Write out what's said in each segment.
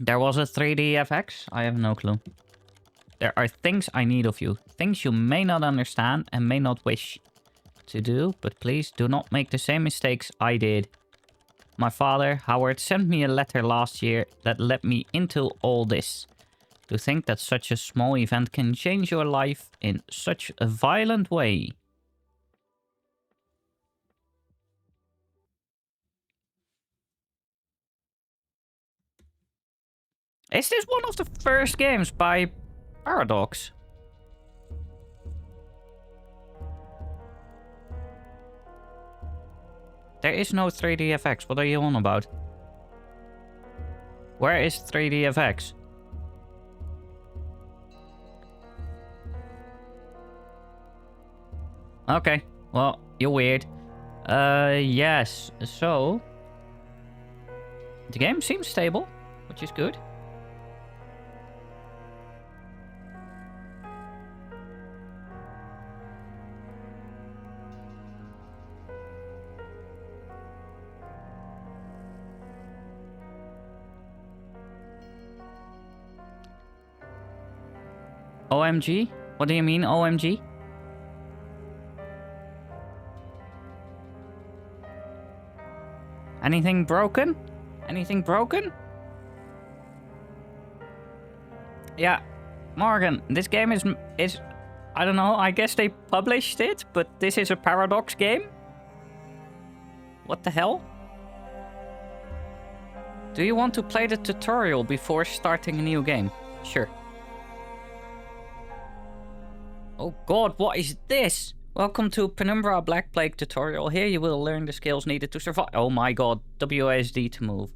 There was a 3D FX? I have no clue. There are things I need of you. Things you may not understand and may not wish to do. But please do not make the same mistakes I did. My father, Howard, sent me a letter last year that led me into all this. To think that such a small event can change your life in such a violent way. Is this one of the first games by Paradox? There is no 3D FX. What are you on about? Where is 3D FX? Okay, well, you're weird. Yes, so... The game seems stable, which is good. OMG? What do you mean, OMG? Anything broken? Anything broken? Yeah, Morgan, this game is... I don't know, I guess they published it, but this is a Paradox game? What the hell? Do you want to play the tutorial before starting a new game? Sure. Oh god, what is this? Welcome to Penumbra Black Plague tutorial. Here you will learn the skills needed to survive. Oh my god, WASD to move.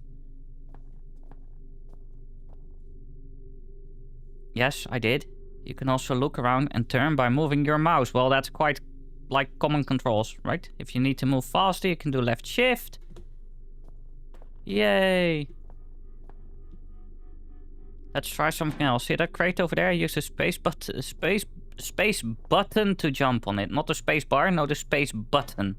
Yes, I did. You can also look around and turn by moving your mouse. Well, that's quite like common controls, right? If you need to move faster, you can do left shift. Yay. Let's try something else. See that crate over there? Use the space button to jump on it. Not the space bar, no, the space button.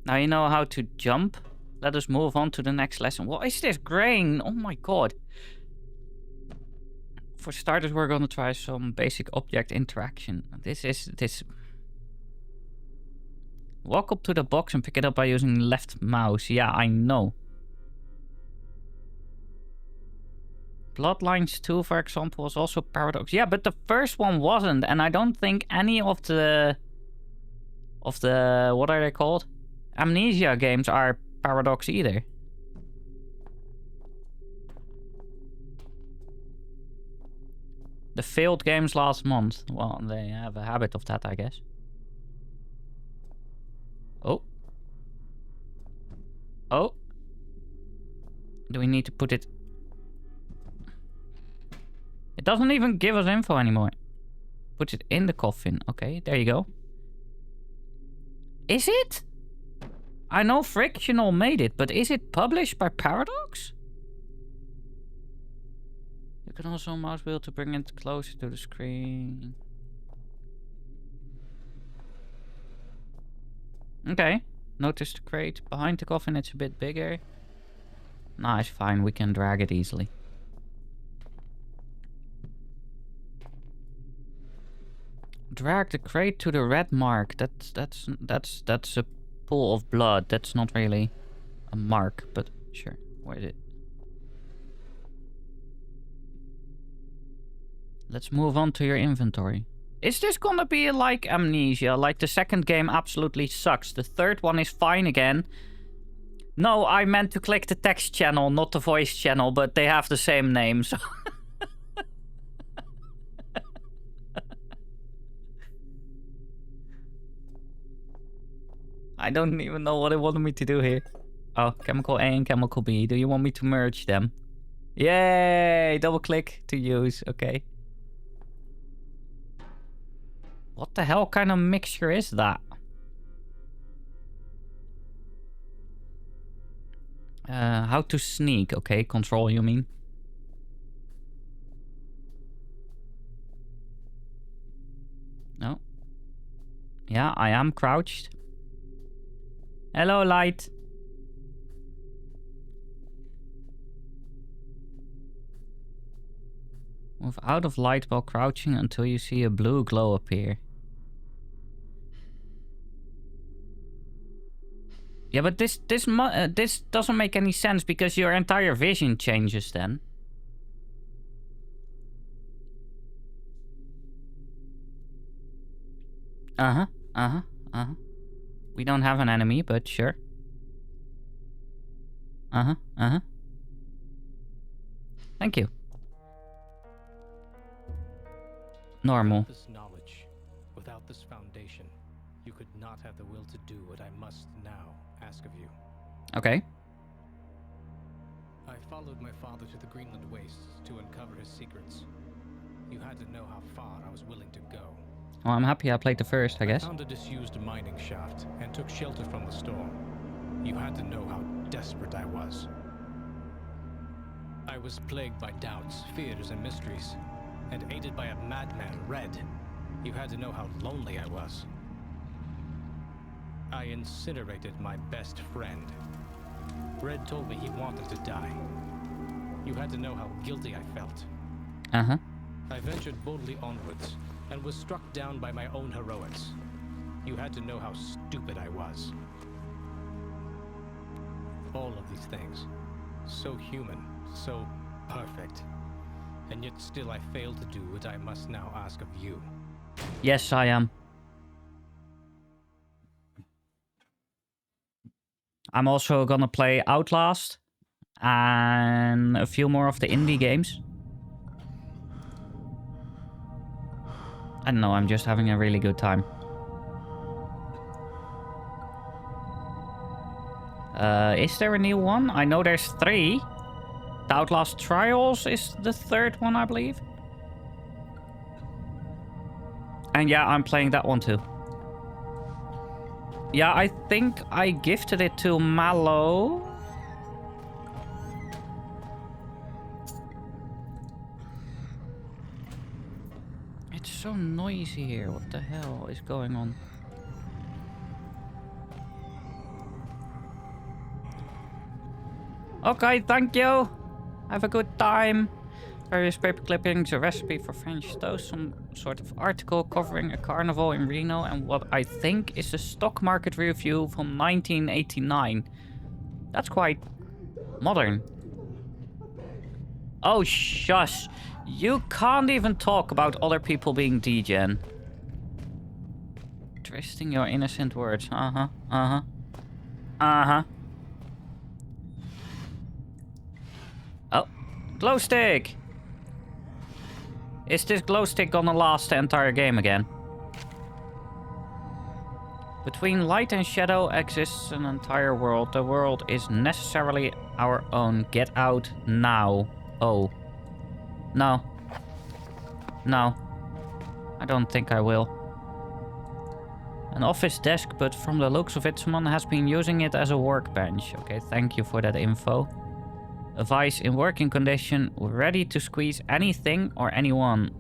Now you know how to jump. Let us move on to the next lesson. What is this grain? Oh my god. For starters, we're gonna try some basic object interaction. This. Walk up to the box and pick it up by using left mouse. Yeah, I know. Bloodlines 2, for example, was also Paradox. Yeah, but the first one wasn't, and I don't think any of the what are they called? Amnesia games are Paradox either. The failed games last month. Well, they have a habit of that, I guess. Oh. Oh. Do we need to put it... It doesn't even give us info anymore. Put it in the coffin. Okay, there you go. Is it? I know Frictional made it, but is it published by Paradox? You can also mouse wheel to bring it closer to the screen. Okay. Notice the crate behind the coffin, it's a bit bigger. Nice, fine, we can drag it easily. Drag the crate to the red mark. That's a pool of blood. That's not really a mark, but sure. Where is it? Let's move on to your inventory. Is this gonna be like Amnesia? Like the second game absolutely sucks. The third one is fine again. No, I meant to click the text channel, not the voice channel, but they have the same name, so... I don't even know what they wanted me to do here. Oh, chemical A and chemical B. Do you want me to merge them? Yay! Double click to use. Okay. What the hell kind of mixture is that? How to sneak. Okay, control you mean? No. Yeah, I am crouched. Hello, light. Move out of light while crouching until you see a blue glow appear. Yeah, but this doesn't make any sense because your entire vision changes then. Uh-huh, uh-huh, uh-huh. We don't have an enemy, but sure. Uh-huh, uh-huh. Thank you. Normal. This knowledge, without this foundation, you could not have the will to do what I must now ask of you. Okay. I followed my father to the Greenland wastes to uncover his secrets. You had to know how far I was willing to go. Well, I'm happy I played the first, I guess. I found a disused mining shaft and took shelter from the storm. You had to know how desperate I was. I was plagued by doubts, fears, and mysteries, and aided by a madman, Red. You had to know how lonely I was. I incinerated my best friend. Red told me he wanted to die. You had to know how guilty I felt. Uh-huh. I ventured boldly onwards, and was struck down by my own heroics. You had to know how stupid I was. All of these things, so human, so perfect, and yet still I fail to do what I must now ask of you. Yes, I am. I'm also gonna play Outlast and a few more of the indie games. I don't know, I'm just having a really good time. Is there a new one? I know there's 3. The Outlast Trials is the 3rd one, I believe. And yeah, I'm playing that one too. Yeah, I think I gifted it to Mallow. It's so noisy here. What the hell is going on? Okay, thank you. Have a good time. Various paper clippings, a recipe for French toast, some sort of article covering a carnival in Reno, and what I think is a stock market review from 1989. That's quite modern. Oh, shush. You can't even talk about other people being degen. Twisting your innocent words. Uh-huh, uh-huh. Uh-huh. Oh, glow stick! Is this glow stick gonna last the entire game again? Between light and shadow exists an entire world. The world is necessarily our own. Get out now. Oh. No. No. I don't think I will. An office desk, but from the looks of it, someone has been using it as a workbench. Okay, thank you for that info. A vice in working condition, ready to squeeze anything or anyone.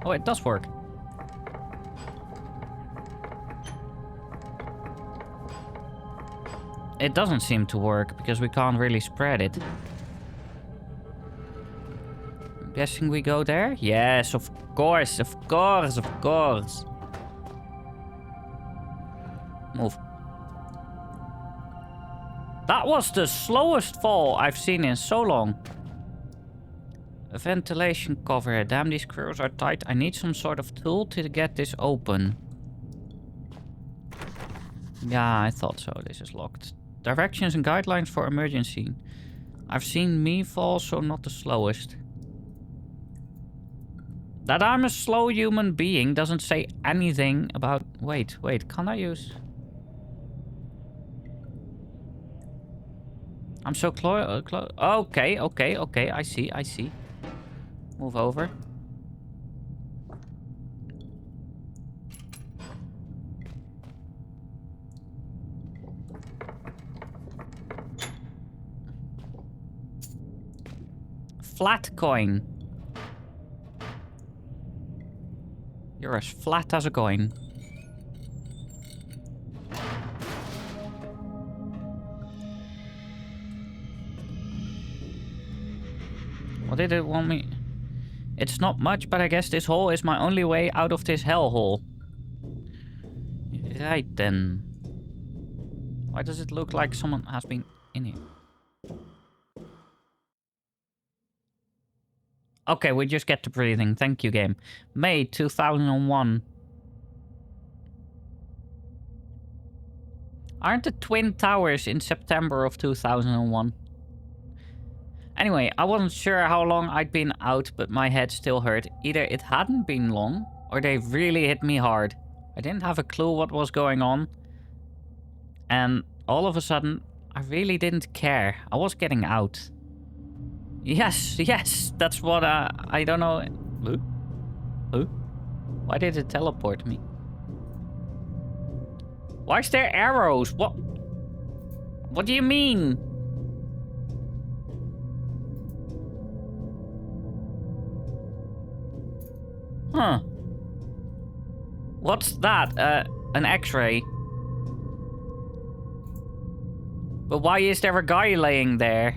Oh, it does work. It doesn't seem to work because we can't really spread it. I'm guessing we go there? Yes, of course, of course, of course. Move. That was the slowest fall I've seen in so long. A ventilation cover. Damn, these screws are tight. I need some sort of tool to get this open. Yeah, I thought so. This is locked. Directions and guidelines for emergency. I've seen me fall, so not the slowest. That I'm a slow human being doesn't say anything about... Wait, can I use... I'm so close. Okay, I see. Move over. Flat coin. You're as flat as a coin. What did it want me? It's not much, but I guess this hole is my only way out of this hellhole. Right then. Why does it look like someone has been in here? Okay, we just get to breathing. Thank you, game. May 2001. Aren't the Twin Towers in September of 2001? Anyway, I wasn't sure how long I'd been out, but my head still hurt. Either it hadn't been long, or they really hit me hard. I didn't have a clue what was going on. And all of a sudden, I really didn't care. I was getting out. Yes, that's what I don't know. Huh? Why did it teleport me? Why is there arrows? What do you mean? Huh. What's that? An X-ray. But why is there a guy laying there?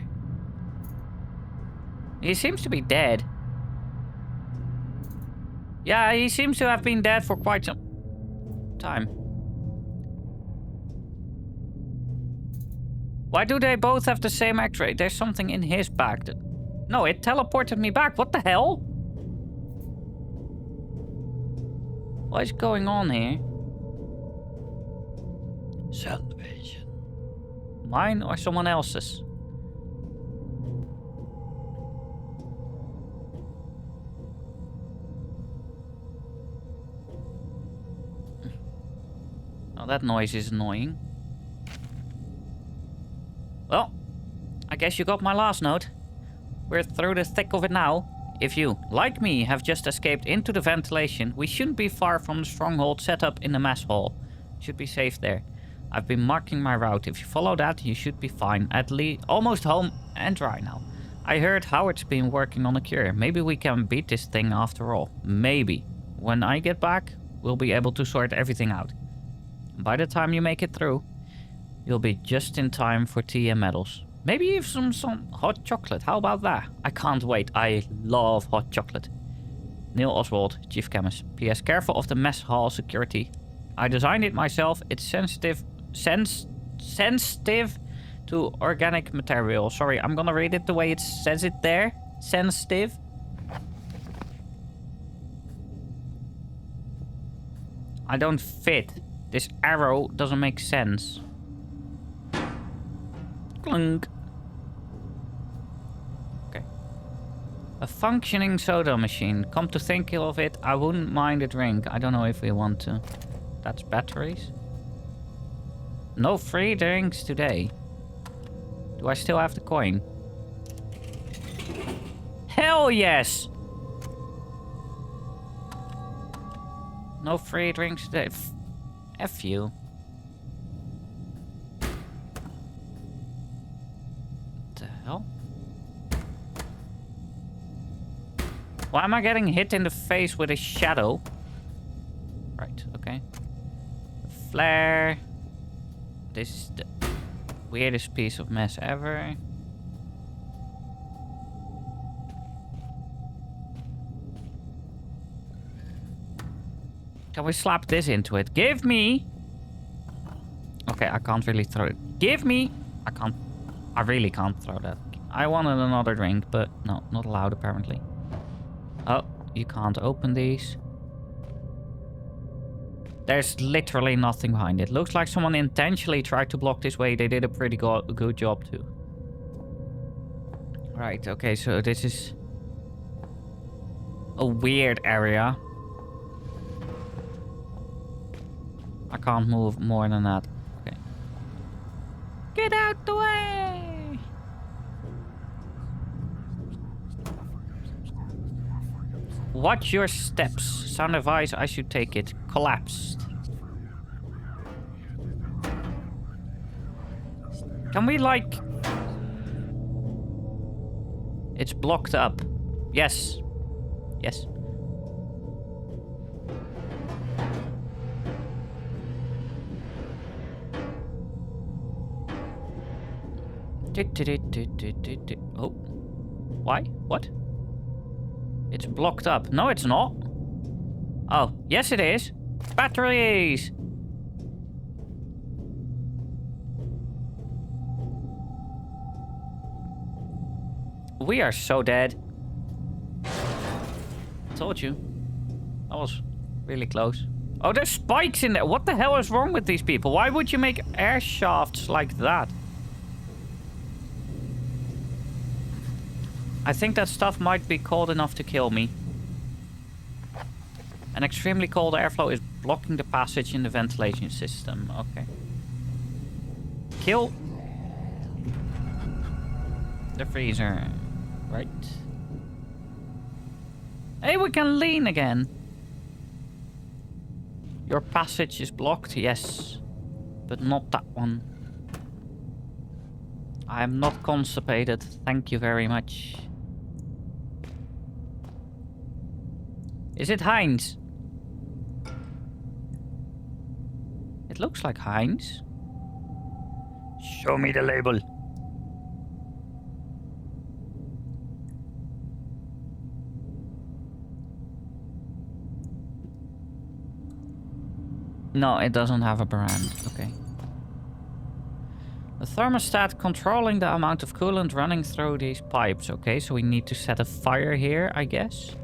He seems to be dead. Yeah, he seems to have been dead for quite some time. Why do they both have the same X-ray? There's something in his back. No, it teleported me back. What the hell? What is going on here? Salvation. Mine or someone else's? Oh, that noise is annoying. Well, I guess you got my last note. We're through the thick of it now. If you, like me, have just escaped into the ventilation, we shouldn't be far from the stronghold set up in the mess hall. Should be safe there. I've been marking my route. If you follow that, you should be fine. At least almost home and dry now. I heard Howard's been working on a cure. Maybe we can beat this thing after all. Maybe. When I get back, we'll be able to sort everything out. By the time you make it through, you'll be just in time for tea and medals. Maybe even some hot chocolate. How about that? I can't wait. I love hot chocolate. Neil Oswald, Chief Chemist. P.S. Careful of the mess hall security. I designed it myself. It's sensitive to organic material. Sorry, I'm gonna read it the way it says it there. Sensitive. I don't fit. This arrow doesn't make sense. Clunk. Okay. A functioning soda machine. Come to think of it, I wouldn't mind a drink. I don't know if we want to. That's batteries. No free drinks today. Do I still have the coin? Hell yes! No free drinks today. F you. The hell? Why am I getting hit in the face with a shadow? Right, okay. Flare. This is the weirdest piece of mess ever. Can we slap this into it? Give me! Okay, I can't really throw it. Give me! I can't. I really can't throw that. I wanted another drink, but no, not allowed apparently. Oh, you can't open these. There's literally nothing behind it. Looks like someone intentionally tried to block this way. They did a pretty good job too. Right, okay, so this is a weird area. I can't move more than that. Okay. Get out the way! Watch your steps. Sound advice, I should take it. Collapsed. Can we, like... It's blocked up. Yes. Yes. Oh. Why? What? It's blocked up. No, it's not. Oh, yes it is. Batteries! We are so dead. Told you. That was really close. Oh, there's spikes in there. What the hell is wrong with these people? Why would you make air shafts like that? I think that stuff might be cold enough to kill me. An extremely cold airflow is blocking the passage in the ventilation system. Okay. Kill the freezer. Right. Hey, we can lean again. Your passage is blocked, yes. But not that one. I am not constipated. Thank you very much. Is it Heinz? It looks like Heinz. Show me the label. No, it doesn't have a brand. Okay. The thermostat controlling the amount of coolant running through these pipes. Okay, so we need to set a fire here, I guess.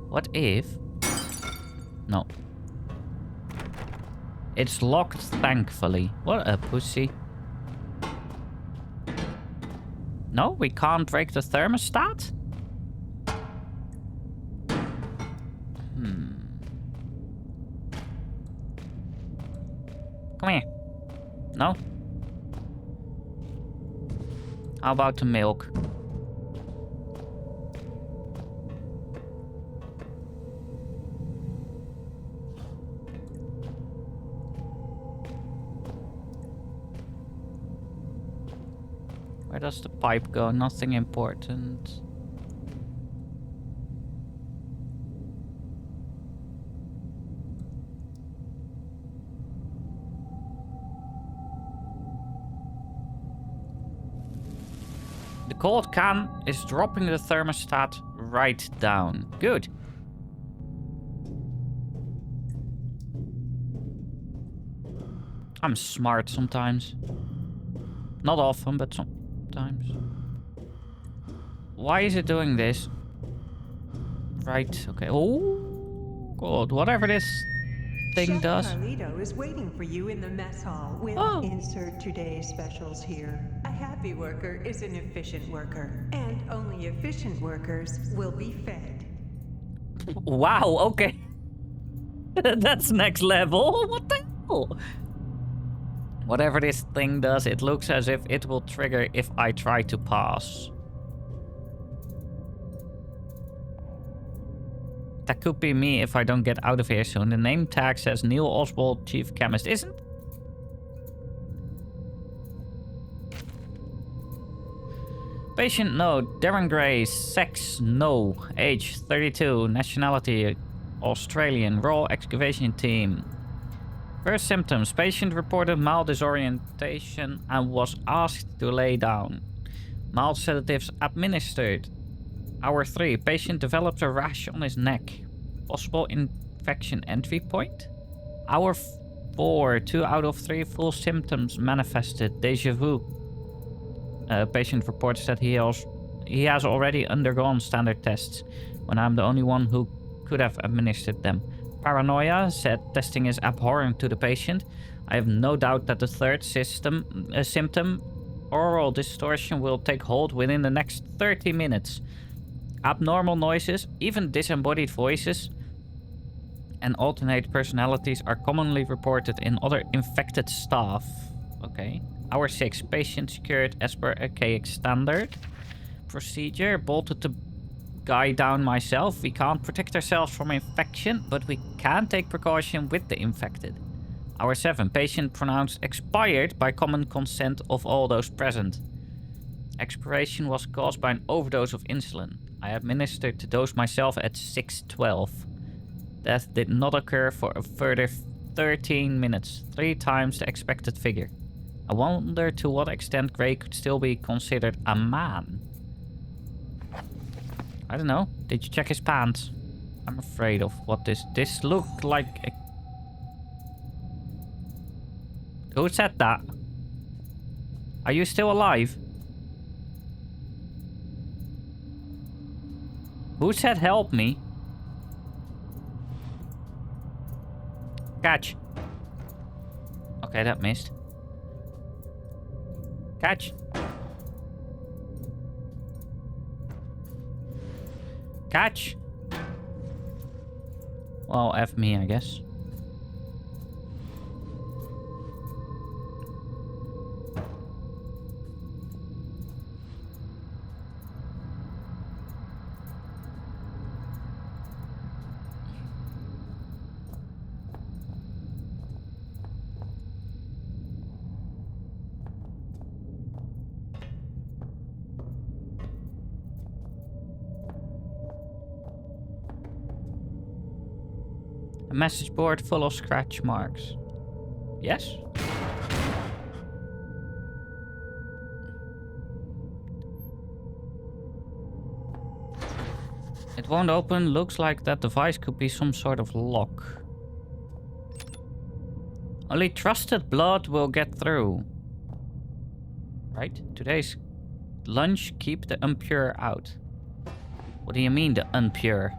What if... No. It's locked, thankfully. What a pussy. No, we can't break the thermostat? Come here. No? How about the milk? Where does the pipe go? Nothing important. The cold can is dropping the thermostat right down. Good. I'm smart sometimes. Not often, but sometimes. Why is it doing this? Right, okay. Oh, God, whatever this thing Chef does. Carlito is waiting for you in the mess hall. We'll insert today's specials here. A happy worker is an efficient worker, and only efficient workers will be fed. Wow, okay. That's next level. What the hell? Whatever this thing does, it looks as if it will trigger if I try to pass. That could be me if I don't get out of here soon. The name tag says Neil Oswald, Chief Chemist. Isn't? Patient Nooo, Darren Gray, sex no, age 32, nationality Australian, role excavation team. First symptoms, patient reported mild disorientation and was asked to lay down. Mild sedatives administered. Hour 3, patient developed a rash on his neck. Possible infection entry point. Hour 4, 2 out of 3 full symptoms manifested. Deja vu. Patient reports that he has already undergone standard tests, when I'm the only one who could have administered them. Paranoia said testing is abhorrent to the patient. I have no doubt that the third symptom, oral distortion, will take hold within the next 30 minutes. Abnormal noises, even disembodied voices, and alternate personalities are commonly reported in other infected staff. Okay. Hour 6, patient secured as per archaic standard. Procedure, bolted the guy down myself. We can't protect ourselves from infection, but we can take precaution with the infected. Hour 7, patient pronounced expired by common consent of all those present. Expiration was caused by an overdose of insulin. I administered the dose myself at 6:12. Death did not occur for a further 13 minutes, 3 times the expected figure. I wonder to what extent Gray could still be considered a man. I don't know. Did you check his pants? I'm afraid of what this looked like. Who said that? Are you still alive? Who said help me? Catch. Okay, that missed. Catch. Catch. Well, F me, I guess. A message board full of scratch marks. Yes? It won't open. Looks like that device could be some sort of lock. Only trusted blood will get through. Right? Today's lunch, keep the impure out. What do you mean, the impure?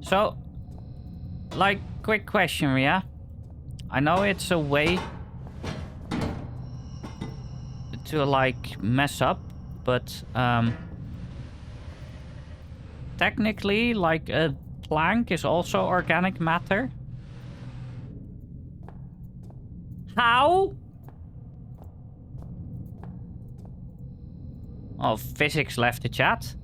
So, like, quick question, Ria. I know it's a way to, like, mess up, but, technically, like, a plank is also organic matter. How? Oh, physics left the chat.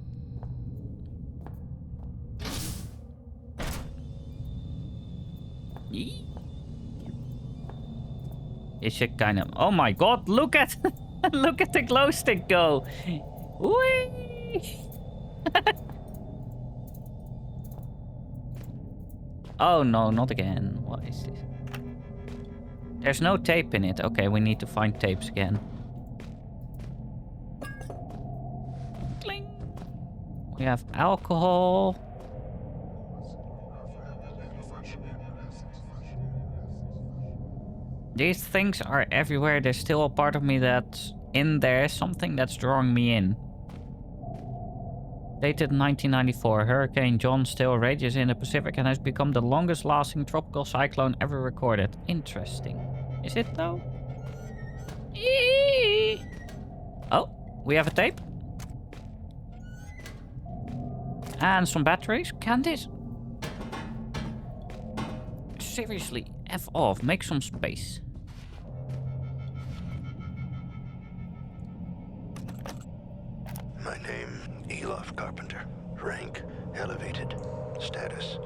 Is it kind of... Oh my god, look at... look at the glow stick go. Whee! Oh no, not again. What is this? There's no tape in it. Okay, we need to find tapes again. Cling. We have alcohol. These things are everywhere. There's still a part of me that's in there. Something that's drawing me in. Dated 1994. Hurricane John still rages in the Pacific and has become the longest lasting tropical cyclone ever recorded. Interesting. Is it though? Eee! Oh, we have a tape. And some batteries. Can this... Seriously, F off. Make some space. My name, Elof Carpenter. Rank, elevated. Status,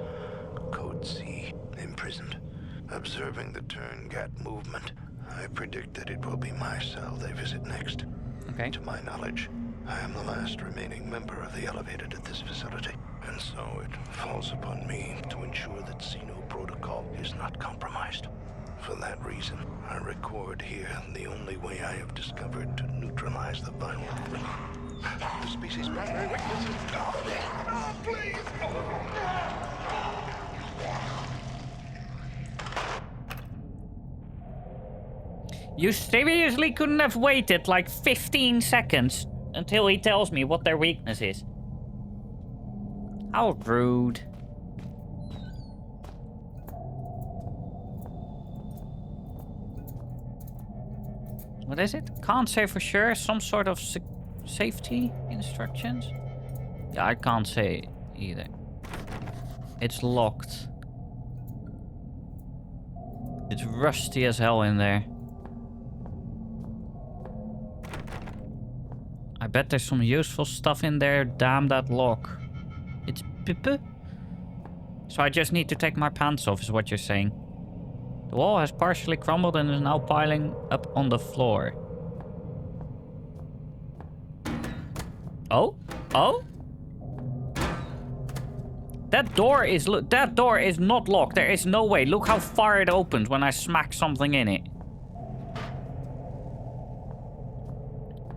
Code C, imprisoned. Observing the Turn-Gat movement, I predict that it will be my cell they visit next. Okay. To my knowledge, I am the last remaining member of the Elevated at this facility, and so it falls upon me to ensure that Xeno protocol is not compromised. For that reason, I record here the only way I have discovered to neutralize the viral threat. The species' primary weakness is... Oh, please! You seriously couldn't have waited like 15 seconds until he tells me what their weakness is. How rude. What is it? Can't say for sure. Some sort of safety instructions? Yeah, I can't say either. It's locked. It's rusty as hell in there. I bet there's some useful stuff in there. Damn that lock. It's pippe. So I just need to take my pants off is what you're saying. The wall has partially crumbled and is now piling up on the floor. Oh? Oh? That door is not locked. There is no way. Look how far it opens when I smack something in it.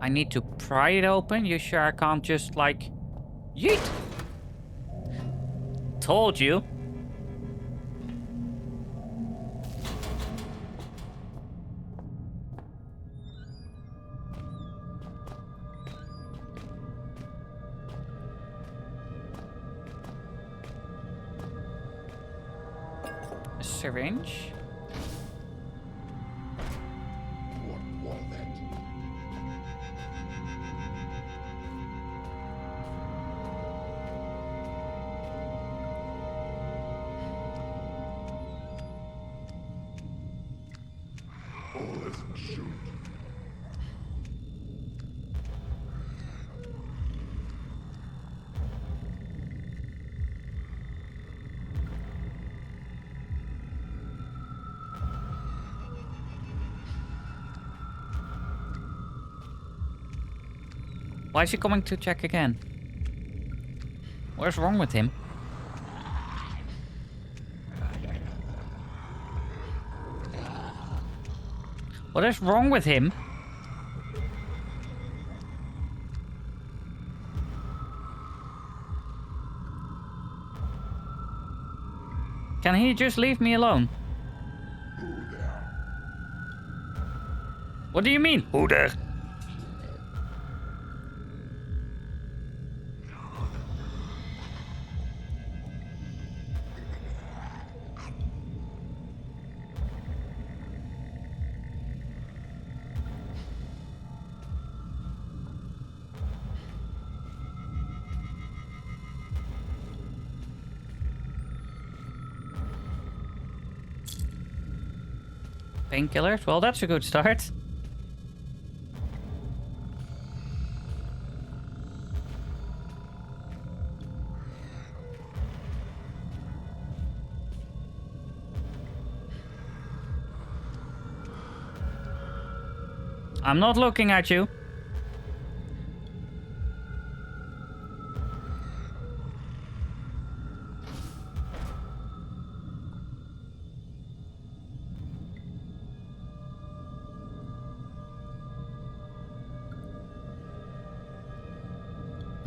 I need to pry it open. You sure I can't just like... Yeet! Told you. A syringe. What was that? Oh, let's shoot. Why is he coming to check again? What's wrong with him? What is wrong with him? Can he just leave me alone? Who there? What do you mean? Who there? Painkillers? Well, that's a good start. I'm not looking at you.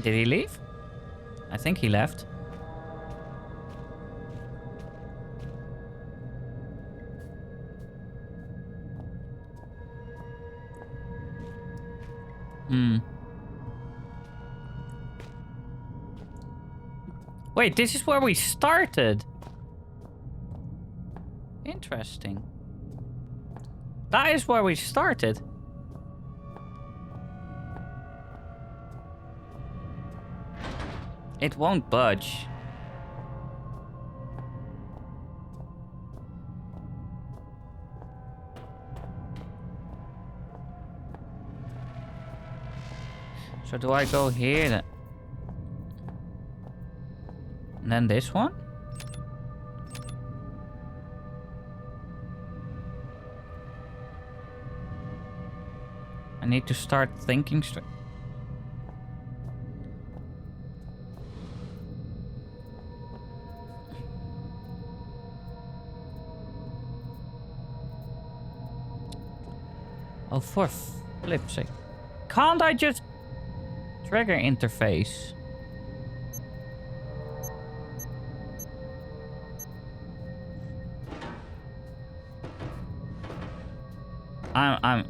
Did he leave? I think he left. Wait, this is where we started. Interesting. That is where we started. It won't budge. So do I go here then? And then this one? I need to start thinking straight. Oh, for flip's sake. Can't I just... Trigger interface. I'm...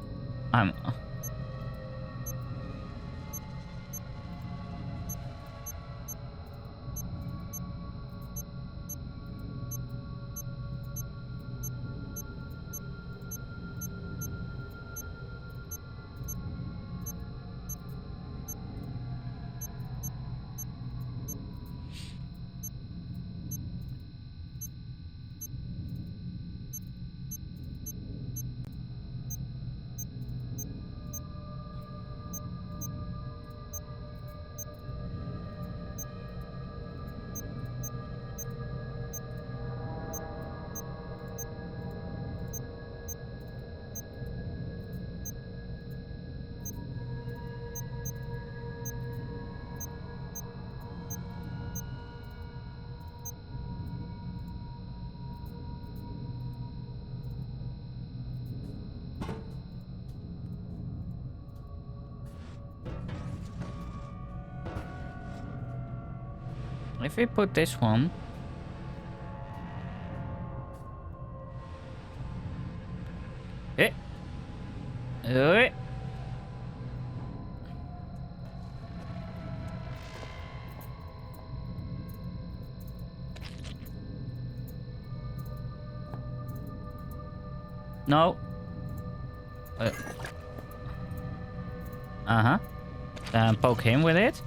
If we put this one... Eh. No. Uh-huh. Then poke him with it.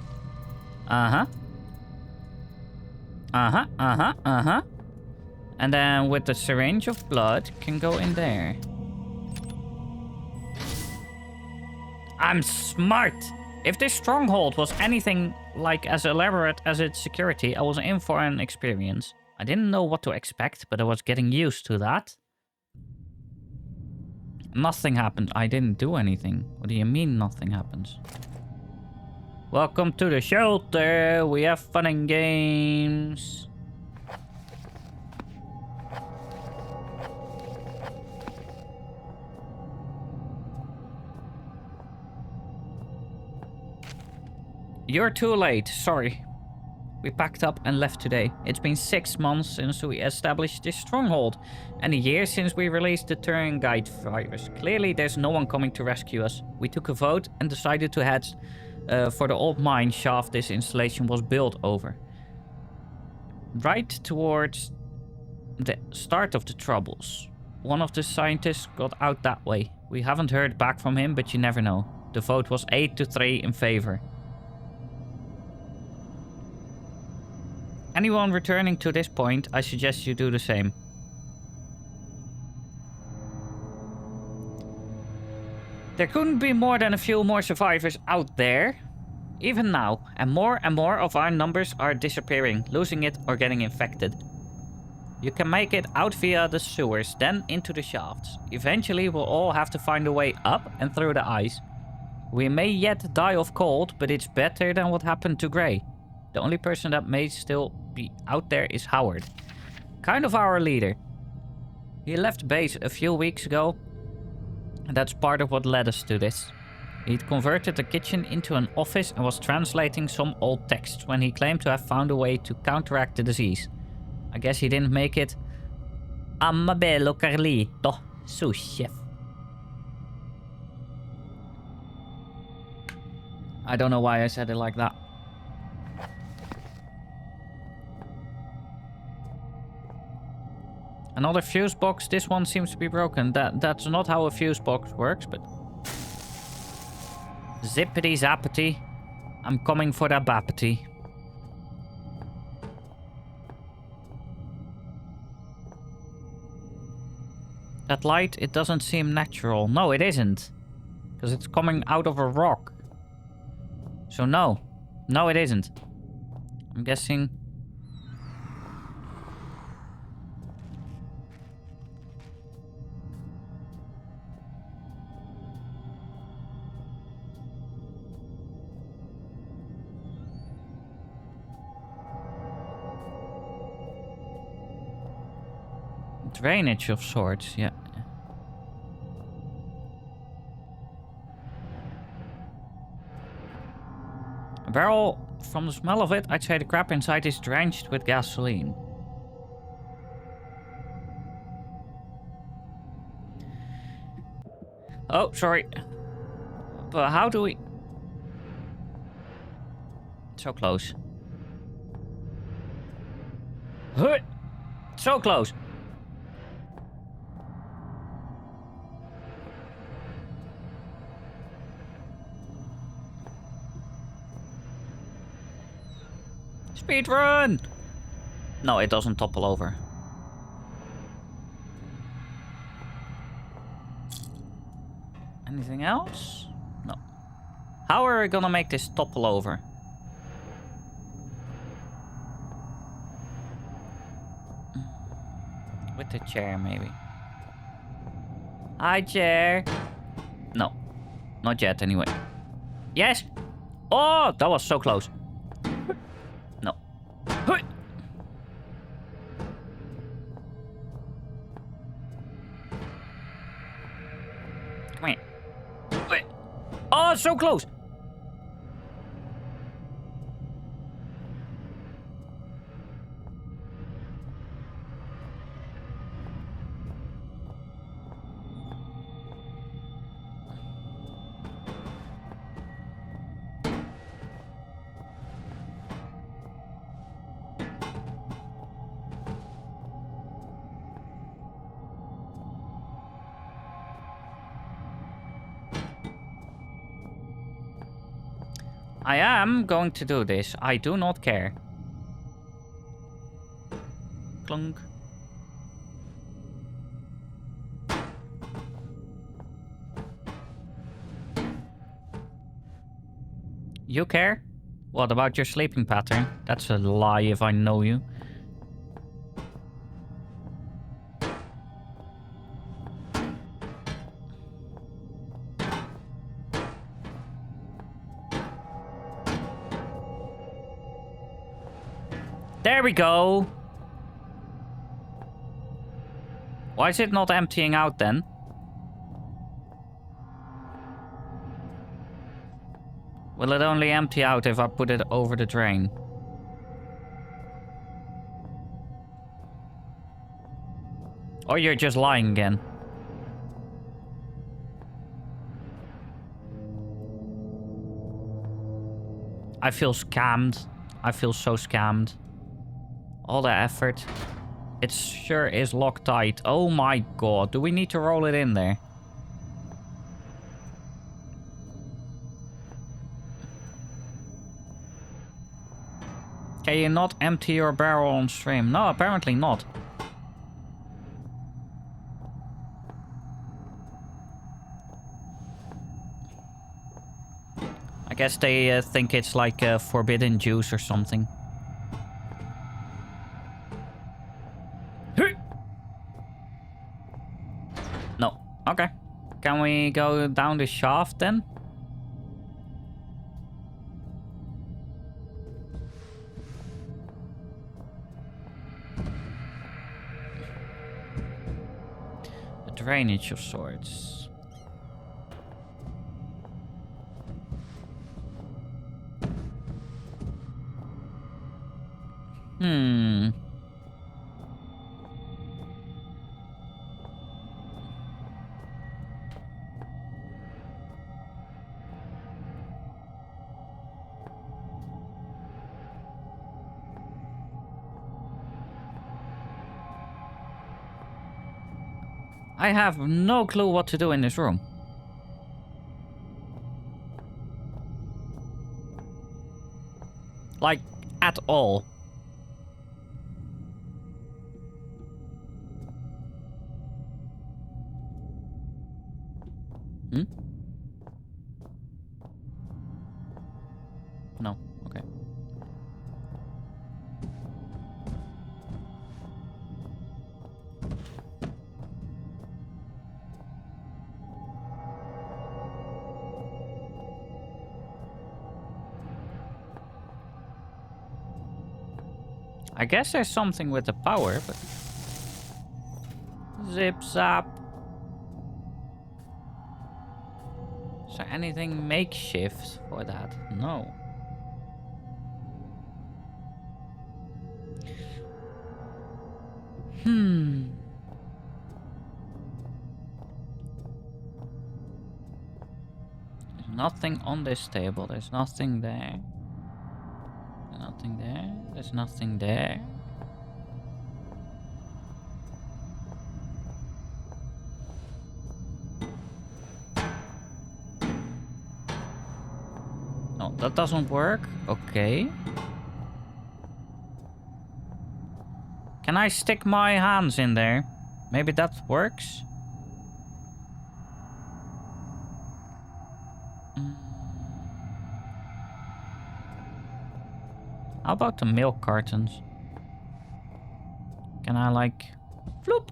Uh-huh. Uh-huh. And then with the syringe of blood, can go in there. I'm smart! If this stronghold was anything like as elaborate as its security, I was in for an experience. I didn't know what to expect, but I was getting used to that. Nothing happened. I didn't do anything. What do you mean nothing happens? Welcome to the shelter. We have fun and games. You're too late. Sorry. We packed up and left today. It's been 6 months since we established this stronghold, and a year since we released the Turing Guide virus. Clearly, there's no one coming to rescue us. We took a vote and decided to head for the old mine shaft this installation was built over. Right towards the start of the troubles. One of the scientists got out that way. We haven't heard back from him, but you never know. The vote was 8-3 in favor. Anyone returning to this point, I suggest you do the same. There couldn't be more than a few more survivors out there. Even now, and more of our numbers are disappearing, losing it or getting infected. You can make it out via the sewers, then into the shafts. Eventually we'll all have to find a way up and through the ice. We may yet die of cold, but it's better than what happened to Gray. The only person that may still be out there is Howard. Kind of our leader. He left base a few weeks ago. And that's part of what led us to this. He'd converted the kitchen into an office and was translating some old texts when he claimed to have found a way to counteract the disease. I guess he didn't make it. Amabello Carlito, sous chef. I don't know why I said it like that. Another fuse box. This one seems to be broken. That's not how a fuse box works, but... Zippity zappity. I'm coming for that bappity. That light, it doesn't seem natural. No, it isn't. Because it's coming out of a rock. So no. No, it isn't. I'm guessing... drainage of sorts, yeah. A barrel, from the smell of it, I'd say the crap inside is drenched with gasoline. Oh, sorry. But how do we... So close. So close. Speed run! No, it doesn't topple over. Anything else? No. How are we gonna make this topple over? With the chair, maybe. Hi, chair. No. Not yet, anyway. Yes! Oh, that was so close. No. Come here. Oh, so close! I am going to do this. I do not care. Clunk. You care? What about your sleeping pattern? That's a lie if I know you. There we go. Why is it not emptying out then? Will it only empty out if I put it over the drain? Or you're just lying again? I feel scammed. I feel so scammed. All the effort. It sure is locked tight. Oh my god. Do we need to roll it in there? Can you not empty your barrel on stream? No, apparently not. I guess they think it's like forbidden juice or something. No. Okay. Can we go down the shaft then? Drainage of sorts. I have no clue what to do in this room. Like, at all. Hmm? No, okay. I guess there's something with the power, but... Zip zap. Is there anything makeshift for that? No. There's nothing on this table. There's nothing there. There's nothing there. There's nothing there. No, that doesn't work. Okay. Can I stick my hands in there? Maybe that works? How about the milk cartons? Can I like... Floop!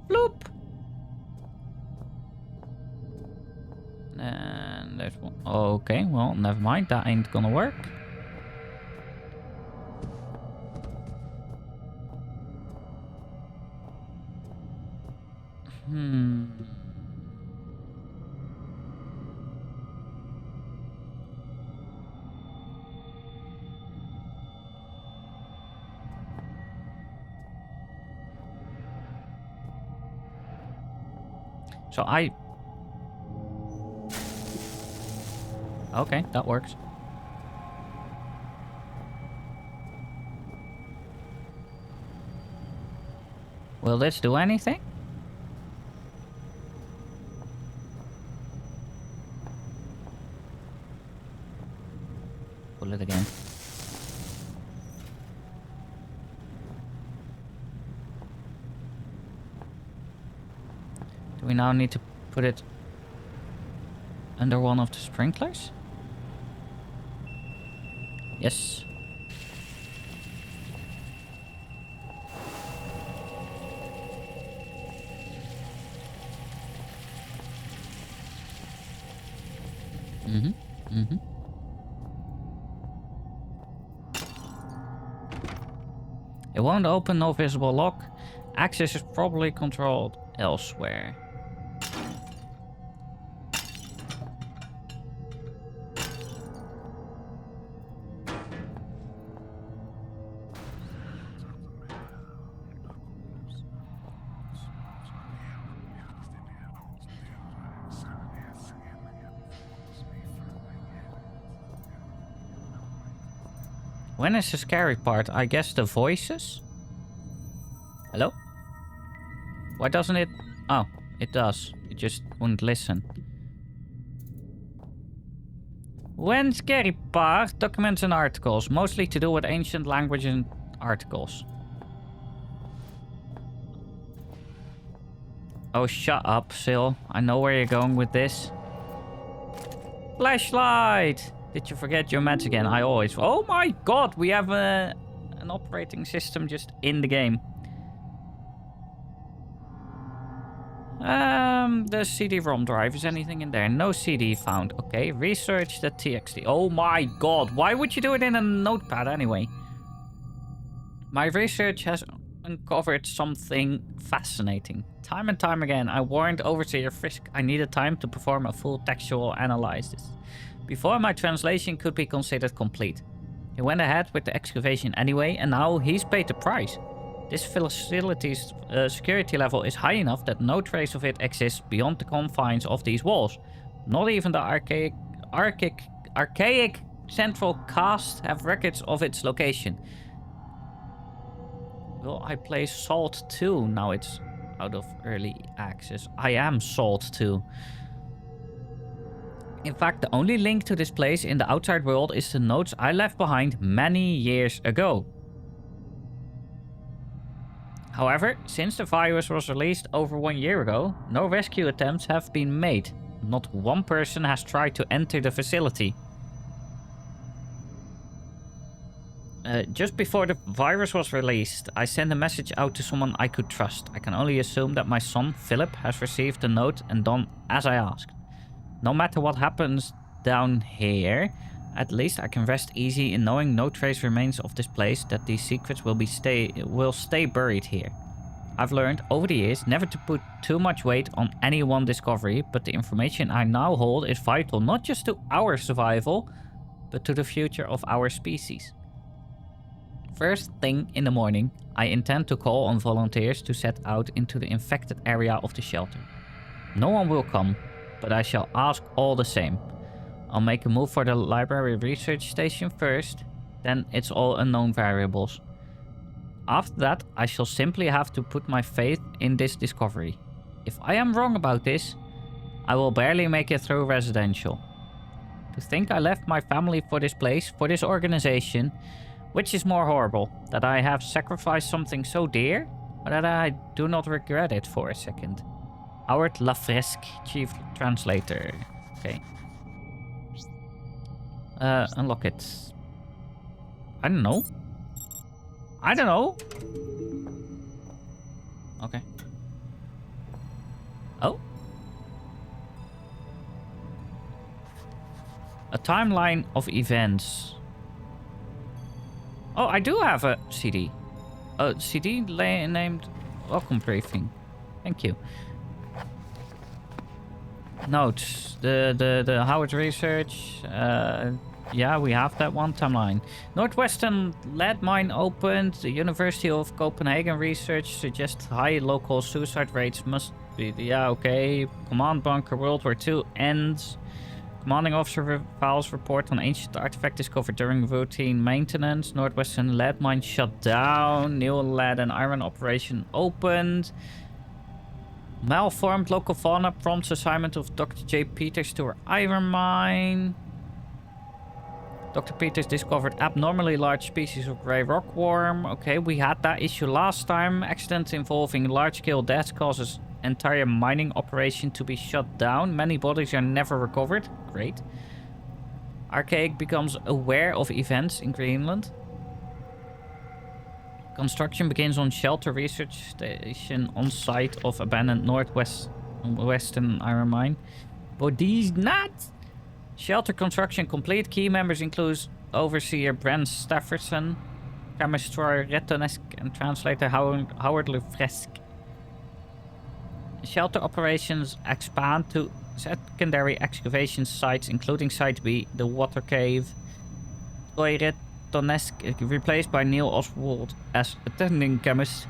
Floop! And there's one. Okay, well, never mind. That ain't gonna work. So I... Okay, that works. Will this do anything? Roll it again. Do we now need to put it under one of the sprinklers? Yes. It won't open, no visible lock. Access is probably controlled elsewhere. When is the scary part? I guess the voices? Hello? Why doesn't it... Oh, it does. It just wouldn't listen. When scary part? Documents and articles. Mostly to do with ancient language and articles. Oh, shut up, Sil. I know where you're going with this. Flashlight! Did you forget your meds again? I always... Oh my god, we have an operating system just in the game. The CD-ROM drive. Is anything in there? No CD found. Okay, research the TXT. Oh my god, why would you do it in a notepad anyway? My research has uncovered something fascinating. Time and time again, I warned Overseer Frisk I needed time to perform a full textual analysis before my translation could be considered complete. He went ahead with the excavation anyway, and now he's paid the price. This facility's security level is high enough that no trace of it exists beyond the confines of these walls. Not even the archaic central cast have records of its location. Will I play Salt 2? Now it's out of early access. I am Salt 2. In fact, the only link to this place in the outside world is the notes I left behind many years ago. However, since the virus was released over 1 year ago, no rescue attempts have been made. Not one person has tried to enter the facility. Just before the virus was released, I sent a message out to someone I could trust. I can only assume that my son, Philip, has received the note and done as I asked. No matter what happens down here, at least I can rest easy in knowing no trace remains of this place, that these secrets will stay buried here. I've learned over the years never to put too much weight on any one discovery, but the information I now hold is vital not just to our survival, but to the future of our species. First thing in the morning, I intend to call on volunteers to set out into the infected area of the shelter. No one will come, but I shall ask all the same. I'll make a move for the library research station first, then it's all unknown variables. After that, I shall simply have to put my faith in this discovery. If I am wrong about this, I will barely make it through residential. To think I left my family for this place, for this organization, which is more horrible, that I have sacrificed something so dear, or that I do not regret it for a second. Howard Lafresque, Chief Translator. Okay. Unlock it. I don't know. I don't know. Okay. Oh. A timeline of events. Oh, I do have a CD. A CD named Welcome Briefing. Thank you. Notes. The Howard research. Yeah, we have that one timeline. Northwestern lead mine opened. The University of Copenhagen research suggests high local suicide rates must be... Yeah, okay. Command bunker World War II ends. Commanding officer files report on ancient artifact discovered during routine maintenance. Northwestern lead mine shut down. New lead and iron operation opened. Malformed local fauna prompts assignment of Dr. J. Peters to her iron mine. Dr. Peters discovered abnormally large species of grey rockworm. Okay, we had that issue last time. Accident involving large-scale deaths causes entire mining operation to be shut down. Many bodies are never recovered. Great. Archaic becomes aware of events in Greenland. Construction begins on shelter research station on site of abandoned northwestern iron mine. Bodies not. Shelter construction complete. Key members include Overseer Brent Staffordson, chemist Troy Retonesk, and translator Howard Lefresque. Shelter operations expand to secondary excavation sites, including Site B, the Water Cave. Troy Retonesk replaced by Neil Oswald as attending chemist.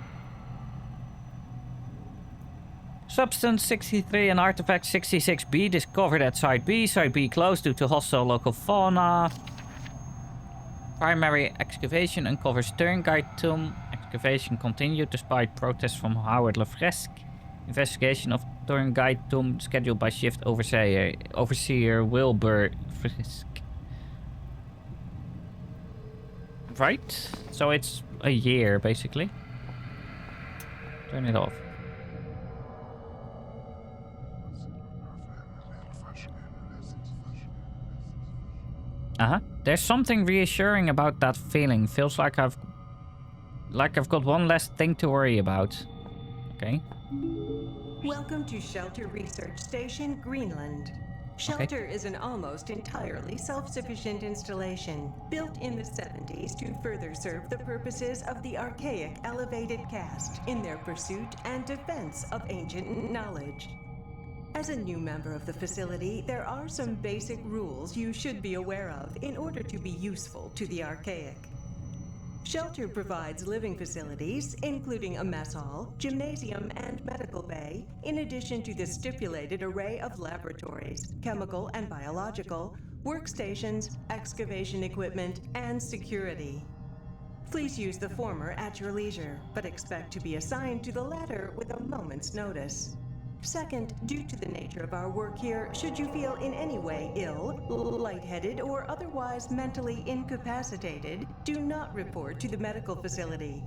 Substance 63 and Artifact 66B discovered at Site B. Site B closed due to hostile local fauna. Primary excavation uncovers Turnguide tomb. Excavation continued despite protests from Howard Lefresque. Investigation of Turnguide tomb scheduled by Shift Overseer Wilbur Frisk. Right? So it's a year, basically. Turn it off. There's something reassuring about that feeling. Feels like I've got one less thing to worry about. Okay. Welcome to Shelter Research Station, Greenland. Shelter is an almost entirely self-sufficient installation built in the 70s to further serve the purposes of the archaic elevated caste in their pursuit and defense of ancient knowledge. As a new member of the facility, there are some basic rules you should be aware of in order to be useful to the archaic. Shelter provides living facilities, including a mess hall, gymnasium, and medical bay, in addition to the stipulated array of laboratories, chemical and biological, workstations, excavation equipment, and security. Please use the former at your leisure, but expect to be assigned to the latter with a moment's notice. Second, due to the nature of our work here, should you feel in any way ill, lightheaded, or otherwise mentally incapacitated, do not report to the medical facility.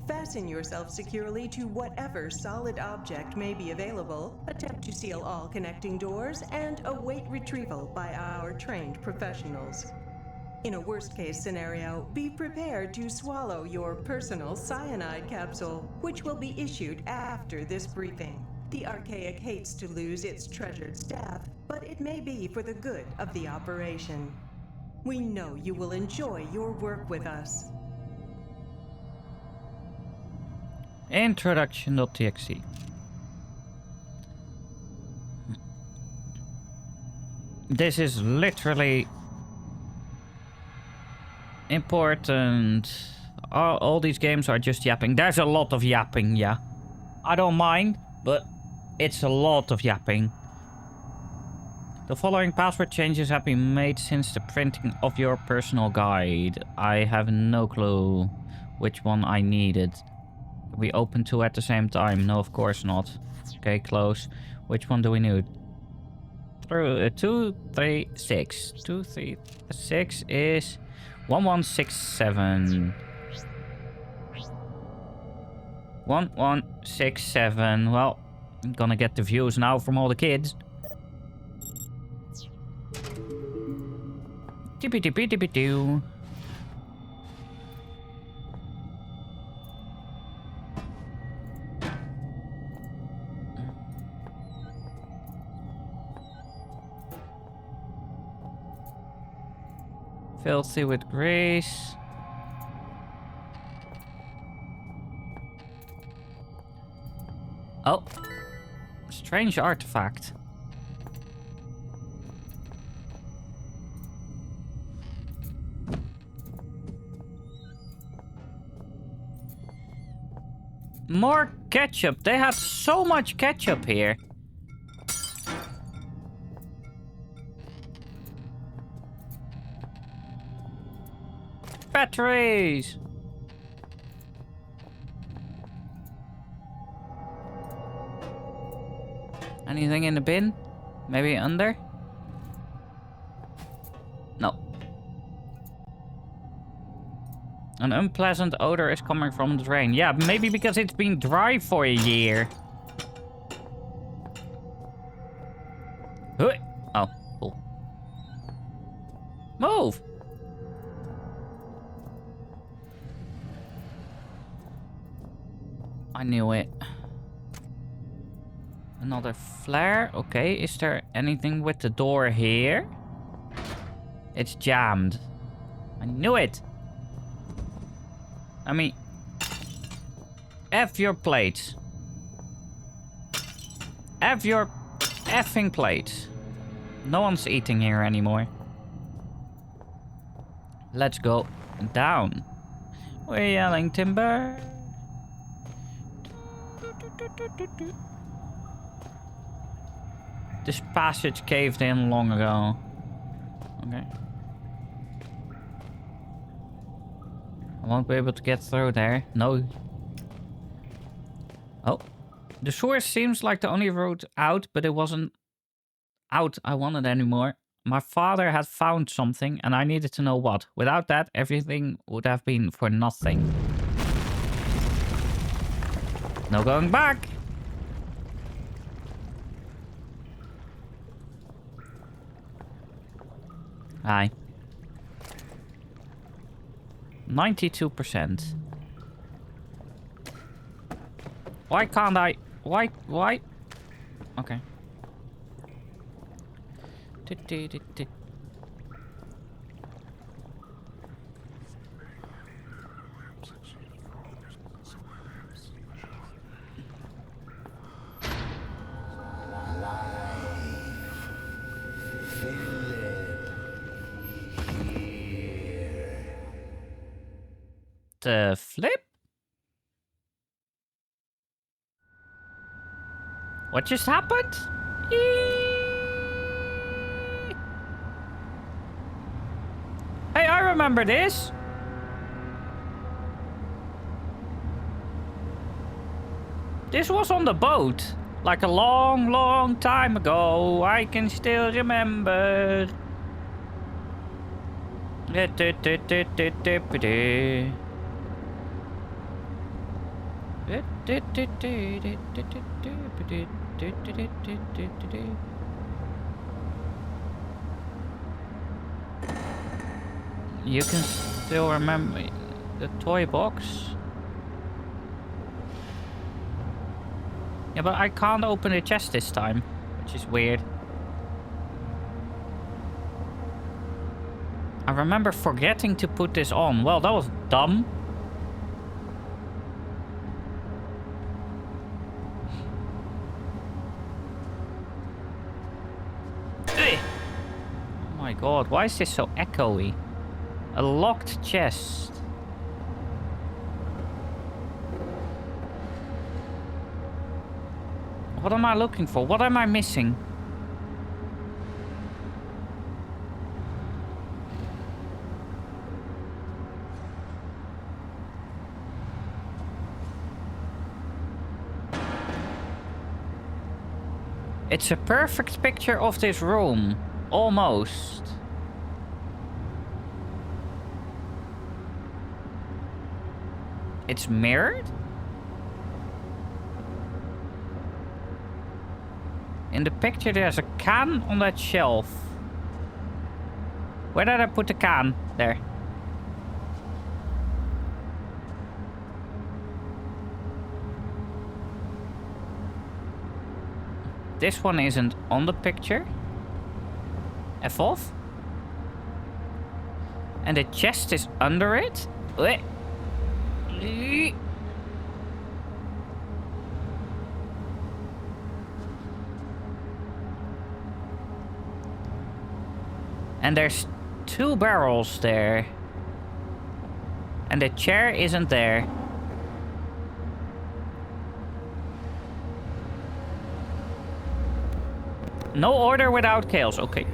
Fasten yourself securely to whatever solid object may be available, attempt to seal all connecting doors, and await retrieval by our trained professionals. In a worst-case scenario, be prepared to swallow your personal cyanide capsule, which will be issued after this briefing. The Archaic hates to lose its treasured staff, but it may be for the good of the operation. We know you will enjoy your work with us. Introduction.txt. This is literally important. All these games are just yapping. There's a lot of yapping, yeah. I don't mind, but it's a lot of yapping. The following password changes have been made since the printing of your personal guide. I have no clue which one I needed. Can we open two at the same time? No, of course not. Okay, close. Which one do we need? 2, 3, 6. 2, 3, 6 is 1167. 1167. Well, I'm gonna get the views now from all the kids. Tippy tippy tippy doo. Filthy with grace. Oh. Strange artifact. More ketchup. They have so much ketchup here. Batteries. Anything in the bin? Maybe under? No. An unpleasant odor is coming from the drain. Yeah, maybe because it's been dry for a year. Oh, cool. Move! I knew it. Another flare. Okay, is there anything with the door here? It's jammed. I knew it! I mean... F your plates. F your effing plates. No one's eating here anymore. Let's go down. We're yelling timber. This passage caved in long ago. Okay. I won't be able to get through there. No. Oh. The sewer seems like the only road out, but it wasn't out I wanted anymore. My father had found something and I needed to know what. Without that, everything would have been for nothing. No going back. Hi. 92%. Why can't I? Why? Okay. The flip? What just happened? Hey, I remember this. This was on the boat. Like a long, long time ago. I can still remember. You can still remember the toy box. Yeah, but I can't open the chest this time, which is weird. I remember forgetting to put this on. Well, that was dumb. Oh my god, why is this so echoey? A locked chest. What am I looking for? What am I missing? It's a perfect picture of this room. Almost. It's mirrored? In the picture there's a can on that shelf. Where did I put the can? There. This one isn't on the picture. F off. And the chest is under it. And there's 2 barrels there. And the chair isn't there. No order without chaos. Okay.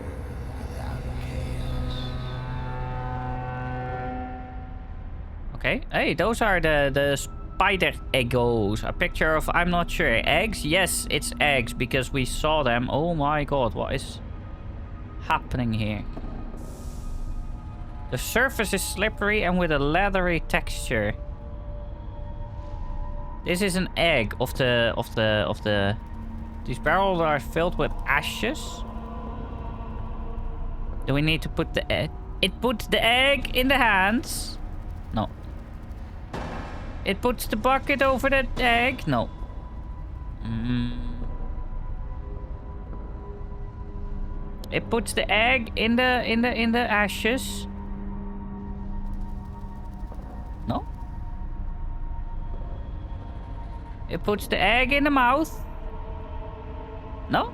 Okay. Hey, those are the spider egos. A picture of, I'm not sure, eggs? Yes, it's eggs because we saw them. Oh my god, what is happening here? The surface is slippery and with a leathery texture. This is an egg of the... These barrels are filled with ashes. Do we need to put the egg? It puts the egg in the hands. No. It puts the bucket over the egg. No. It puts the egg in the ashes. No. It puts the egg in the mouth. No.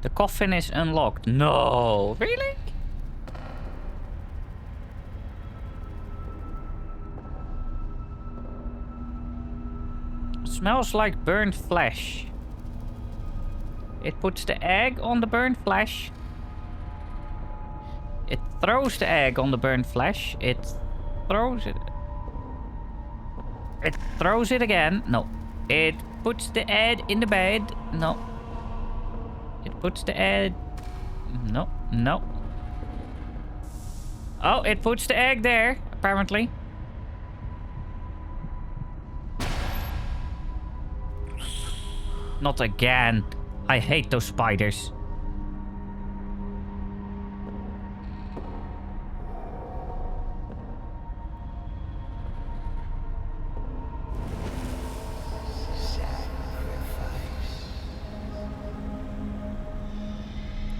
The coffin is unlocked. No. Really? It smells like burnt flesh. It puts the egg on the burnt flesh. It throws the egg on the burnt flesh. It throws it. It throws it again. No. It puts the egg in the bed. No. It puts the egg... No. No. Oh, it puts the egg there, apparently. Not again. I hate those spiders.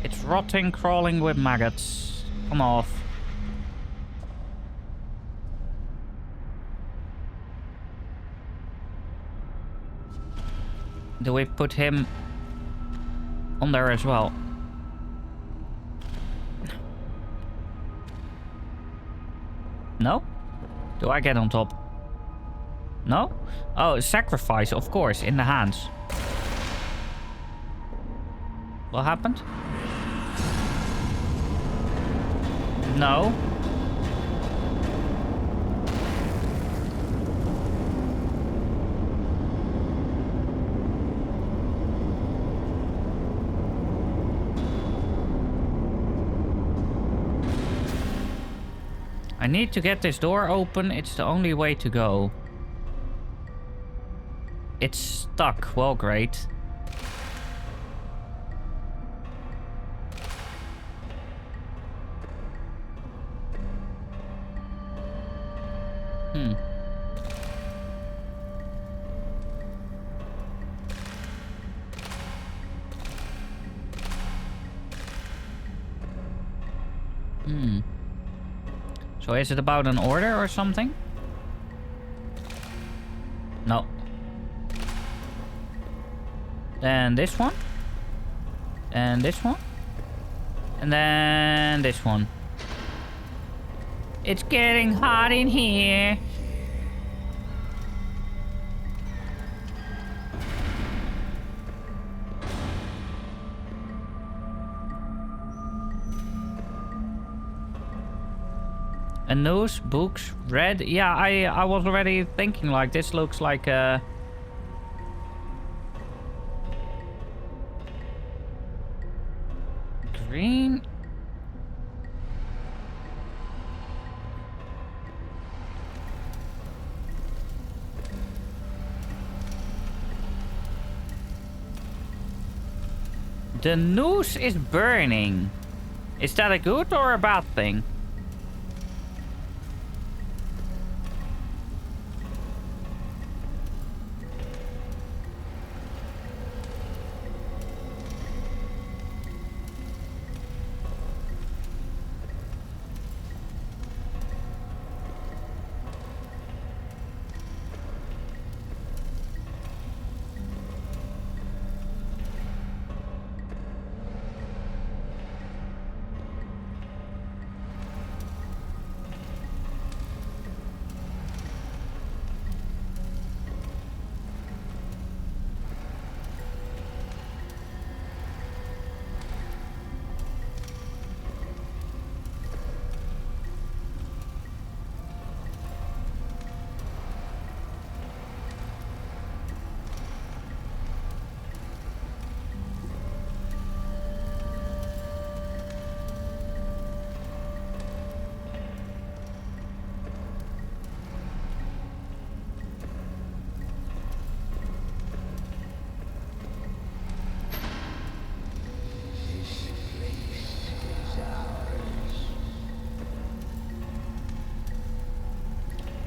It's rotting, crawling with maggots. Come off. Do we put him on there as well? No? Do I get on top? No? Oh, sacrifice, of course, in the hands. What happened? No. I need to get this door open. It's the only way to go. It's stuck. Well, great. So is it about an order or something? No. Then this one. And this one. And then this one. It's getting hot in here. And those books read. Yeah, I was already thinking like this looks like a green. The noose is burning. Is that a good or a bad thing?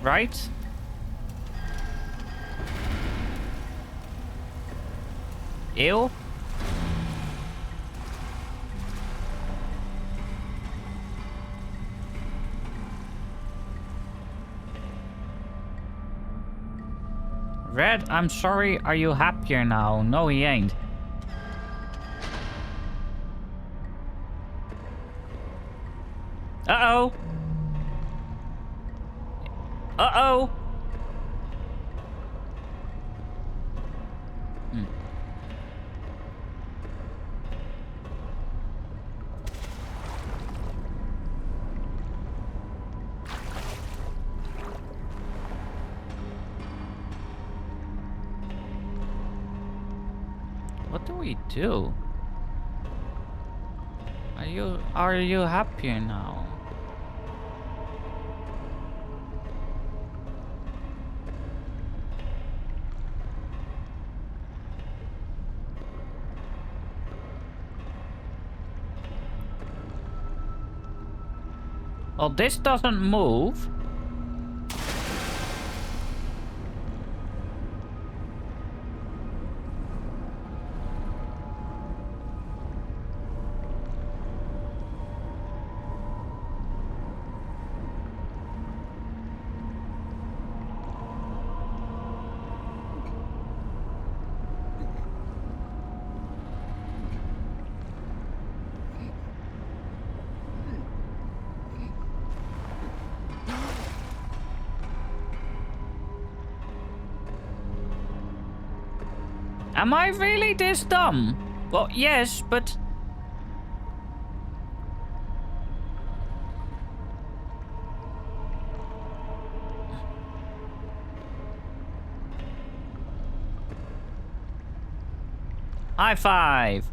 Right? Ew. Red, I'm sorry. Are you happier now? No, he ain't. Uh-oh. Uh-oh. What do we do? Are you happier now? Well, this doesn't move. Am I really this dumb? Well, yes, but... High five!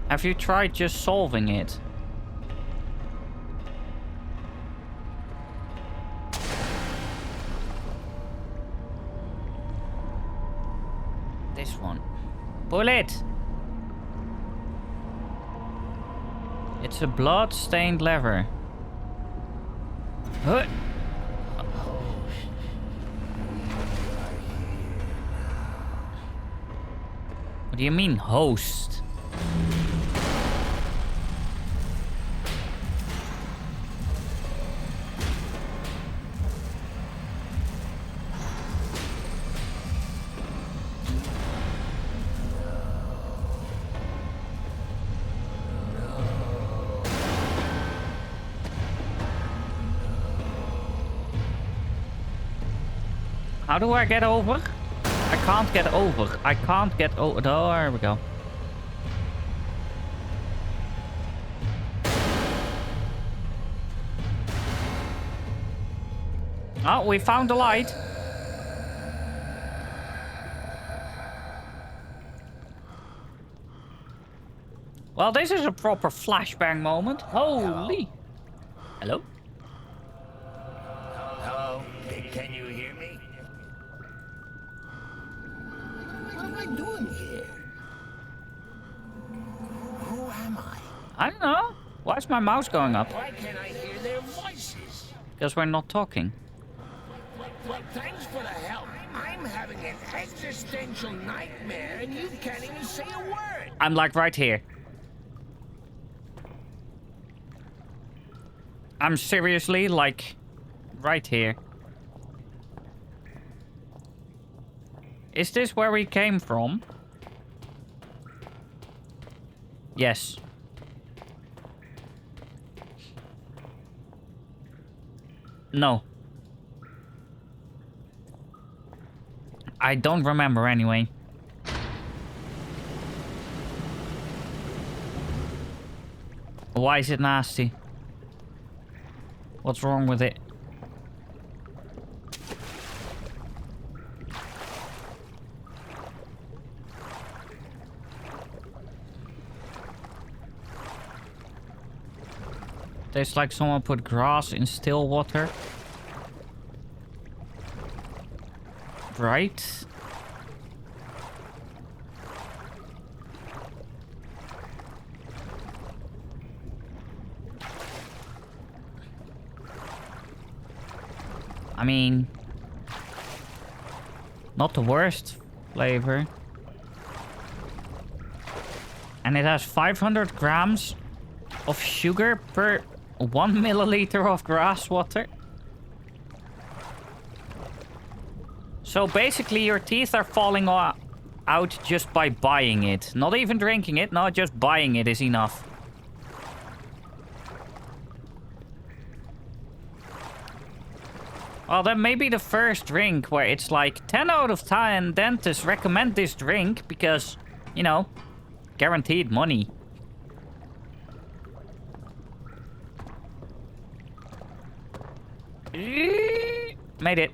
Have you tried just solving it? This one. Pull it! It's a blood-stained lever. Huh? What do you mean, host? How do I get over? I can't get over. I can't get over. Oh, there we go. Oh, we found the light. Well, this is a proper flashbang moment. Holy. Hello? Hello? Can you hear me? What am I doing here? Who am I? I don't know. Why is my mouse going up? Why can't I hear their voices? Because we're not talking. Well, thanks for the help. I'm having an existential nightmare and you can't even say a word. I'm like right here. I'm seriously like right here. Is this where we came from? Yes. No. I don't remember anyway. Why is it nasty? What's wrong with it? Tastes like someone put grass in still water. Right. I mean, not the worst flavor. And it has 500 grams of sugar per 1 milliliter of grass water. So basically your teeth are falling out just by buying it. Not even drinking it, no, just buying it is enough. Well, then maybe the first drink where it's like 10 out of 10 dentists recommend this drink because, you know, guaranteed money. Made it.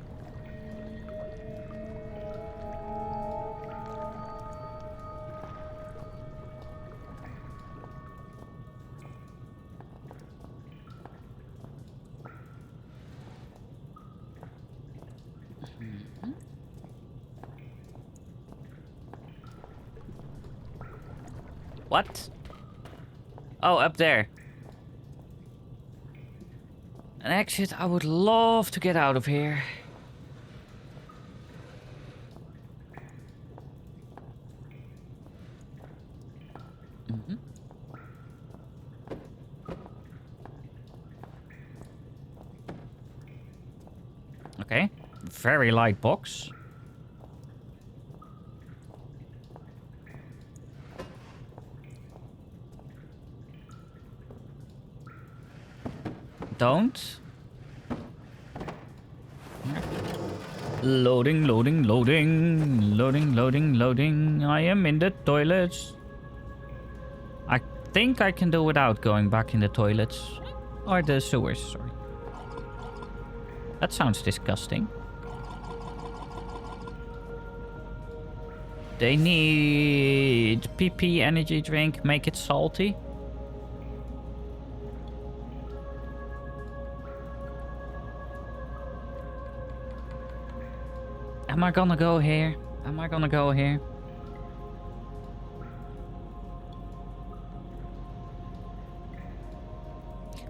What? Oh, up there. An exit. I would love to get out of here. Okay. Very light box. Don't. Loading, loading, loading. Loading, loading, loading. I am in the toilets. I think I can do without going back in the toilets. Or the sewers, sorry. That sounds disgusting. They need PP energy drink, make it salty. Am I gonna go here? Am I gonna go here?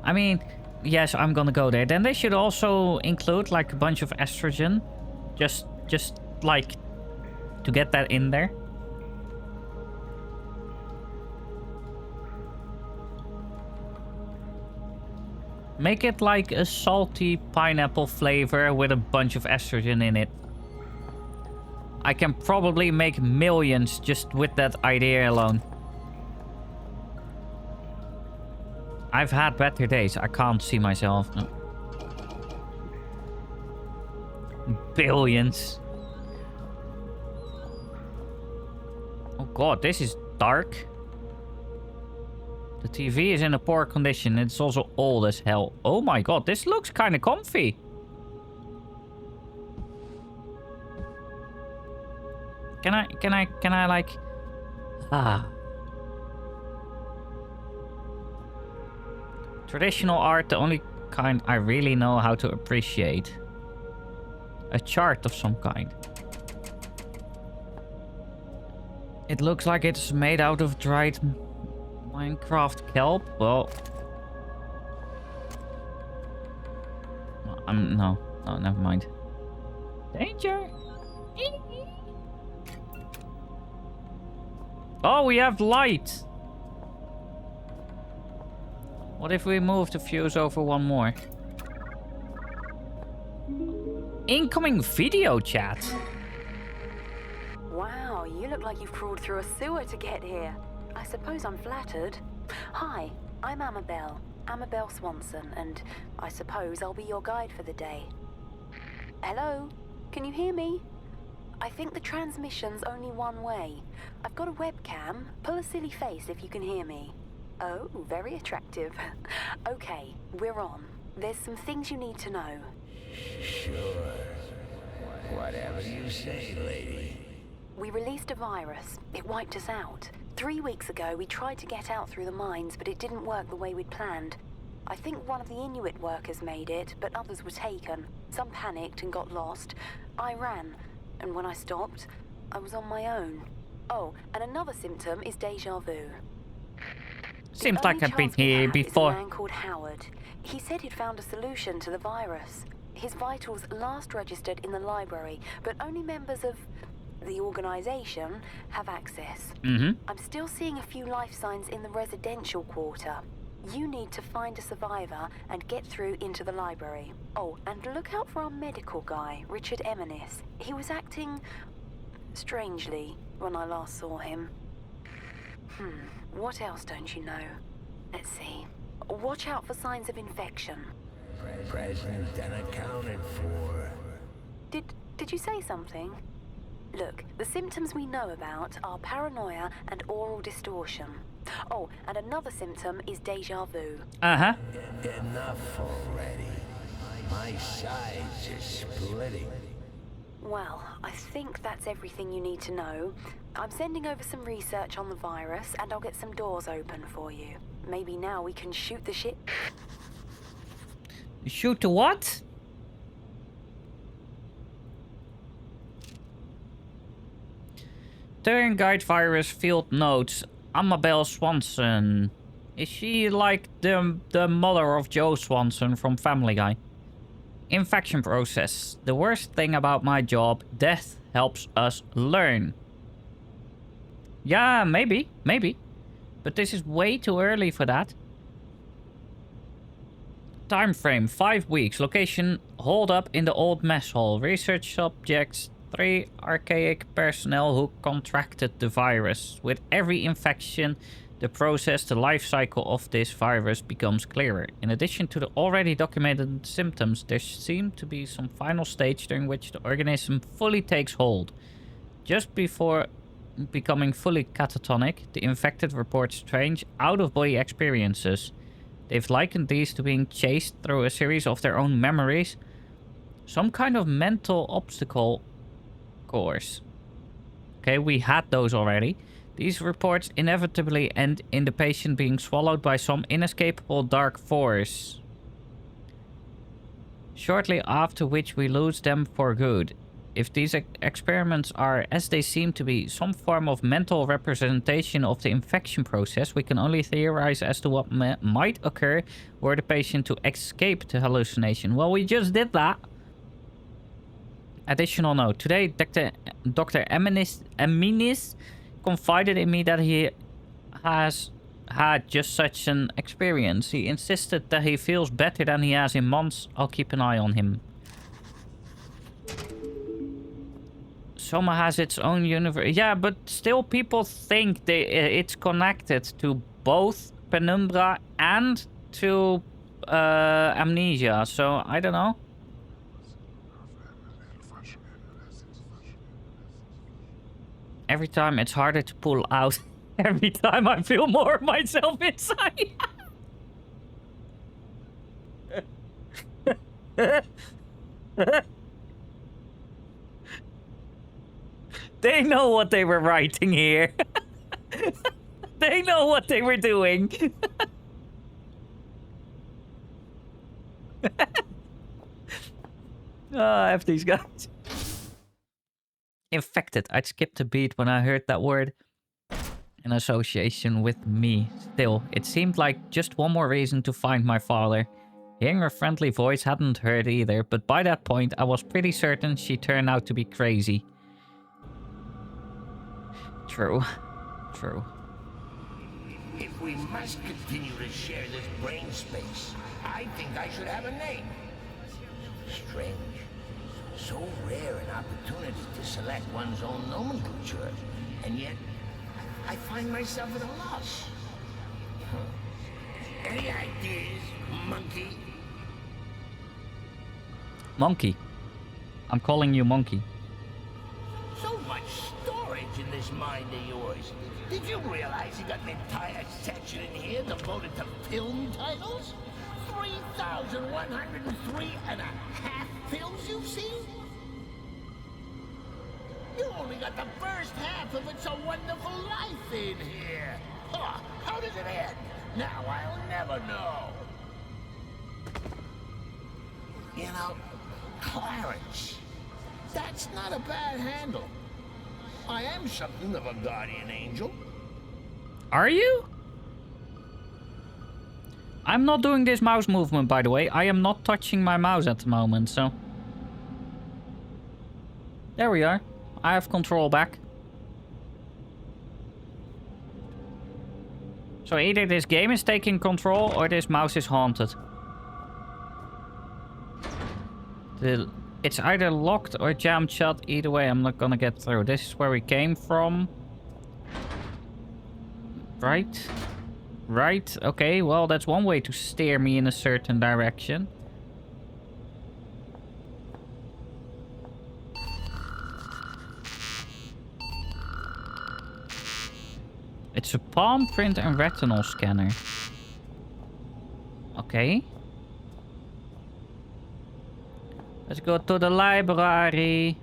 I mean, yes, I'm gonna go there. Then they should also include like a bunch of estrogen. Just like to get that in there. Make it like a salty pineapple flavor with a bunch of estrogen in it. I can probably make millions just with that idea alone. I've had better days. I can't see myself. No. Billions. Oh god, this is dark. The TV is in a poor condition. It's also old as hell. Oh my god, this looks kind of comfy. Can I like... Traditional art, the only kind I really know how to appreciate. A chart of some kind. It looks like it's made out of dried Minecraft kelp. Well... No, never mind. Danger! Oh, we have light. What if we move the fuse over one more? Incoming video chat. Wow, you look like you've crawled through a sewer to get here. I suppose I'm flattered. Hi, I'm Amabel Swanson, and I suppose I'll be your guide for the day. Hello? Can you hear me? I think the transmission's only one way. I've got a webcam. Pull a silly face if you can hear me. Oh, very attractive. Okay, we're on. There's some things you need to know. Sure. Whatever you say, lady. We released a virus. It wiped us out. 3 weeks ago, we tried to get out through the mines, but it didn't work the way we'd planned. I think one of the Inuit workers made it, but others were taken. Some panicked and got lost. I ran, and when I stopped, I was on my own. Oh, and another symptom is déjà vu. Seems like I've been here before. A man called Howard. He said he'd found a solution to the virus. His vitals last registered in the library, but only members of the organization have access. I'm still seeing a few life signs in the residential quarter. You need to find a survivor and get through into the library. Oh, and look out for our medical guy, Richard Eminis. He was acting strangely when I last saw him. What else don't you know? Let's see. Watch out for signs of infection. Present and accounted for. Did you say something? Look, the symptoms we know about are paranoia and oral distortion. Oh, and another symptom is deja vu. Enough already. My sides are splitting. Well, I think that's everything you need to know. I'm sending over some research on the virus, and I'll get some doors open for you. Maybe now we can shoot the shit. Shoot the what? Turn guide virus field notes. Amabel Swanson. Is she like the mother of Joe Swanson from Family Guy? Infection process. The worst thing about my job, death helps us learn. Yeah, maybe. But this is way too early for that. Time frame, 5 weeks. Location, hold up in the old mess hall. Research subjects, 3 archaic personnel who contracted the virus. With every infection, the process, the life cycle of this virus becomes clearer. In addition to the already documented symptoms, there seems to be some final stage during which the organism fully takes hold. Just before becoming fully catatonic, the infected report strange out-of-body experiences. They've likened these to being chased through a series of their own memories. Some kind of mental obstacle course. Okay, we had those already. These reports inevitably end in the patient being swallowed by some inescapable dark force. Shortly after which we lose them for good. If these experiments are, as they seem to be, some form of mental representation of the infection process, we can only theorize as to what might occur were the patient to escape the hallucination. Well, we just did that. Additional note. Today, Dr. Eminis confided in me that he has had just such an experience. He insisted that he feels better than he has in months. I'll keep an eye on him. Soma has its own universe. Yeah, but still people think it's connected to both Penumbra and to Amnesia. So, I don't know. Every time it's harder to pull out. Every time I feel more of myself inside. They know what they were writing here. They know what they were doing. F these guys. Infected. I skipped a beat when I heard that word. In association with me. Still, it seemed like just one more reason to find my father. Hearing her friendly voice hadn't hurt either, but by that point I was pretty certain she turned out to be crazy. True. If we must continue to share this brain space, I think I should have a name. Strange. So rare an opportunity to select one's own nomenclature, and yet I find myself at a loss. Any ideas, monkey? Monkey. I'm calling you Monkey. So much storage in this mind of yours. Did you realize you got an entire section in here devoted to film titles? 3,103 and a half films you've seen? You only got the first half of It's a Wonderful Life in here. Huh, how does it end? Now I'll never know. You know, Clarence, that's not a bad handle. I am something of a guardian angel. Are you? I'm not doing this mouse movement, by the way. I am not touching my mouse at the moment, so... There we are. I have control back. So either this game is taking control or this mouse is haunted. It's either locked or jammed shut. Either way, I'm not gonna get through. This is where we came from. Right. Right. Okay, well, that's one way to steer me in a certain direction. It's a palm print and retinal scanner. Okay. Let's go to the library.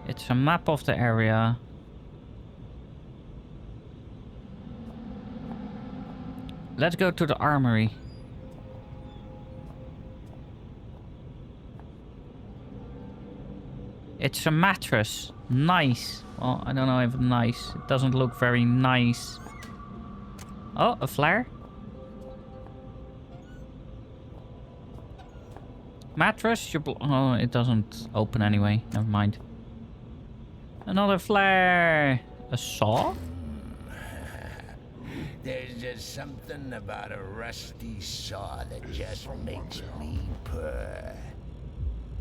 It's a map of the area. Let's go to the armory. It's a mattress. Nice. Well, I don't know if nice. It doesn't look very nice. Oh, a flare. Mattress. Oh, it doesn't open anyway. Never mind. Another flare. A saw? There's just something about a rusty saw that just makes me purr.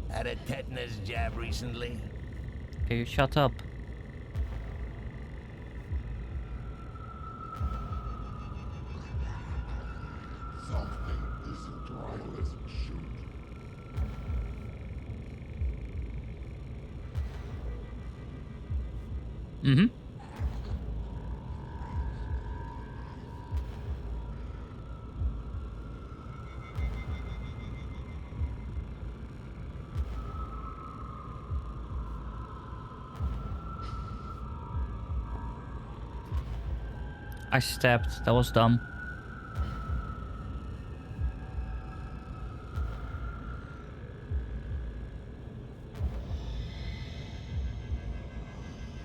Had a tetanus jab recently? Okay, you shut up. Something isn't right as it should. Mm-hmm. I stepped. That was dumb.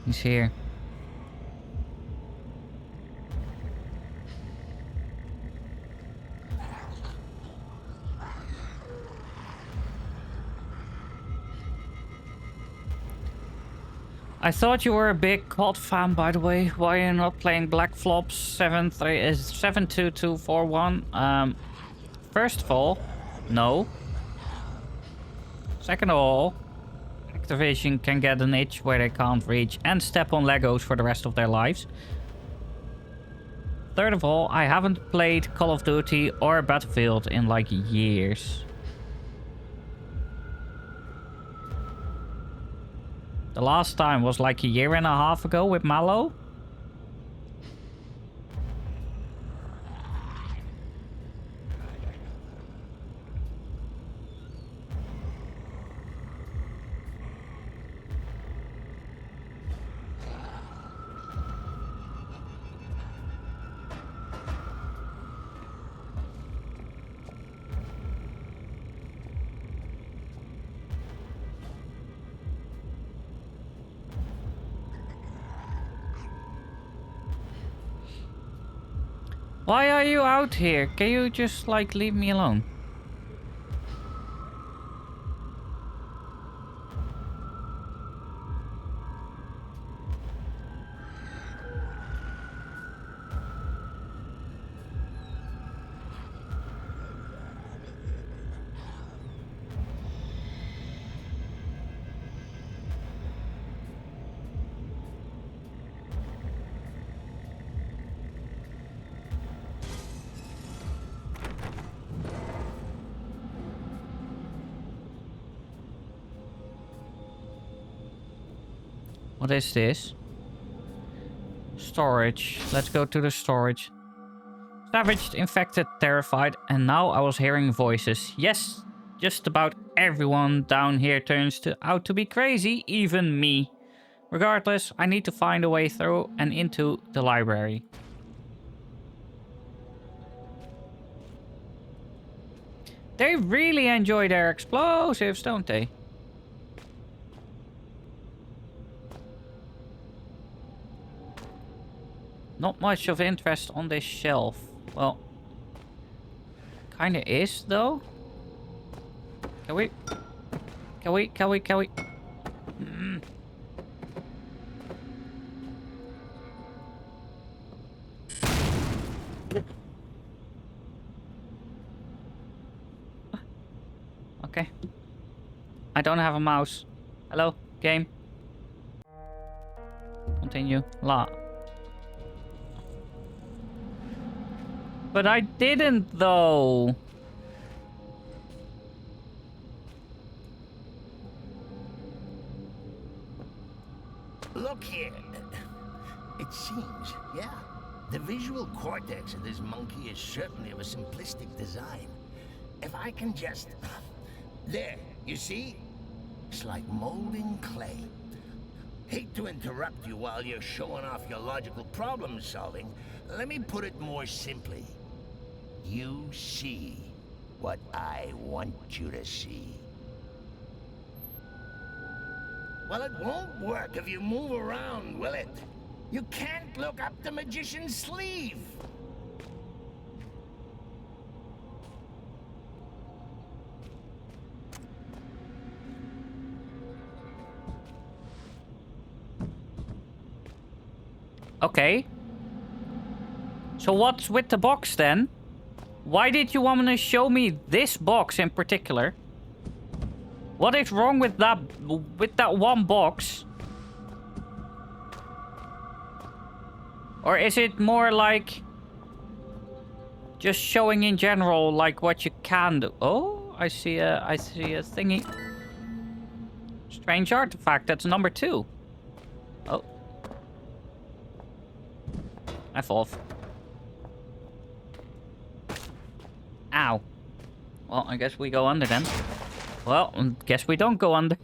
He's here. I thought you were a big COD fan, by the way. Why are you not playing Black Flops 72241? First of all, no. Second of all, Activision can get an itch where they can't reach and step on Legos for the rest of their lives. Third of all, I haven't played Call of Duty or Battlefield in like years. The last time was like a year and a half ago with Mallow. Why are you out here? Can you just like leave me alone? What is this? Storage. Let's go to the storage. Savaged, infected, terrified, and now I was hearing voices. Yes, just about everyone down here turns out to be crazy, even me. Regardless, I need to find a way through and into the library. They really enjoy their explosives, don't they? Not much of interest on this shelf. Well, kinda is though. Can we? Mm. Okay. I don't have a mouse. Hello, game. Continue. La. But I didn't though. Look here. It seems, yeah. The visual cortex of this monkey is certainly of a simplistic design. If I can just... There, you see? It's like molding clay. Hate to interrupt you while you're showing off your logical problem solving. Let me put it more simply. You see what I want you to see. Well, it won't work if you move around, will it? You can't look up the magician's sleeve. Okay. So what's with the box then? Why did you want to show me this box in particular? What is wrong with that one box? Or is it more like just showing in general like what you can do? Oh, I see a thingy. Strange artifact, that's number 2. Oh. F off. Ow. Well, I guess we go under then. Well, guess we don't go under.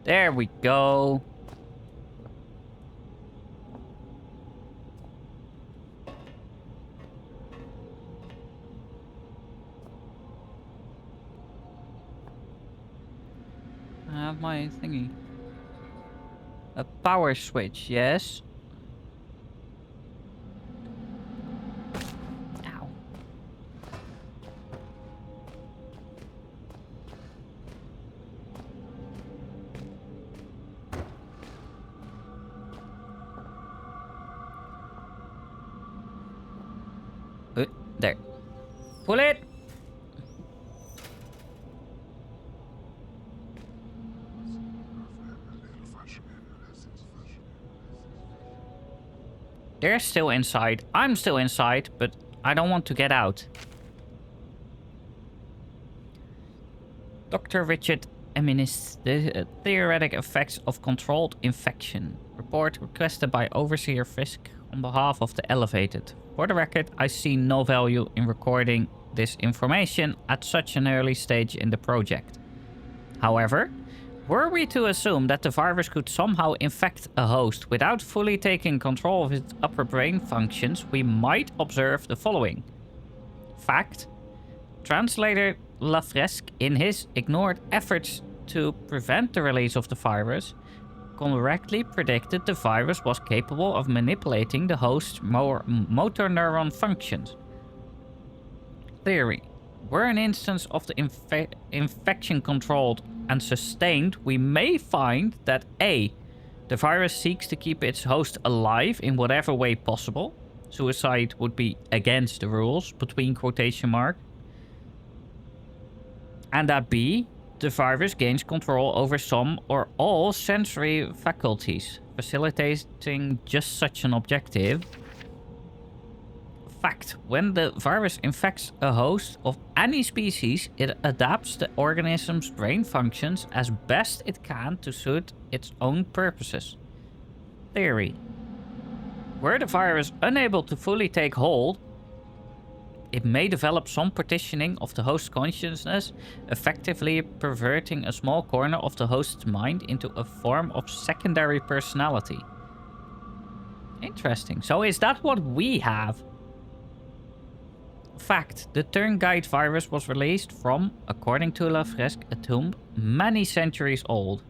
There we go. I have my thingy. A power switch, yes. Ow. There. Pull it! They're still inside. I'm still inside, but I don't want to get out. Dr. Richard Eminis, the theoretic effects of controlled infection. Report requested by Overseer Fisk on behalf of the Elevated. For the record, I see no value in recording this information at such an early stage in the project. However, were we to assume that the virus could somehow infect a host without fully taking control of its upper brain functions, we might observe the following. Fact: Translator Lafresque, in his ignored efforts to prevent the release of the virus, correctly predicted the virus was capable of manipulating the host's motor neuron functions. Theory: were an instance of the infection controlled and sustained, we may find that A, the virus seeks to keep its host alive in whatever way possible. Suicide would be against the rules, between quotation marks. And that B, the virus gains control over some or all sensory faculties, facilitating just such an objective. Fact, when the virus infects a host of any species, it adapts the organism's brain functions as best it can to suit its own purposes. Theory. Were the virus unable to fully take hold, it may develop some partitioning of the host's consciousness, effectively perverting a small corner of the host's mind into a form of secondary personality. Interesting. So is that what we have? Fact, the Turnguide virus was released from, according to La Fresque, a tomb many centuries old.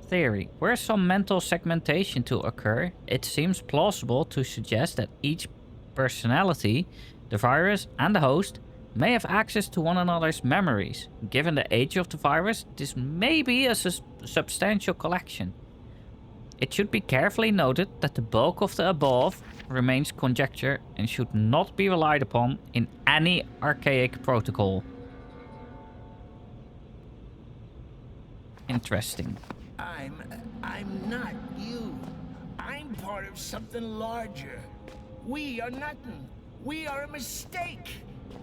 Theory. Were some mental segmentation to occur, it seems plausible to suggest that each personality, the virus and the host, may have access to one another's memories. Given the age of the virus, this may be a substantial collection. It should be carefully noted that the bulk of the above remains conjecture and should not be relied upon in any archaic protocol. Interesting. I'm not you. I'm part of something larger. We are nothing. We are a mistake.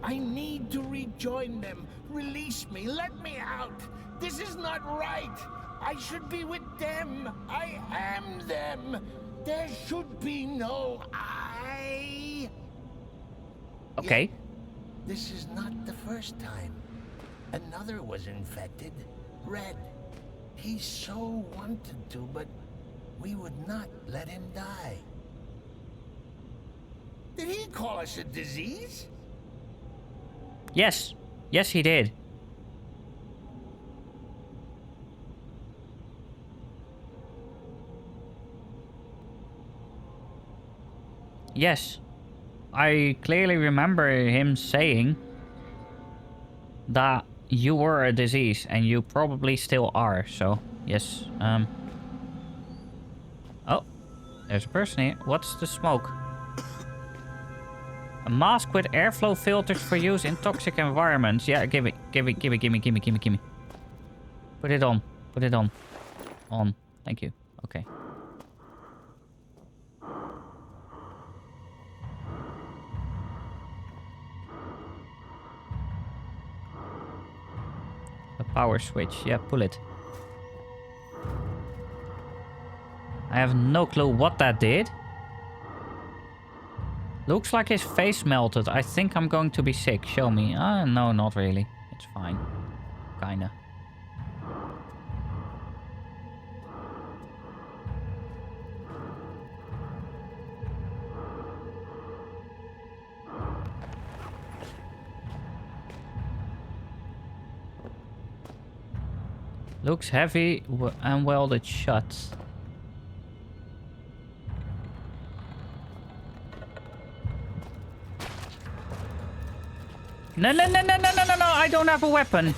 I need to rejoin them. Release me. Let me out. This is not right. I should be with them. I am them. There should be no I. Okay. Yet, this is not the first time. Another was infected. Red. He so wanted to, but we would not let him die. Did he call us a disease? Yes. Yes, he did. Yes. I clearly remember him saying that you were a disease, and you probably still are, so yes. Oh, there's a person here. What's the smoke? A mask with airflow filters for use in toxic environments. Yeah, give me. Put it on. Put it on. On. Thank you. Okay. A power switch. Yeah, pull it. I have no clue what that did. Looks like his face melted. I think I'm going to be sick. Show me. No, not really. It's fine. Kinda. Looks heavy and welded shut. No, I don't have a weapon.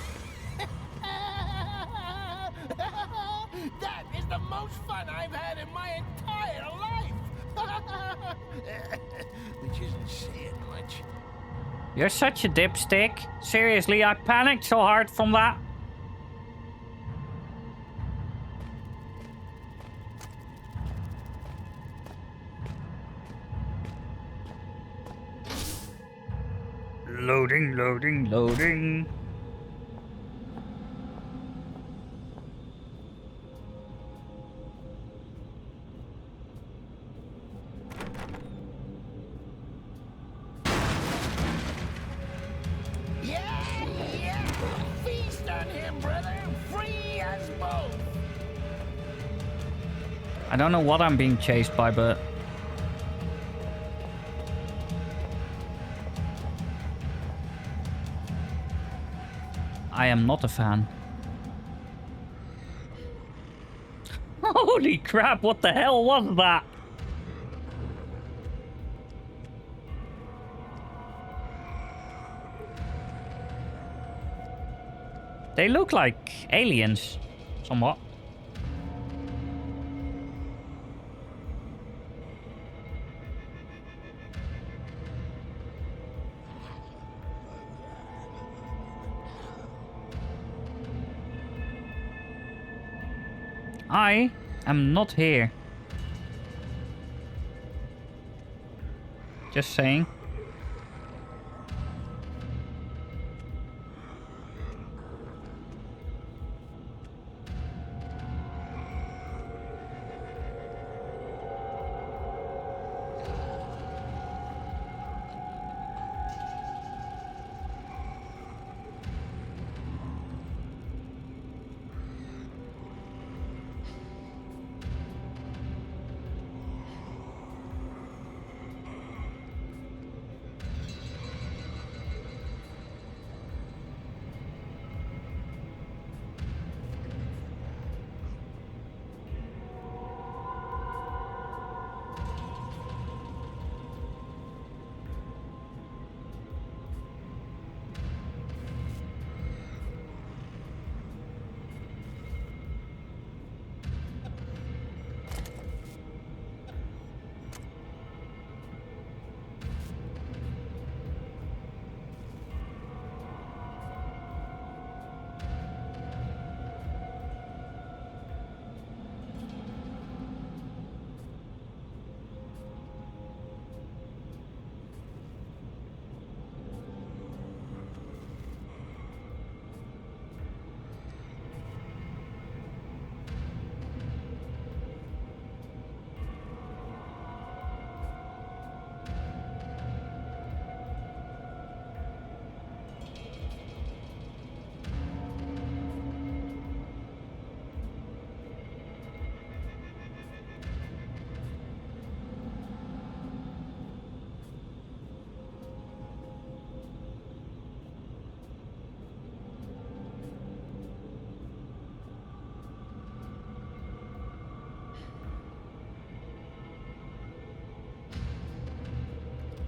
That is the most fun I've had in my entire life. Which isn't saying much. You're such a dipstick. Seriously, I panicked so hard from that. Loading. Yeah! Feast on him, brother! Free as both! I don't know what I'm being chased by, but... I am not a fan. Holy crap, what the hell was that? They look like aliens, somewhat. I am not here. Just saying.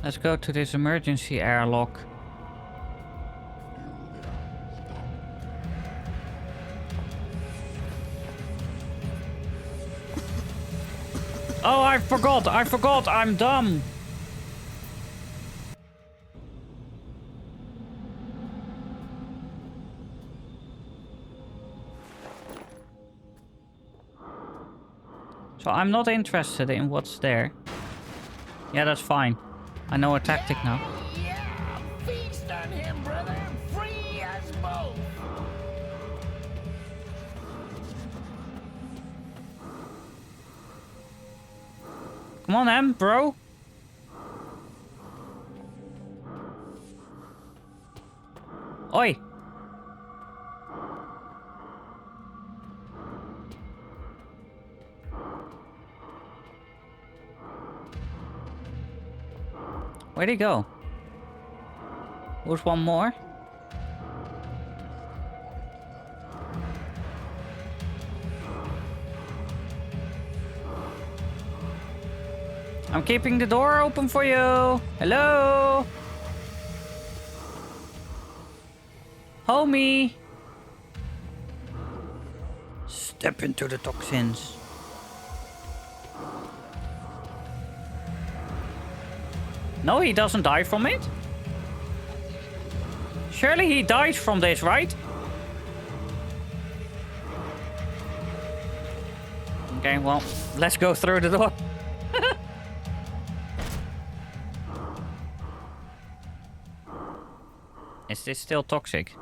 Let's go to this emergency airlock. Oh, I forgot, I'm dumb. So I'm not interested in what's there. Yeah, that's fine. I know a tactic now. Yeah, feast on him, brother. Free us both. Come on, Em, bro. Oi. Where'd he go? Who's one more? I'm keeping the door open for you. Hello? Homie. Step into the toxins. No, he doesn't die from it. Surely he died from this, right? Okay, well, let's go through the door. Is this still toxic?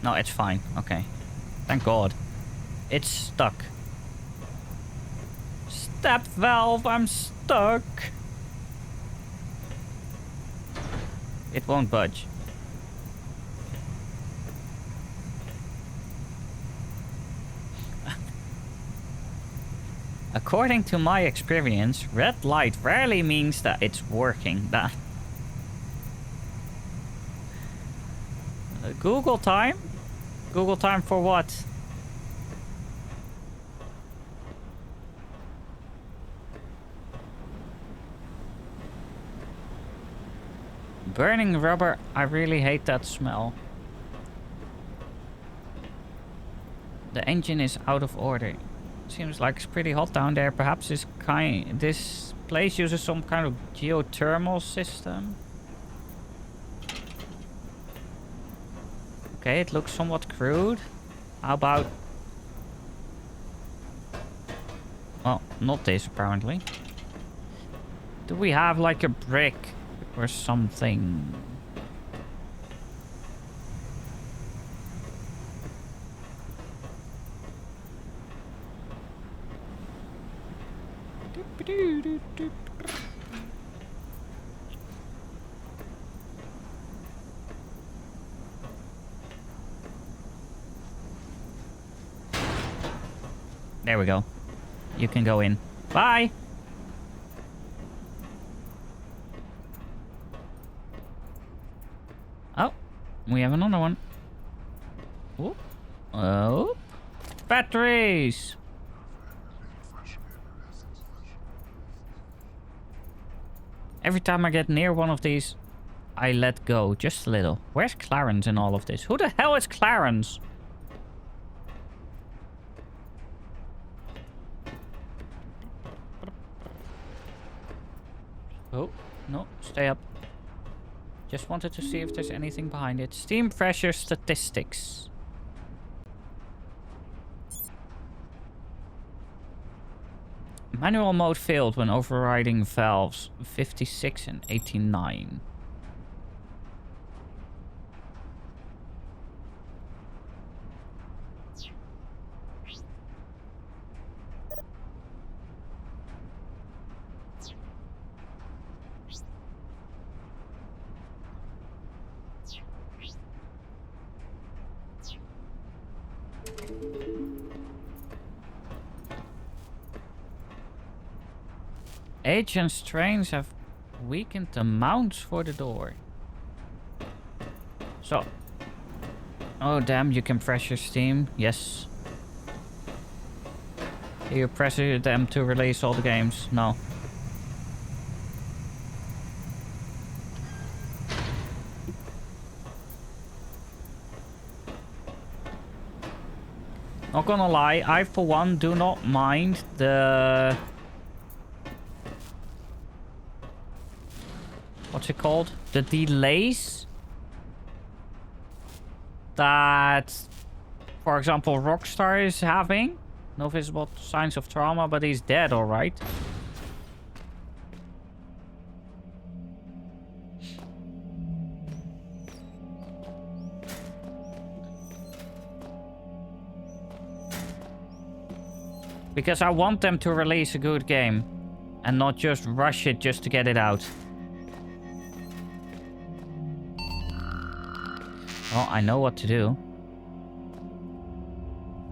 No, it's fine. Okay. Thank God. It's stuck. Step valve, I'm stuck. It won't budge. According to my experience, red light rarely means that it's working. Google time? Google time for what? Burning rubber, I really hate that smell. The engine is out of order. Seems like it's pretty hot down there. Perhaps this place uses some kind of geothermal system. Okay, it looks somewhat crude. How about... Well, not this, apparently. Do we have, like, a brick or something? There we go. You can go in. Bye! Oh, we have another one. Oh. Oh. Batteries! Every time I get near one of these, I let go just a little. Where's Clarence in all of this? Who the hell is Clarence? Oh, no, stay up. Just wanted to see if there's anything behind it. Steam pressure statistics. Manual mode failed when overriding valves 56 and 89. Agent strains have weakened the mounts for the door. So. Oh damn, you can pressure steam. Yes. You pressure them to release all the games. No. Not gonna lie, I for one do not mind the... What's it called? The delays that, for example, Rockstar is having. No visible signs of trauma, but he's dead, alright. Because I want them to release a good game and not just rush it just to get it out. Well, I know what to do.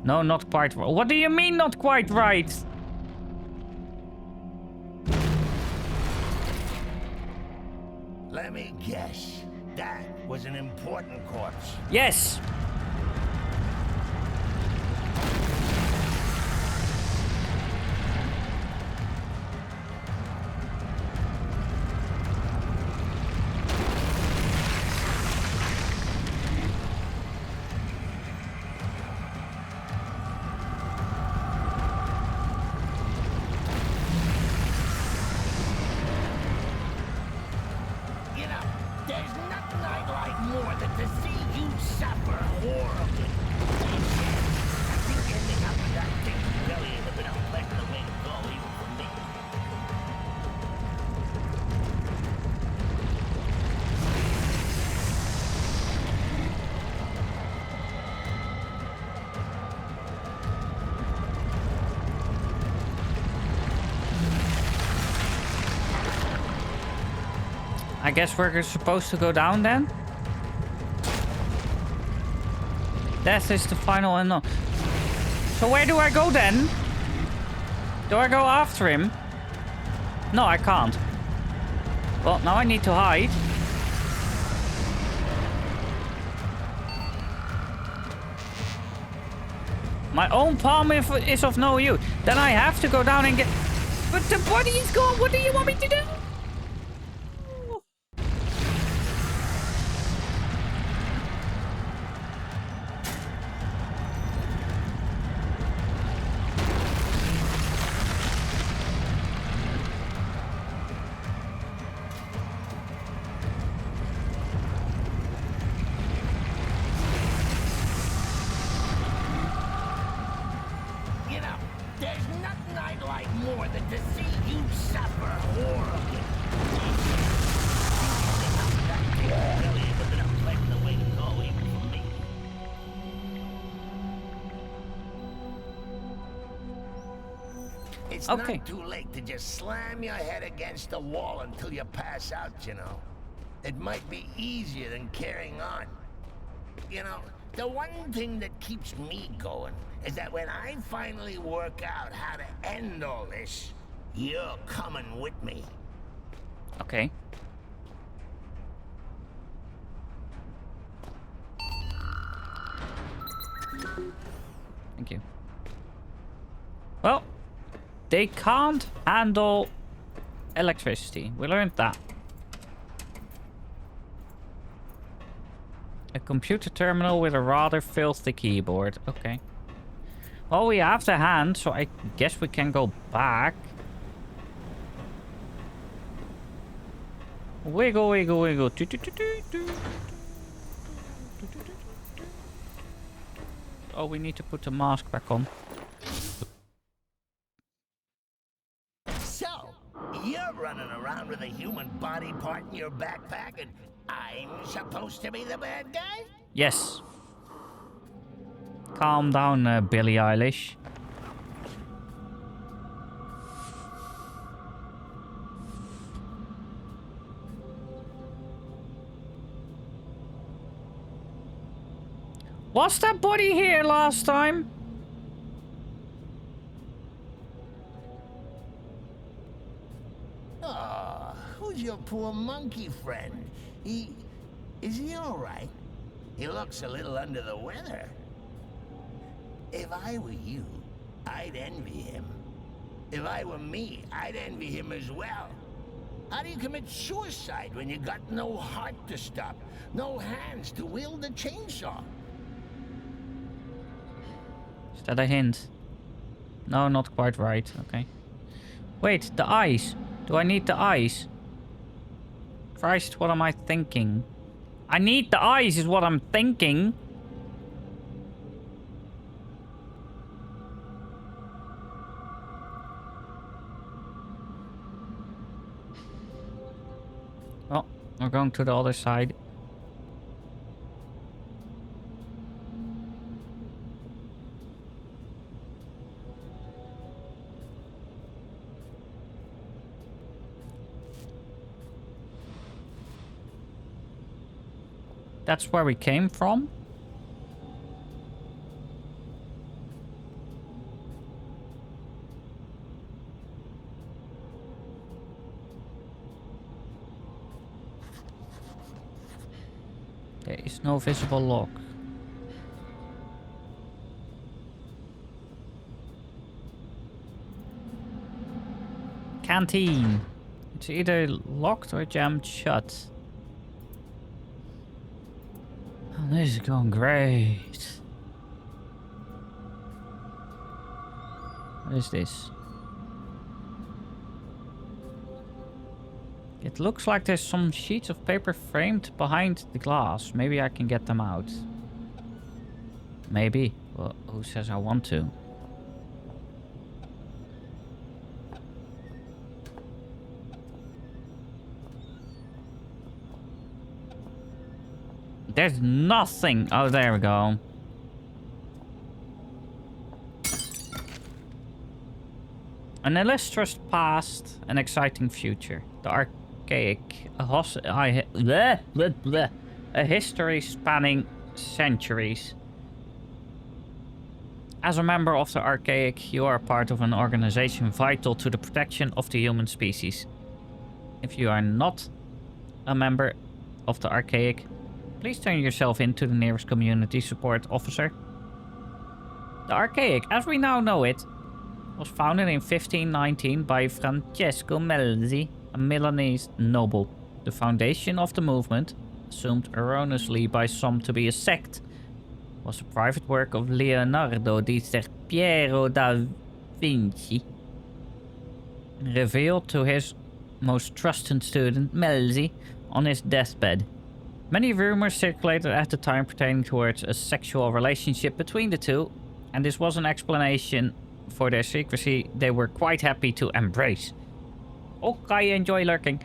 No, not quite right. What do you mean not quite right? Let me guess. That was an important corpse. Yes. I guess we're supposed to go down then? Death is the final and no. So where do I go then? Do I go after him? No, I can't. Well, now I need to hide. My own palm is of no use. Then I have to go down and get... But the body is gone. What do you want me to do? You know, there's nothing I'd like to see you suffer horribly. That really would have been a pleasant way to go, even for me. It's Okay. not too late to just slam your head against the wall until you pass out, you know. It might be easier than carrying on. You know, the one thing that keeps me going is that when I finally work out how to end all this, you're coming with me. Okay. Thank you. Well, they can't handle electricity. We learned that. A computer terminal with a rather filthy keyboard. Okay. Well, we have the hand, so I guess we can go back. Wiggle, wiggle, wiggle. Oh, we need to put the mask back on. So, you're running around with a human body part in your backpack and I'm supposed to be the bad guy? Yes. Calm down, Billie Eilish. Was that body here last time? Oh, who's your poor monkey friend? Is he all right? He looks a little under the weather. If I were you, I'd envy him. If I were me, I'd envy him as well. How do you commit suicide when you got no heart to stop, no hands to wield the chainsaw? Is that a hint? No, not quite right. Okay. Wait, the eyes. Do I need the eyes? Christ, what am I thinking? I need the eyes is what I'm thinking. Well, we're going to the other side. That's where we came from? There is no visible lock. Canteen. It's either locked or jammed shut. Oh, this is going great. What is this? It looks like there's some sheets of paper framed behind the glass. Maybe I can get them out. Maybe. Well, who says I want to? There's nothing. Oh, there we go. An illustrious past, an exciting future. The archaic, a history spanning centuries. As a member of the archaic, you are part of an organization vital to the protection of the human species. If you are not a member of the archaic, please turn yourself in to the nearest community support officer. The archaic, as we now know it, was founded in 1519 by Francesco Melzi, a Milanese noble. The foundation of the movement, assumed erroneously by some to be a sect, was a private work of Leonardo di Ser Piero da Vinci, revealed to his most trusted student, Melzi, on his deathbed. Many rumors circulated at the time pertaining towards a sexual relationship between the two, and this was an explanation for their secrecy they were quite happy to embrace. Okay, enjoy lurking.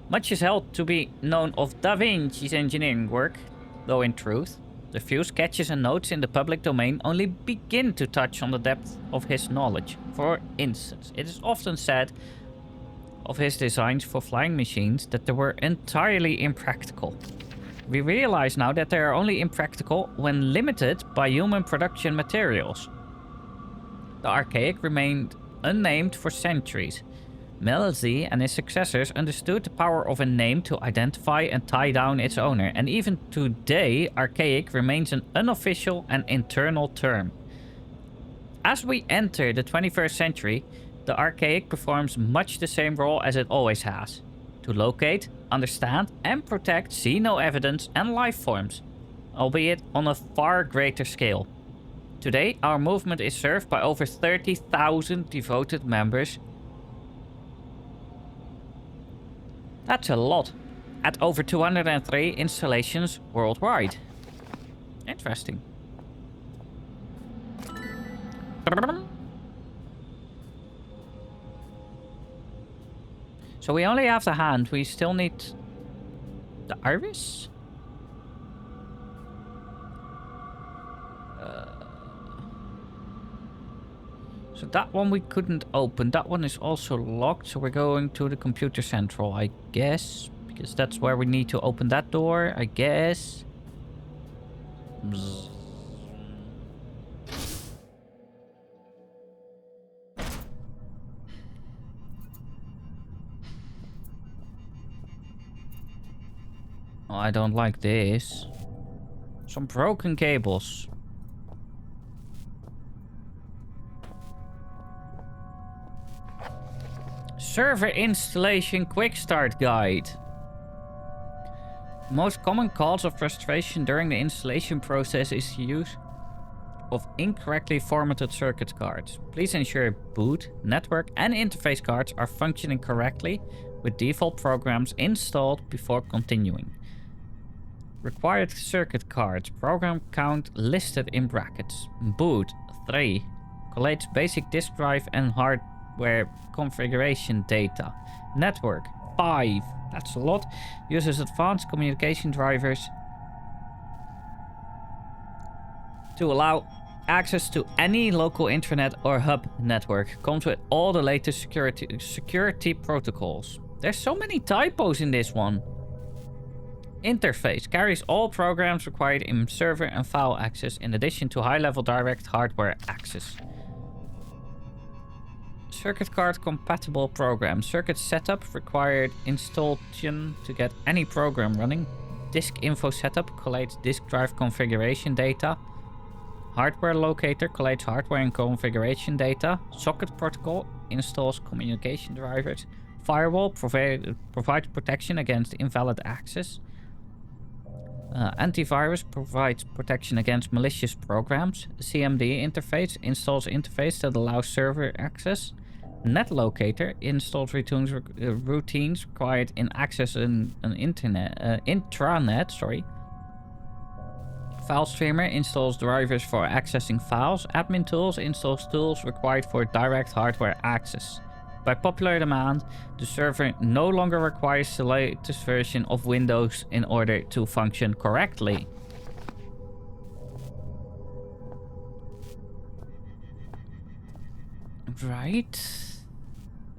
Much is held to be known of Da Vinci's engineering work, though in truth, the few sketches and notes in the public domain only begin to touch on the depth of his knowledge. For instance, it is often said of his designs for flying machines that they were entirely impractical. We realize now that they are only impractical when limited by human production materials. The archaic remained unnamed for centuries. Melzi and his successors understood the power of a name to identify and tie down its owner, and even today, archaic remains an unofficial and internal term. As we enter the 21st century, the archaic performs much the same role as it always has: to locate, understand, and protect xeno evidence and life forms, albeit on a far greater scale. Today, our movement is served by over 30,000 devoted members. That's a lot. At over 203 installations worldwide. Interesting. So we only have the hand. We still need the iris? So that one we couldn't open. That one is also locked. So we're going to the computer central, I guess. Because that's where we need to open that door, I guess. Bzz. Oh, I don't like this. Some broken cables. Server installation quick start guide. Most common cause of frustration during the installation process is the use of incorrectly formatted circuit cards. Please ensure boot, network, and interface cards are functioning correctly with default programs installed before continuing. Required circuit cards. Program count listed in brackets. Boot 3. Collates basic disk drive and hardware configuration data. Network 5. That's a lot. Uses advanced communication drivers to allow access to any local internet or hub network. Comes with all the latest security protocols. There's so many typos in this one. Interface carries all programs required in server and file access, in addition to high-level direct hardware access. Circuit card compatible program. Circuit setup required installation to get any program running. Disk info setup collates disk drive configuration data. Hardware locator collates hardware and configuration data. Socket protocol installs communication drivers. Firewall provides protection against invalid access. Antivirus provides protection against malicious programs. CMD interface installs interface that allows server access. NetLocator installs routines required in access an intranet. FileStreamer installs drivers for accessing files. Admin Tools installs tools required for direct hardware access. By popular demand, the server no longer requires the latest version of Windows in order to function correctly. Right.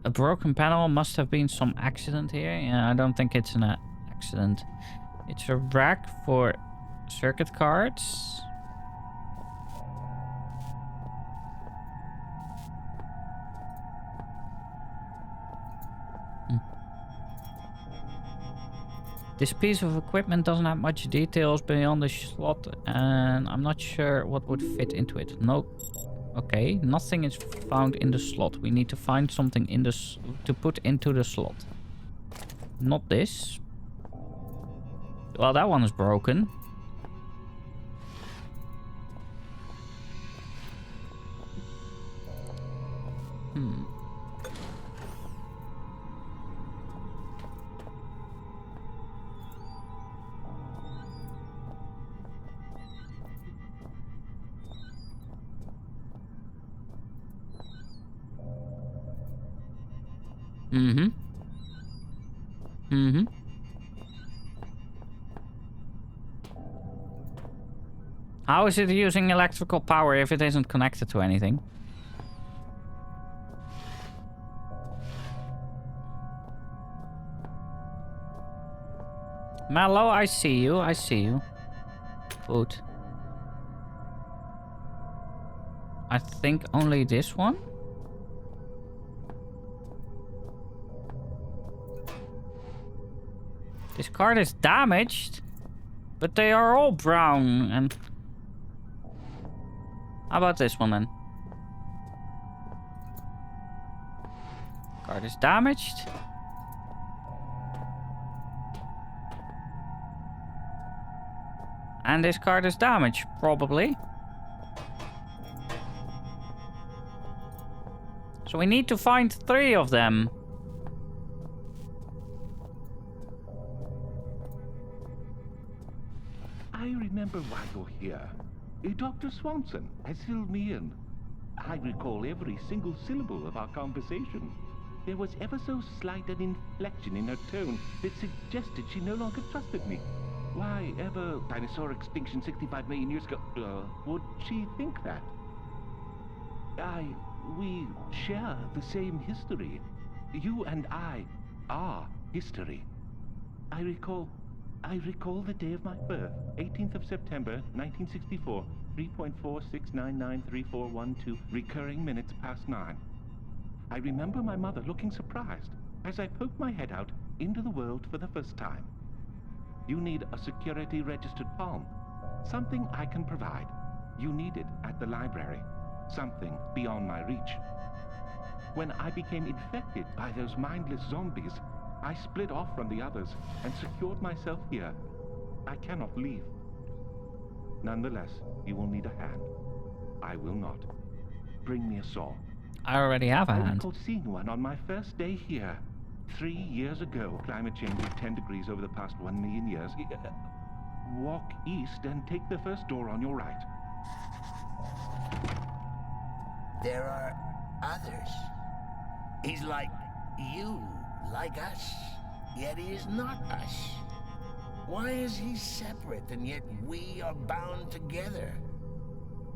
A broken panel must have been some accident here. Yeah, I don't think it's an accident. It's a rack for circuit cards. This piece of equipment doesn't have much details beyond the slot, and I'm not sure what would fit into it. No. Okay, nothing is found in the slot. We need to find something in to put into the slot. Not this. Well, that one is broken. Mm-hmm. Mm-hmm. How is it using electrical power if it isn't connected to anything? Mallow, I see you. I see you. Food. I think only this one? This card is damaged, but they are all brown and... How about this one then? Card is damaged. And this card is damaged, probably. So we need to find 3 of them. I remember why you're here. Dr. Swanson has filled me in. I recall every single syllable of our conversation. There was ever so slight an inflection in her tone that suggested she no longer trusted me. Why ever dinosaur extinction 65 million years ago? Would she think that? We share the same history. You and I are history. I recall the day of my birth, 18th of September, 1964, 3.46993412, recurring minutes past 9. I remember my mother looking surprised as I poked my head out into the world for the first time. You need a security-registered palm. Something I can provide. You need it at the library. Something beyond my reach. When I became infected by those mindless zombies, I split off from the others and secured myself here. I cannot leave. Nonetheless, you will need a hand. I will not. Bring me a saw. I already have a I hand. recall seeing one on my first day here. 3 years ago, climate change is 10 degrees over the past 1 million years. Walk east and take the first door on your right. There are others. He's like you, like us, yet he is not us. Why is he separate and yet we are bound together?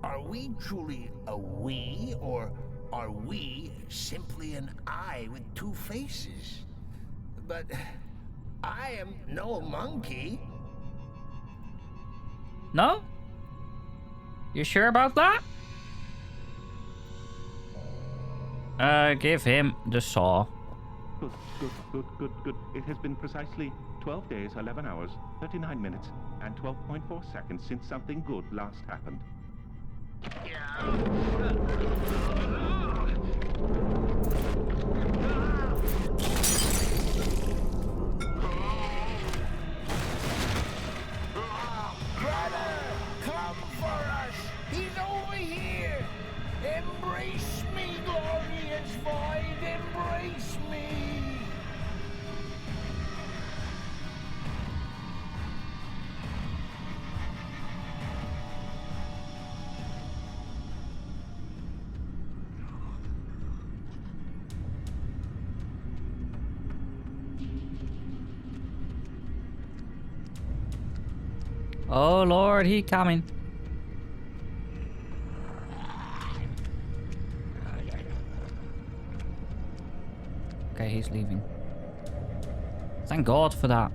Are we truly a we, or are we simply an I with 2 faces? But I am no monkey. No? You sure about that? Give him the saw. Good. It has been precisely 12 days, 11 hours, 39 minutes, and 12.4 seconds since something good last happened. Brother, come for us! He's over here! Embrace me, glorious void! Embrace me! Oh Lord, he coming. Okay, he's leaving. Thank God for that.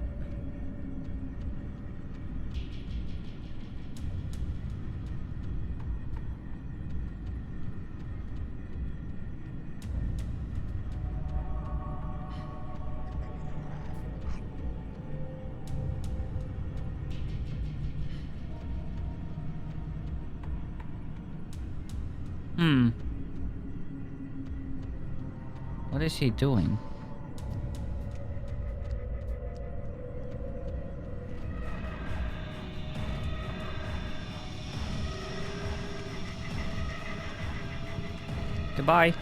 What is he doing? Goodbye.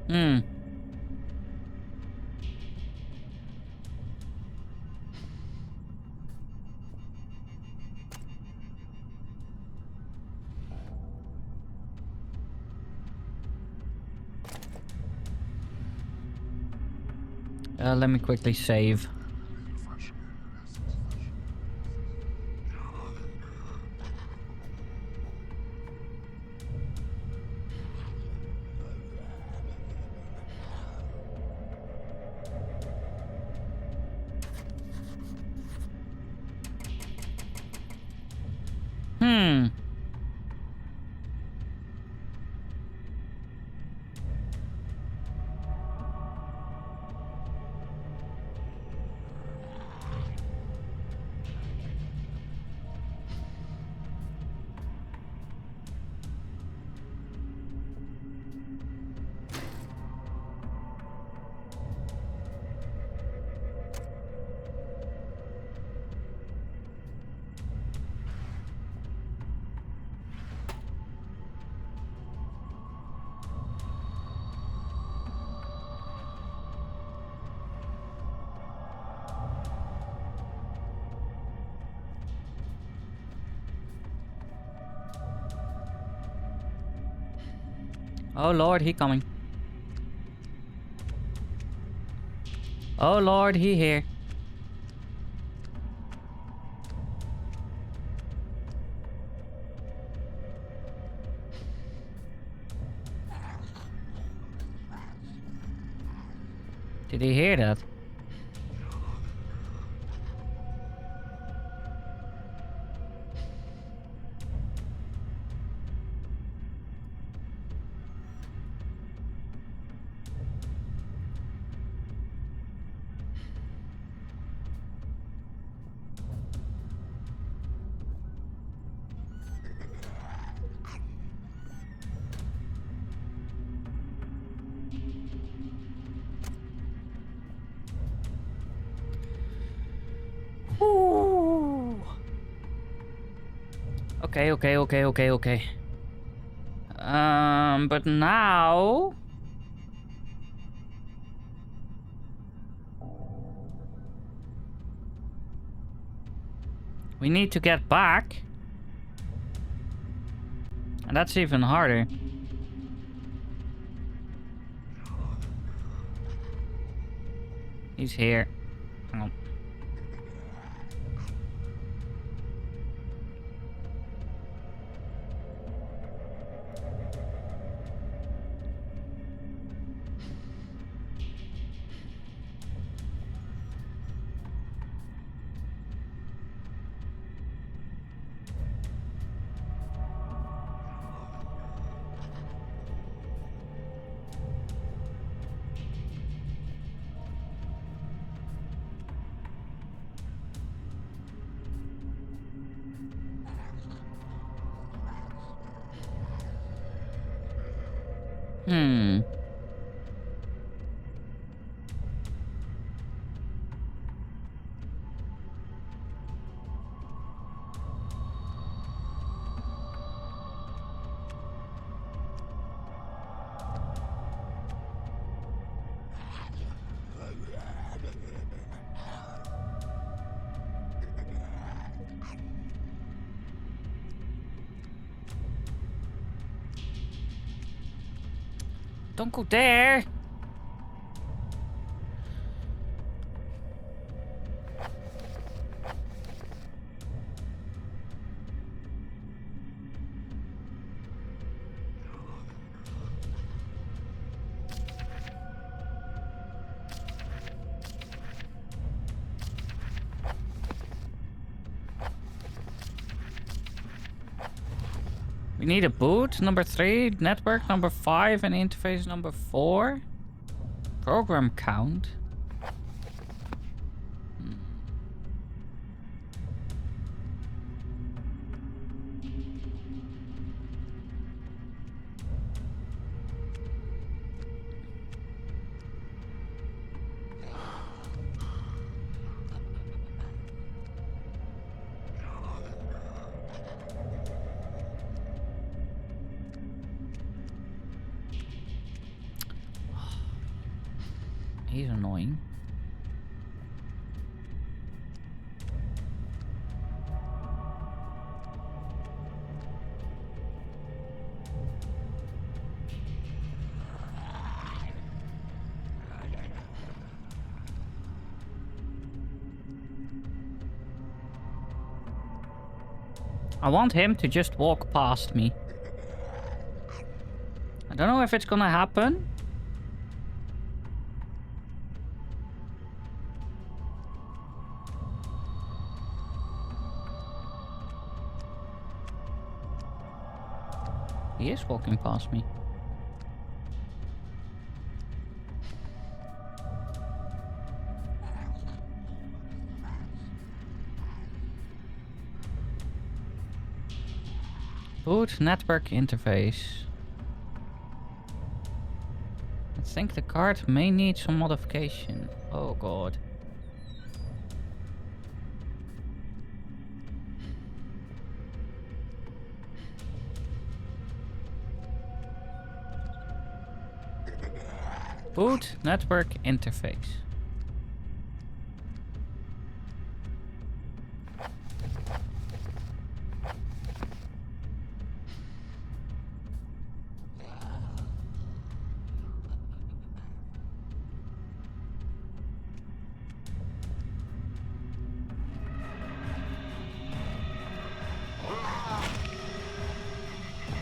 Hmm. Let me quickly save. Hmm. Oh Lord, he coming. Oh Lord, he here. Did he hear that? Ooh. Okay. But now we need to get back. And that's even harder. He's here. Hang on. Hmm. Don't go there. We need a boot, number 3, network number 5, and interface number 4. Program count. He's annoying. I want him to just walk past me. I don't know if it's gonna happen. He is walking past me. Boot network interface. I think the card may need some modification. Oh god. Boot network interface.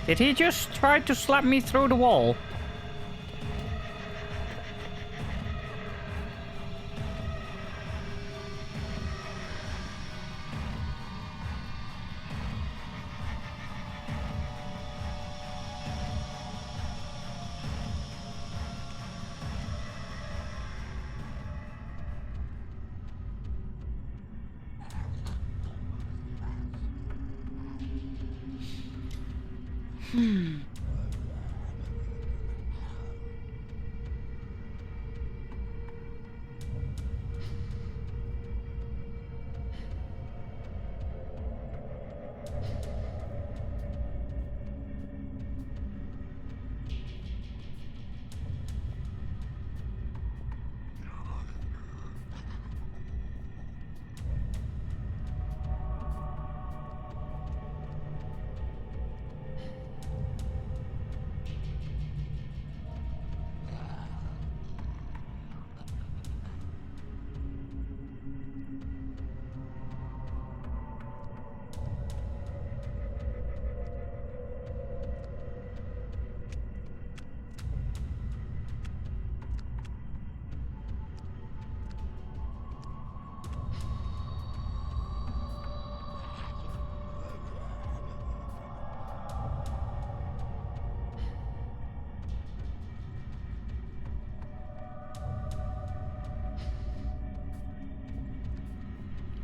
Did he just try to slap me through the wall?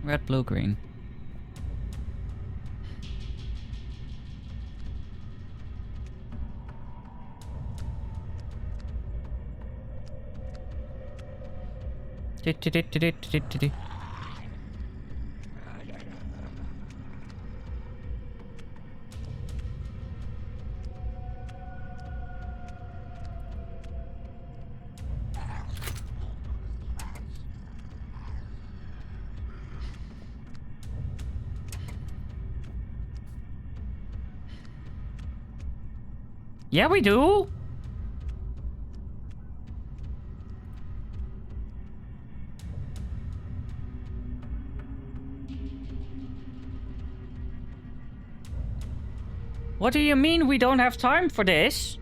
Red, blue, green. Yeah, we do. What do you mean we don't have time for this?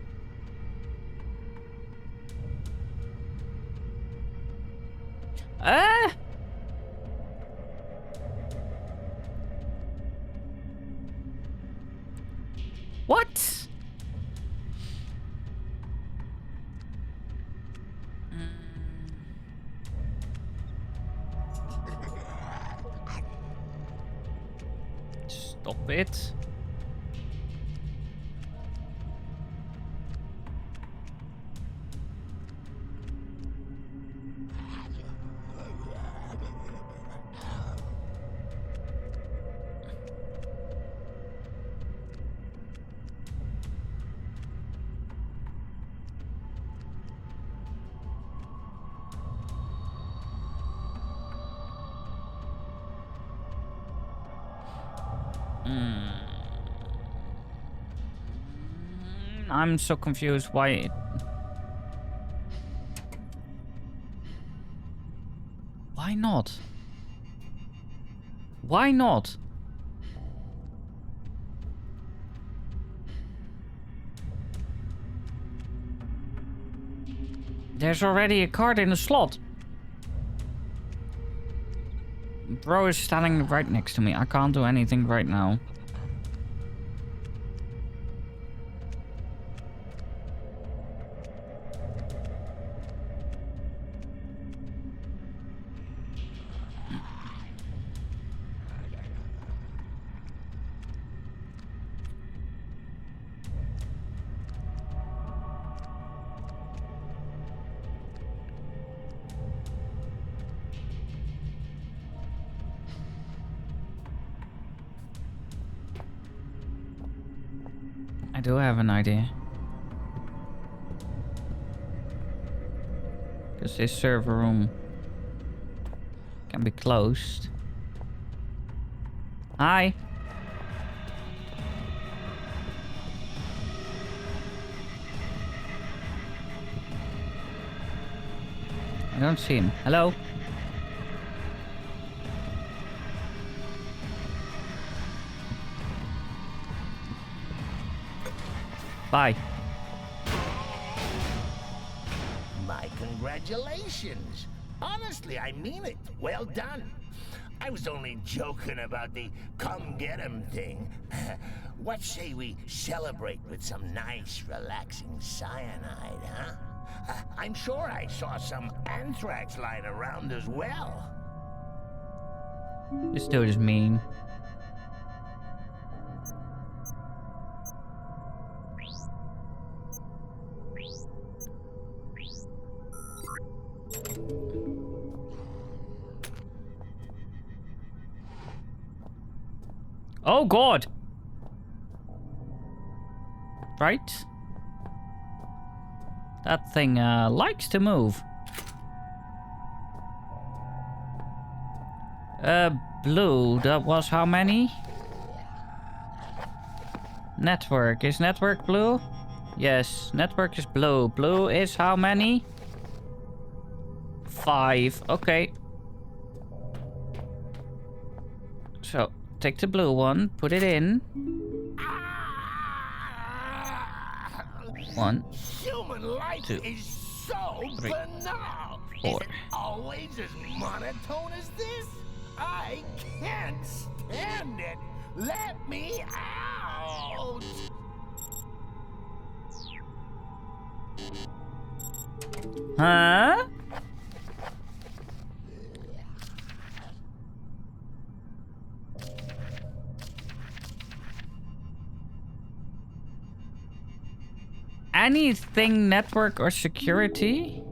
What? Stop it. I'm so confused why... Why not? Why not? There's already a card in the slot. Bro is standing right next to me. I can't do anything right now. I do have an idea. Because this server room can be closed. Hi. I don't see him. Hello? Bye. My congratulations. Honestly, I mean it. Well done. I was only joking about the come get 'em thing. What say we celebrate with some nice, relaxing cyanide, huh? I'm sure I saw some anthrax lying around as well. This dude is mean. Oh god! Right? That thing likes to move. Blue, that was how many? Network, is network blue? Yes, network is blue. Blue is how many? 5, okay. So, take the blue one, put it in. 1, Human life 2, is so 3, banal. 4. Is it always as monotone as this? I can't stand it. Let me out. Huh? Anything network or security?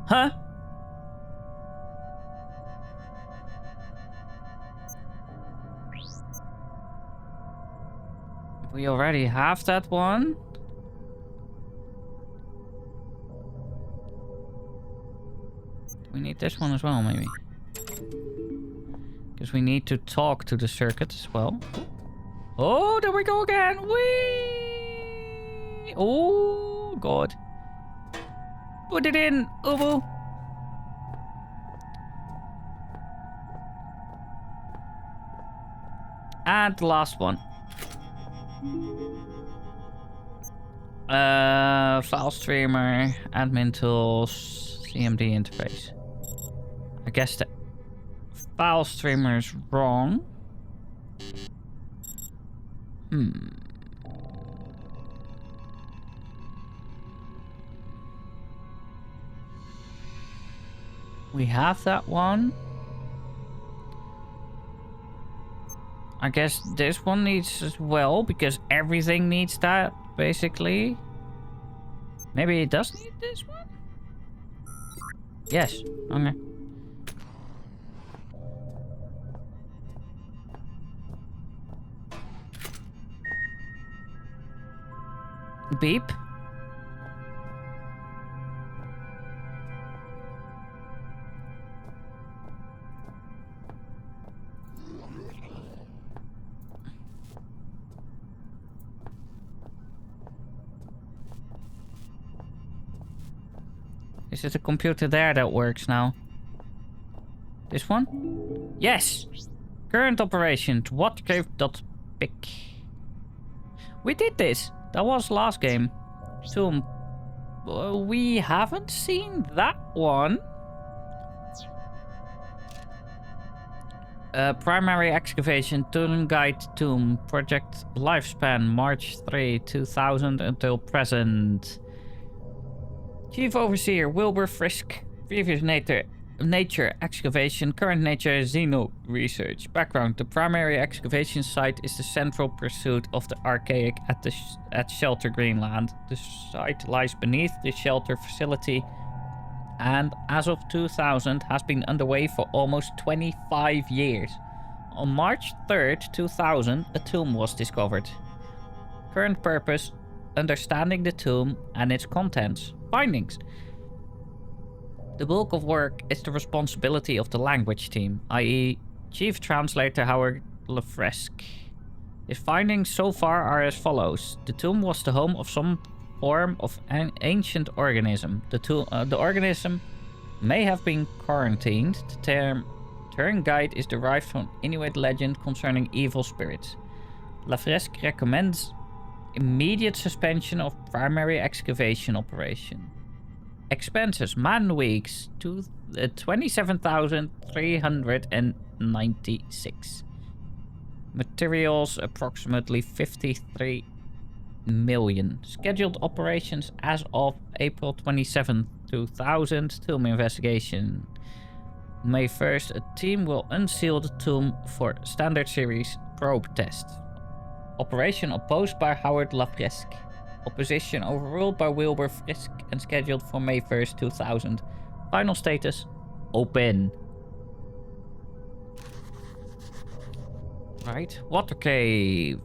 Huh? We already have that one. We need this one as well, maybe. Because we need to talk to the circuit as well. Oh, there we go again. Whee! Oh, God. Put it in, Ubu. And the last one. File streamer, admin tools, CMD interface. I guess the file streamer is wrong. We have that one. I guess this one needs as well, because everything needs that, basically. Maybe it does need this one? Yes. Okay. Beep. Is it a computer there that works now? This one? Yes! Current operations, Watercave.pic. We did this. That was last game. Tomb. We haven't seen that one. Primary excavation, Turing Guide Tomb. Project lifespan, March 3, 2000 until present. Chief Overseer, Wilbur Frisk. Previous nature excavation, current nature xeno research. Background: the primary excavation site is the central pursuit of the archaic at Shelter Greenland. The site lies beneath the shelter facility and, as of 2000, has been underway for almost 25 years. On March 3rd, 2000, a tomb was discovered. Current purpose: understanding the tomb and its contents. Findings: the bulk of work is the responsibility of the language team, i.e. Chief Translator Howard Lefresque. His findings so far are as follows. The tomb was the home of some form of an ancient organism. The organism may have been quarantined. The term Turing Guide is derived from Inuit legend concerning evil spirits. Lefresque recommends immediate suspension of primary excavation operation. Expenses: man weeks, 27,396. Materials, approximately 53 million. Scheduled operations as of April 27, 2000. Tomb investigation. May 1st, a team will unseal the tomb for standard series probe test. Operation opposed by Howard Lafresque. Opposition overruled by Wilbur Frisk and scheduled for May 1st, 2000. Final status: open. Right. Water Cave.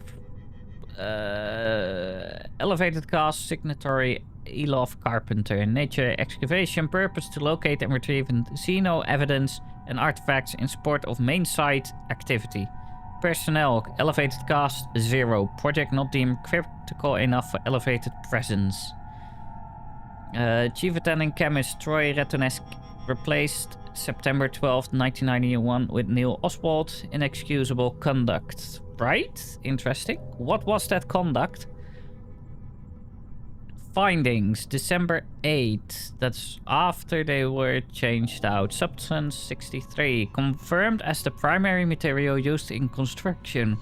Elevated cast signatory Elof Carpenter. Nature excavation. Purpose to locate and retrieve xeno evidence and artifacts in support of main site activity. Personnel, elevated cast 0. Project not deemed critical enough for elevated presence. Chief Attending Chemist Troy Retonesk replaced September 12, 1991 with Neil Oswald. Inexcusable conduct. Right? Interesting. What was that conduct? Findings, December 8. That's after they were changed out. Substance 63. Confirmed as the primary material used in construction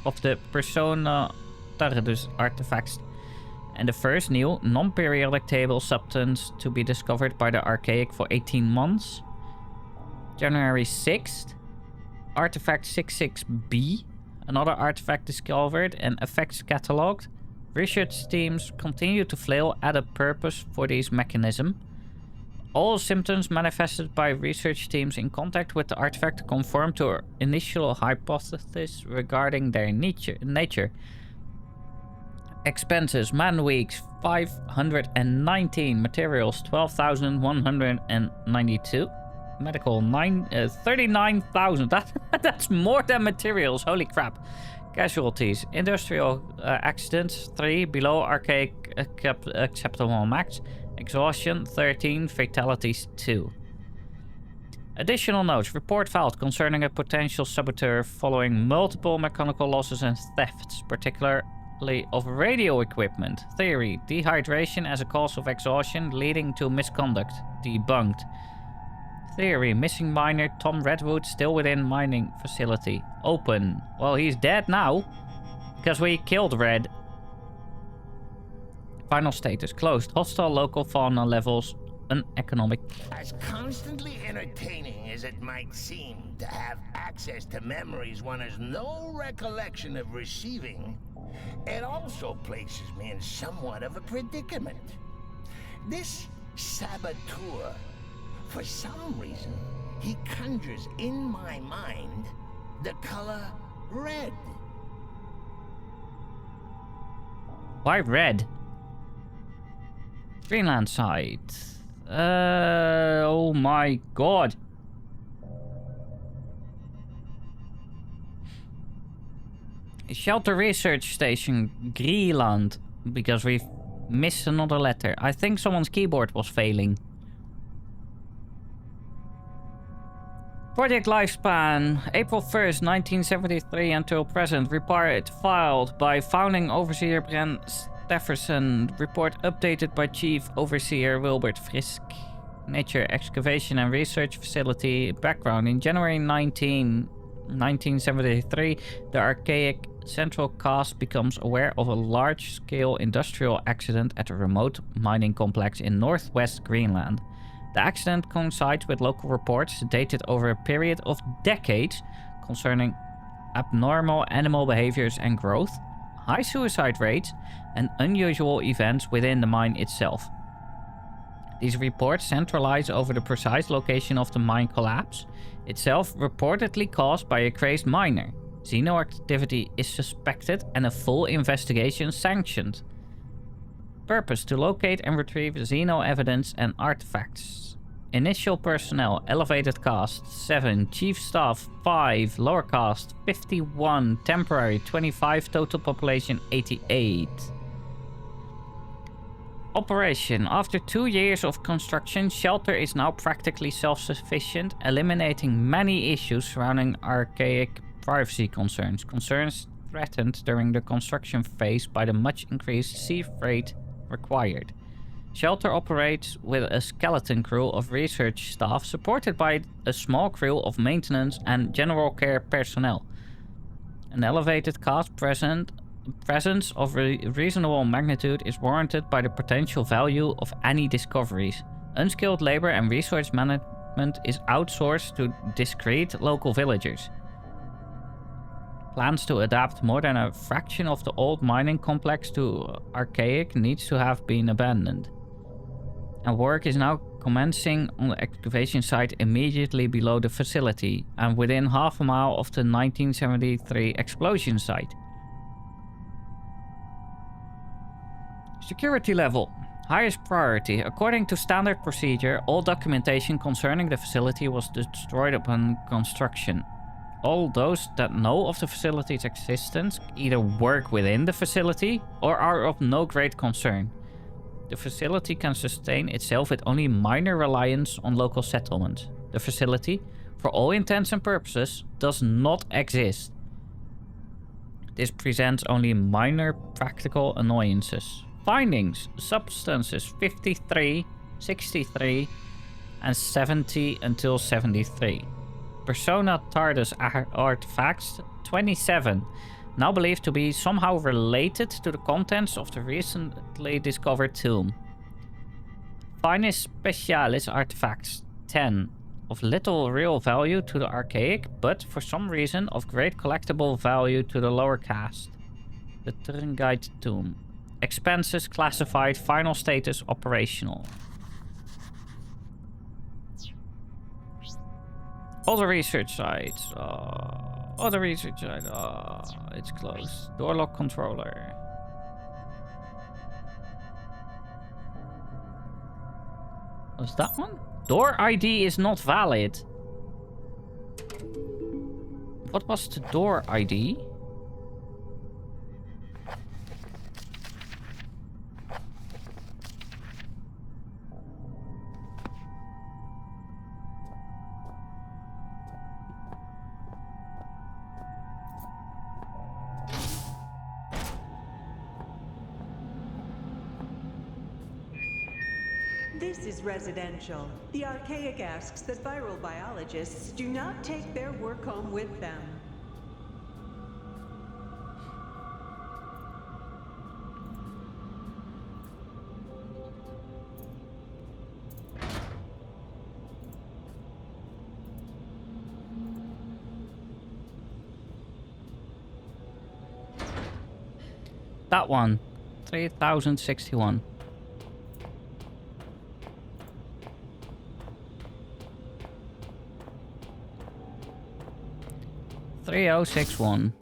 of the Persona Tardus artifacts. And the first new non-periodic table substance to be discovered by the Archaic for 18 months. January 6th. Artifact 66B. Another artifact discovered and effects catalogued. Research teams continue to flail at a purpose for these mechanisms. All symptoms manifested by research teams in contact with the artifact conform to our initial hypothesis regarding their nature. Expenses: man weeks 519, materials 12,192, medical 39,000. That's more than materials. Holy crap. Casualties: industrial accidents 3, below archaic acceptable max. Exhaustion 13, fatalities 2. Additional notes: report filed concerning a potential saboteur following multiple mechanical losses and thefts, particularly of radio equipment. Theory: dehydration as a cause of exhaustion leading to misconduct. Debunked. Theory: missing miner Tom Redwood still within mining facility. Open. Well, he's dead now because we killed Red. Final status: closed. Hostile local fauna levels uneconomic. As constantly entertaining as it might seem to have access to memories one has no recollection of receiving, it also places me in somewhat of a predicament. This saboteur, for some reason, he conjures in my mind the color red. Why red? Greenland site. Oh my god. Shelter Research Station, Greenland. Because we've missed another letter. I think someone's keyboard was failing. Project lifespan, April 1st, 1973 until present. Report filed by founding overseer Brent Stefferson. Report updated by Chief Overseer Wilbert Frisk. Nature Excavation and Research Facility. Background. In January 1973, the archaic Central Cast becomes aware of a large-scale industrial accident at a remote mining complex in northwest Greenland. The accident coincides with local reports dated over a period of decades concerning abnormal animal behaviors and growth, high suicide rates, and unusual events within the mine itself. These reports centralize over the precise location of the mine collapse, itself reportedly caused by a crazed miner. Xenoactivity is suspected and a full investigation sanctioned. Purpose: to locate and retrieve xeno evidence and artifacts. Initial personnel: elevated cast 7, chief staff 5, lower cast 51, temporary 25, total population 88. Operation: after 2 years of construction, shelter is now practically self-sufficient, eliminating many issues surrounding archaic privacy concerns. Concerns threatened during the construction phase by the much increased sea freight required. Shelter operates with a skeleton crew of research staff supported by a small crew of maintenance and general care personnel. An elevated cast presence of reasonable magnitude is warranted by the potential value of any discoveries. Unskilled labor and resource management is outsourced to discreet local villagers. Plans to adapt more than a fraction of the old mining complex to archaic needs to have been abandoned. And work is now commencing on the excavation site immediately below the facility and within half a mile of the 1973 explosion site. Security level. Highest priority. According to standard procedure, all documentation concerning the facility was destroyed upon construction. All those that know of the facility's existence either work within the facility or are of no great concern. The facility can sustain itself with only minor reliance on local settlement. The facility, for all intents and purposes, does not exist. This presents only minor practical annoyances. Findings: substances 53, 63, and 70 until 73. Persona TARDIS artifacts 27, now believed to be somehow related to the contents of the recently discovered tomb. Finis Specialis artifacts 10, of little real value to the archaic, but for some reason of great collectible value to the lower caste. The Tringite tomb. Expenses classified, final status operational. Other research sites. Other research site. It's closed. Door lock controller. Was that one? Door ID is not valid. What was the door ID? This is residential. The archaic asks that viral biologists do not take their work home with them. That one. 3061. $3061.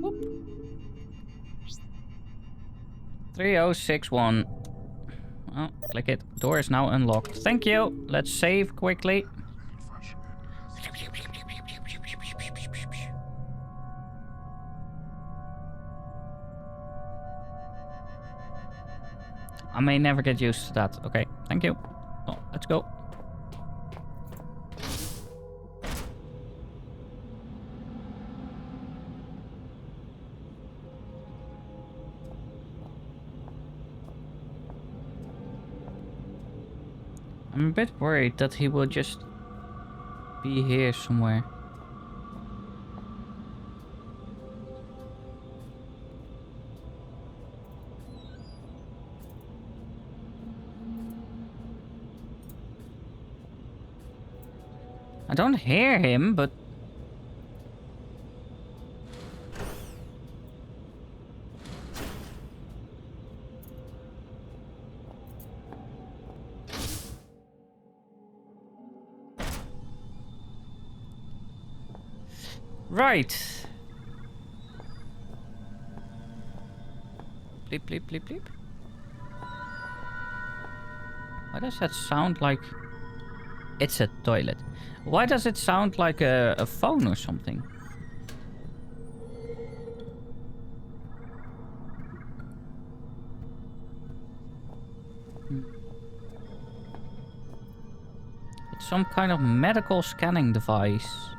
Whoop. 3061. Oh, click it. Door is now unlocked. Thank you. Let's save quickly. I may never get used to that. Okay, thank you. Oh, Let's go. I'm a bit worried that he will just be here somewhere. I don't hear him, but... Right. Bleep, bleep, bleep, bleep. Why does that sound like... It's a toilet. Why does it sound like a phone or something? It's some kind of medical scanning device.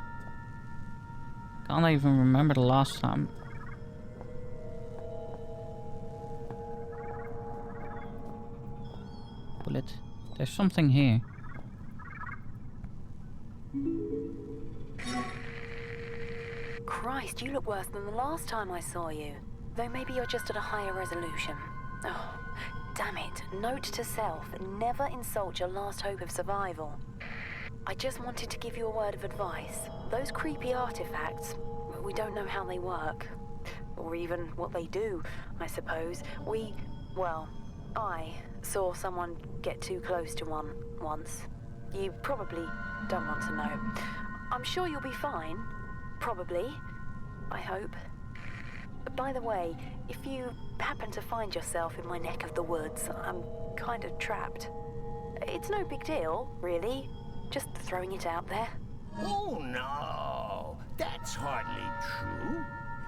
Can't even remember the last time. Bullet. There's something here. Christ, you look worse than the last time I saw you. Though maybe you're just at a higher resolution. Oh, damn it. Note to self, never insult your last hope of survival. I just wanted to give you a word of advice. Those creepy artifacts, we don't know how they work. Or even what they do, I suppose. I saw someone get too close to one once. You probably don't want to know. I'm sure you'll be fine. Probably. I hope. By the way, if you happen to find yourself in my neck of the woods, I'm kind of trapped. It's no big deal, really. Just throwing it out there. Oh, no. That's hardly true.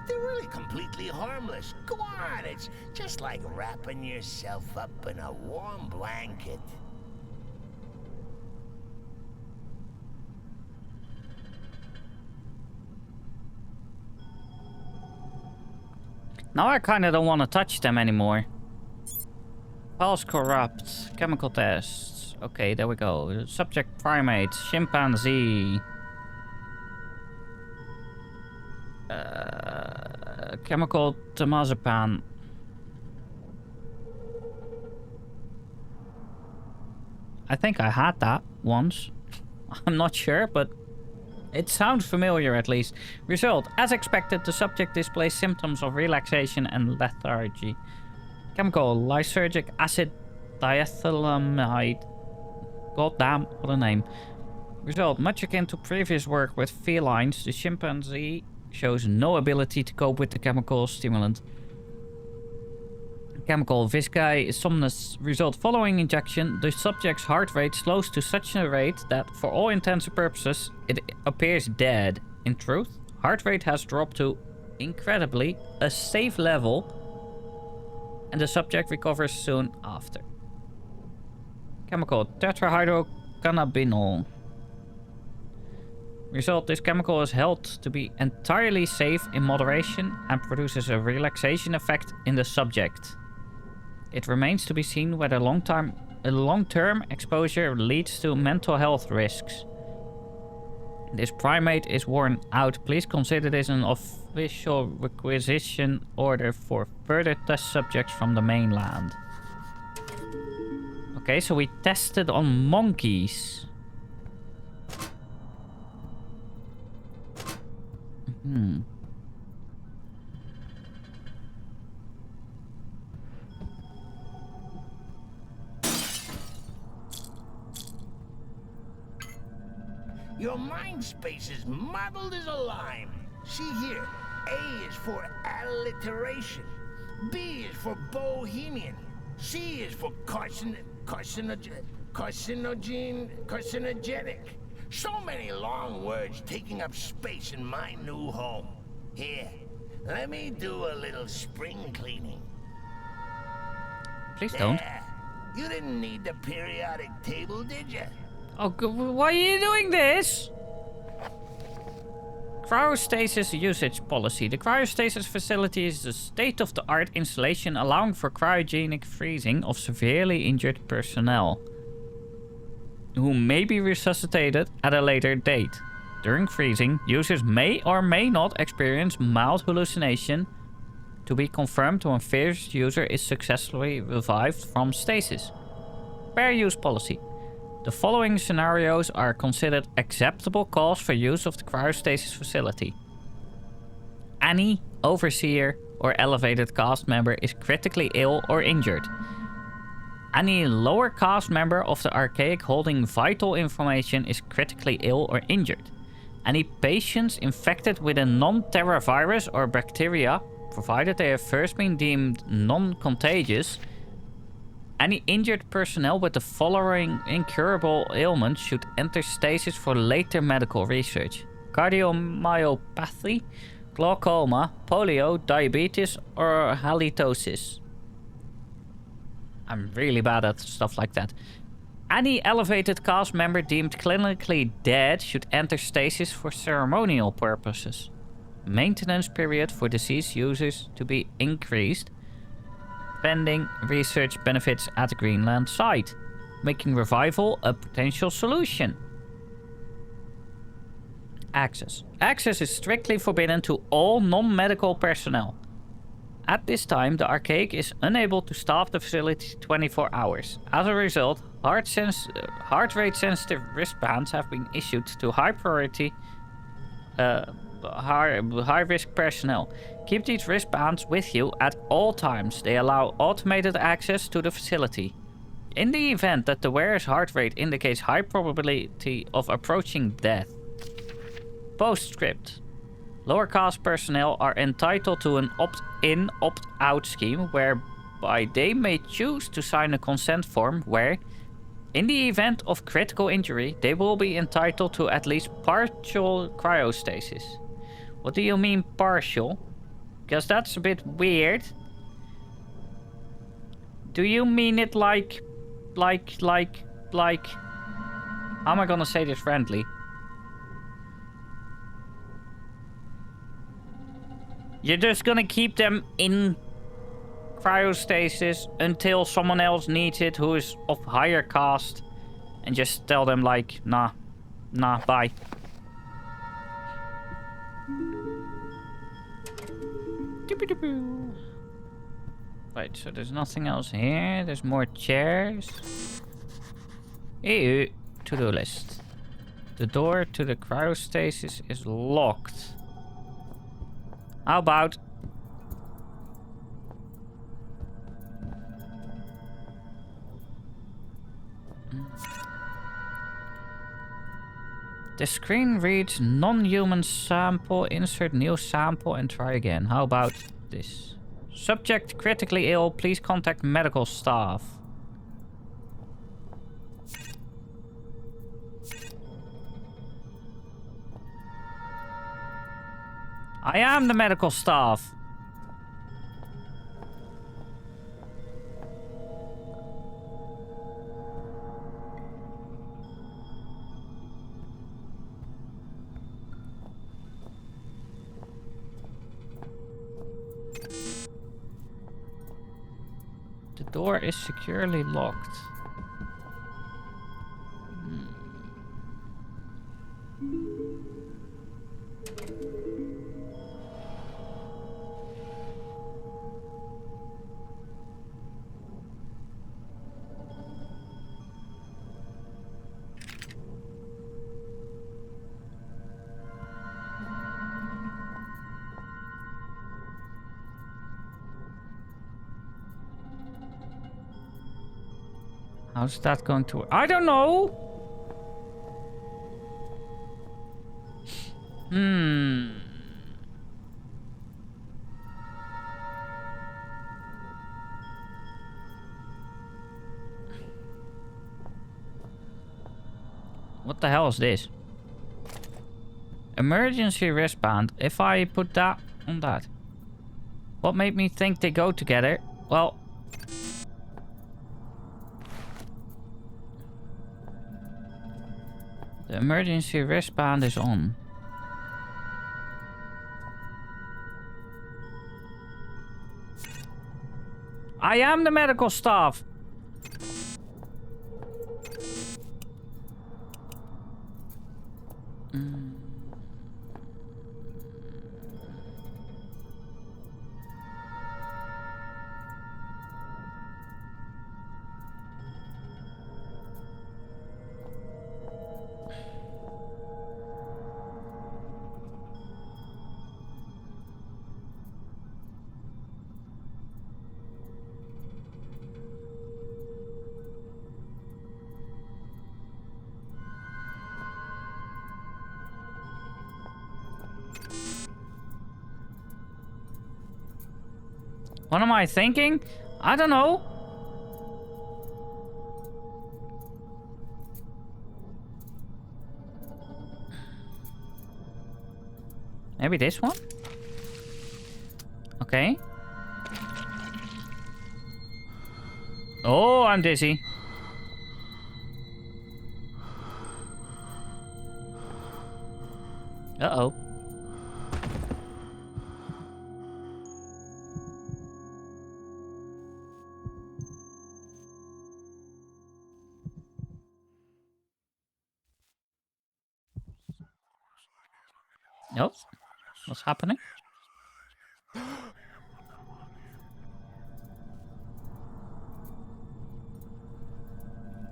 They're really completely harmless. Go on, it's just like wrapping yourself up in a warm blanket. Now I kinda don't want to touch them anymore. Pulse corrupt. Chemical tests. Okay, there we go. Subject primate. Chimpanzee. Chemical temazepam. I think I had that once. I'm not sure, but it sounds familiar at least. Result. As expected, the subject displays symptoms of relaxation and lethargy. Chemical. Lysergic acid diethylamide. God damn, what a name. Result. Much akin to previous work with felines, the chimpanzee shows no ability to cope with the chemical stimulant. Chemical viscae somnus. Result. Following injection, the subject's heart rate slows to such a rate that, for all intents and purposes, it appears dead. In truth, heart rate has dropped to, incredibly, a safe level, and the subject recovers soon after. Chemical. Tetrahydrocannabinol. Result. This chemical is held to be entirely safe in moderation and produces a relaxation effect in the subject. It remains to be seen whether long-term exposure leads to mental health risks. This primate is worn out. Please consider this an official requisition order for further test subjects from the mainland. Okay, so we tested on monkeys. Your mind space is muddled as a lime. See here, A is for alliteration, B is for bohemian, C is for carcinogenic. So many long words taking up space in my new home. Here, let me do a little spring cleaning. Please don't. There. You didn't need the periodic table, did you? Oh, why are you doing this? Cryostasis usage policy. The cryostasis facility is a state-of-the-art installation allowing for cryogenic freezing of severely injured personnel who may be resuscitated at a later date. During freezing, users may or may not experience mild hallucination to be confirmed when first user is successfully revived from stasis. Fair use policy. The following scenarios are considered acceptable cause for use of the cryostasis facility. Any overseer or elevated cast member is critically ill or injured. Any lower cast member of the archaic holding vital information is critically ill or injured. Any patients infected with a non-terra virus or bacteria, provided they have first been deemed non-contagious. Any injured personnel with the following incurable ailments should enter stasis for later medical research: cardiomyopathy, glaucoma, polio, diabetes, or halitosis. I'm really bad at stuff like that. Any elevated cast member deemed clinically dead should enter stasis for ceremonial purposes. Maintenance period for deceased users to be increased, pending research benefits at the Greenland site, making revival a potential solution. Access. Access is strictly forbidden to all non-medical personnel. At this time, the Archaic is unable to staff the facility 24 hours. As a result, heart rate sensitive wristbands have been issued to high priority, high risk personnel. Keep these wristbands with you at all times. They allow automated access to the facility. In the event that the wearer's heart rate indicates high probability of approaching death. Postscript. Lower caste personnel are entitled to an opt-in, opt-out scheme whereby they may choose to sign a consent form where, in the event of critical injury, they will be entitled to at least partial cryostasis. What do you mean partial? Because that's a bit weird. Do you mean it like... How am I gonna say this friendly? You're just gonna keep them in cryostasis until someone else needs it who is of higher caste, and just tell them like, nah, bye. Wait, so there's nothing else here. There's more chairs. Ew, to-do list. The door to the cryostasis is locked. How about... The screen reads non-human sample, insert new sample and try again. How about this? Subject critically ill, please contact medical staff. I am the medical staff. The door is securely locked. How's that going to work? I don't know! What the hell is this? Emergency wristband. If I put that on that. What made me think they go together? Well... The emergency wristband is on. I am the medical staff. What am I thinking? I don't know. Maybe this one? Okay. Oh, I'm dizzy. Uh-oh. Nope. What's happening?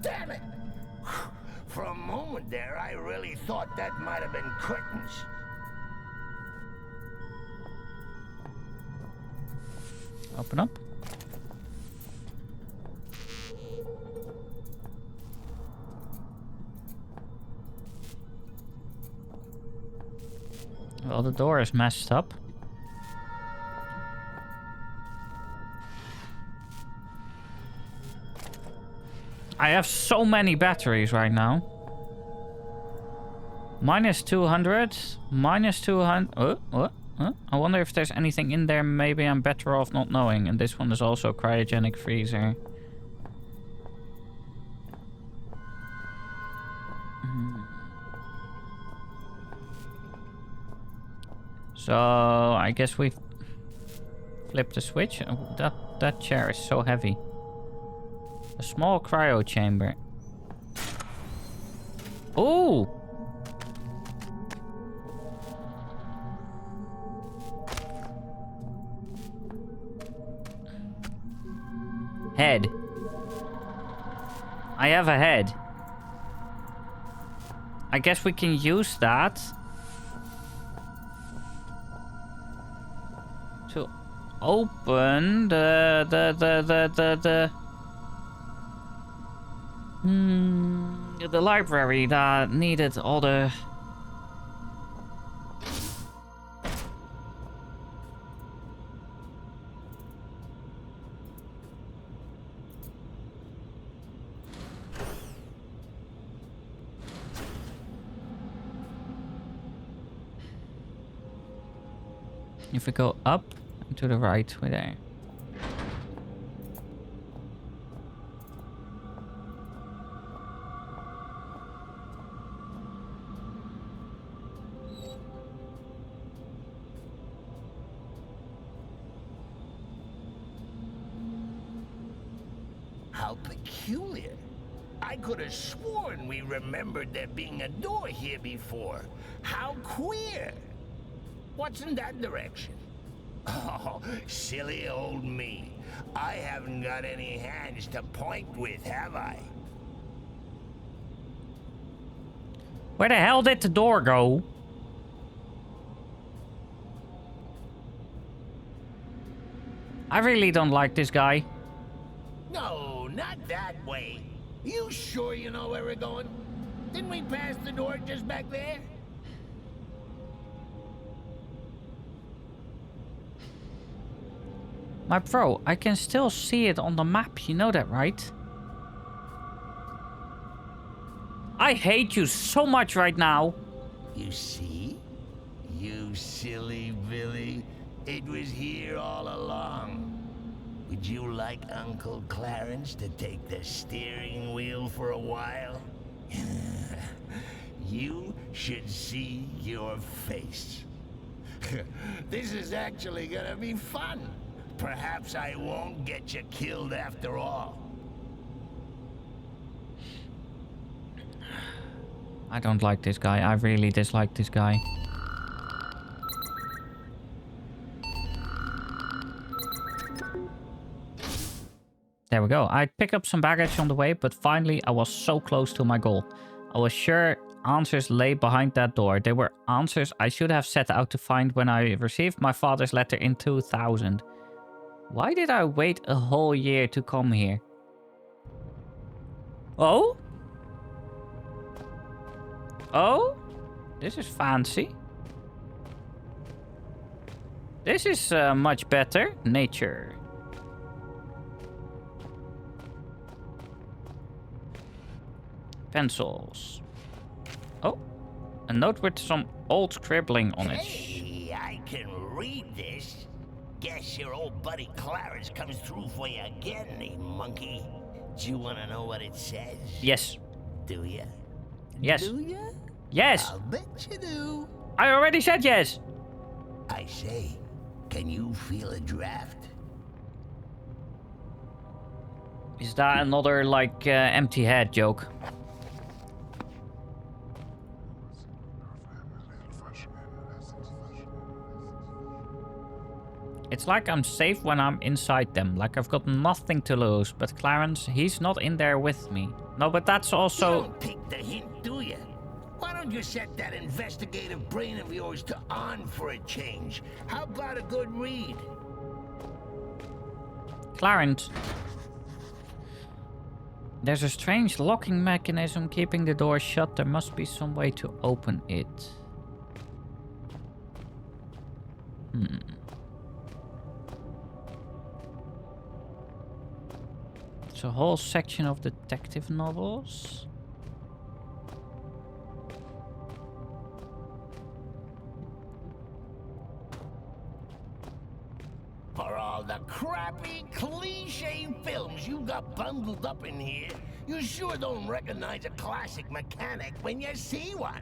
Damn it! For a moment there, I really thought that might have been curtains. Open up. Well, the door is messed up. I have so many batteries right now. Minus 200. Minus 200. I wonder if there's anything in there. Maybe I'm better off not knowing. And this one is also cryogenic freezer. So I guess we flip the switch. Oh, that chair is so heavy. A small cryo chamber. Ooh! Head. I have a head. I guess we can use that to open the library that needed all the... If we go up and to the right, we're there. How peculiar. I could have sworn we remembered there being a door here before. How queer. What's in that direction? Oh, silly old me. I haven't got any hands to point with, have I? Where the hell did the door go? I really don't like this guy. No, not that way. You sure you know where we're going? Didn't we pass the door just back there? My bro, I can still see it on the map. You know that, right? I hate you so much right now. You see? You silly Billy. It was here all along. Would you like Uncle Clarence to take the steering wheel for a while? You should see your face. This is actually gonna be fun. Perhaps I won't get you killed after all. I don't like this guy. I really dislike this guy. There we go. I picked up some baggage on the way, but finally I was so close to my goal. I was sure answers lay behind that door. They were answers I should have set out to find when I received my father's letter in 2000. Why did I wait a whole year to come here? Oh? Oh? This is fancy. This is much better. Nature. Pencils. Oh, a note with some old scribbling on it. Hey, I can read this. Guess your old buddy Clarence comes through for you again, eh, monkey? Do you want to know what it says? Yes. Do you? Yes. Do you? Yes. I'll bet you do. I already said yes. I say, can you feel a draft? Is that another, like, empty head joke? It's like I'm safe when I'm inside them, like I've got nothing to lose. But Clarence, he's not in there with me. No, but that's also... You don't take the hint, do you? Why don't you set that investigative brain of yours to on for a change? How about a good read? Clarence. There's a strange locking mechanism keeping the door shut. There must be some way to open it. It's a whole section of detective novels. For all the crappy, cliche films you got bundled up in here, you sure don't recognize a classic mechanic when you see one.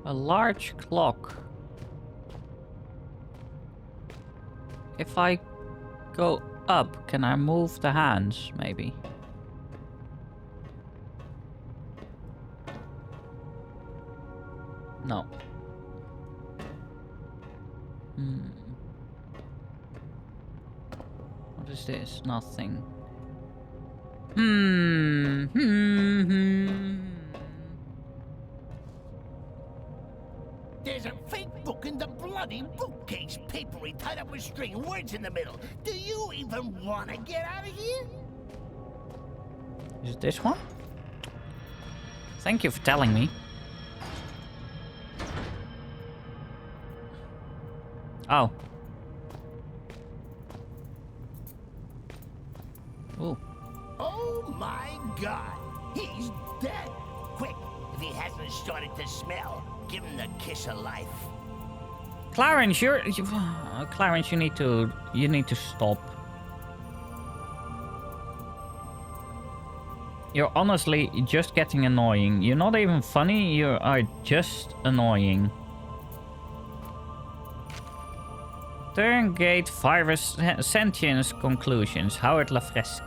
A large clock. If I go up, can I move the hands, maybe? No. What is this? Nothing. There's a fake book in the bloody bookcase, papery tied up with string, words in the middle. Do you even want to get out of here? Is it this one? Thank you for telling me. Oh. Ooh. Oh my God! He's dead! Quick, if he hasn't started to smell, give him the kiss of life. Clarence, Clarence, you need to stop. You're honestly just getting annoying. You're not even funny, you are just annoying. Turngate Virus Sentience Conclusions, Howard Lafresque.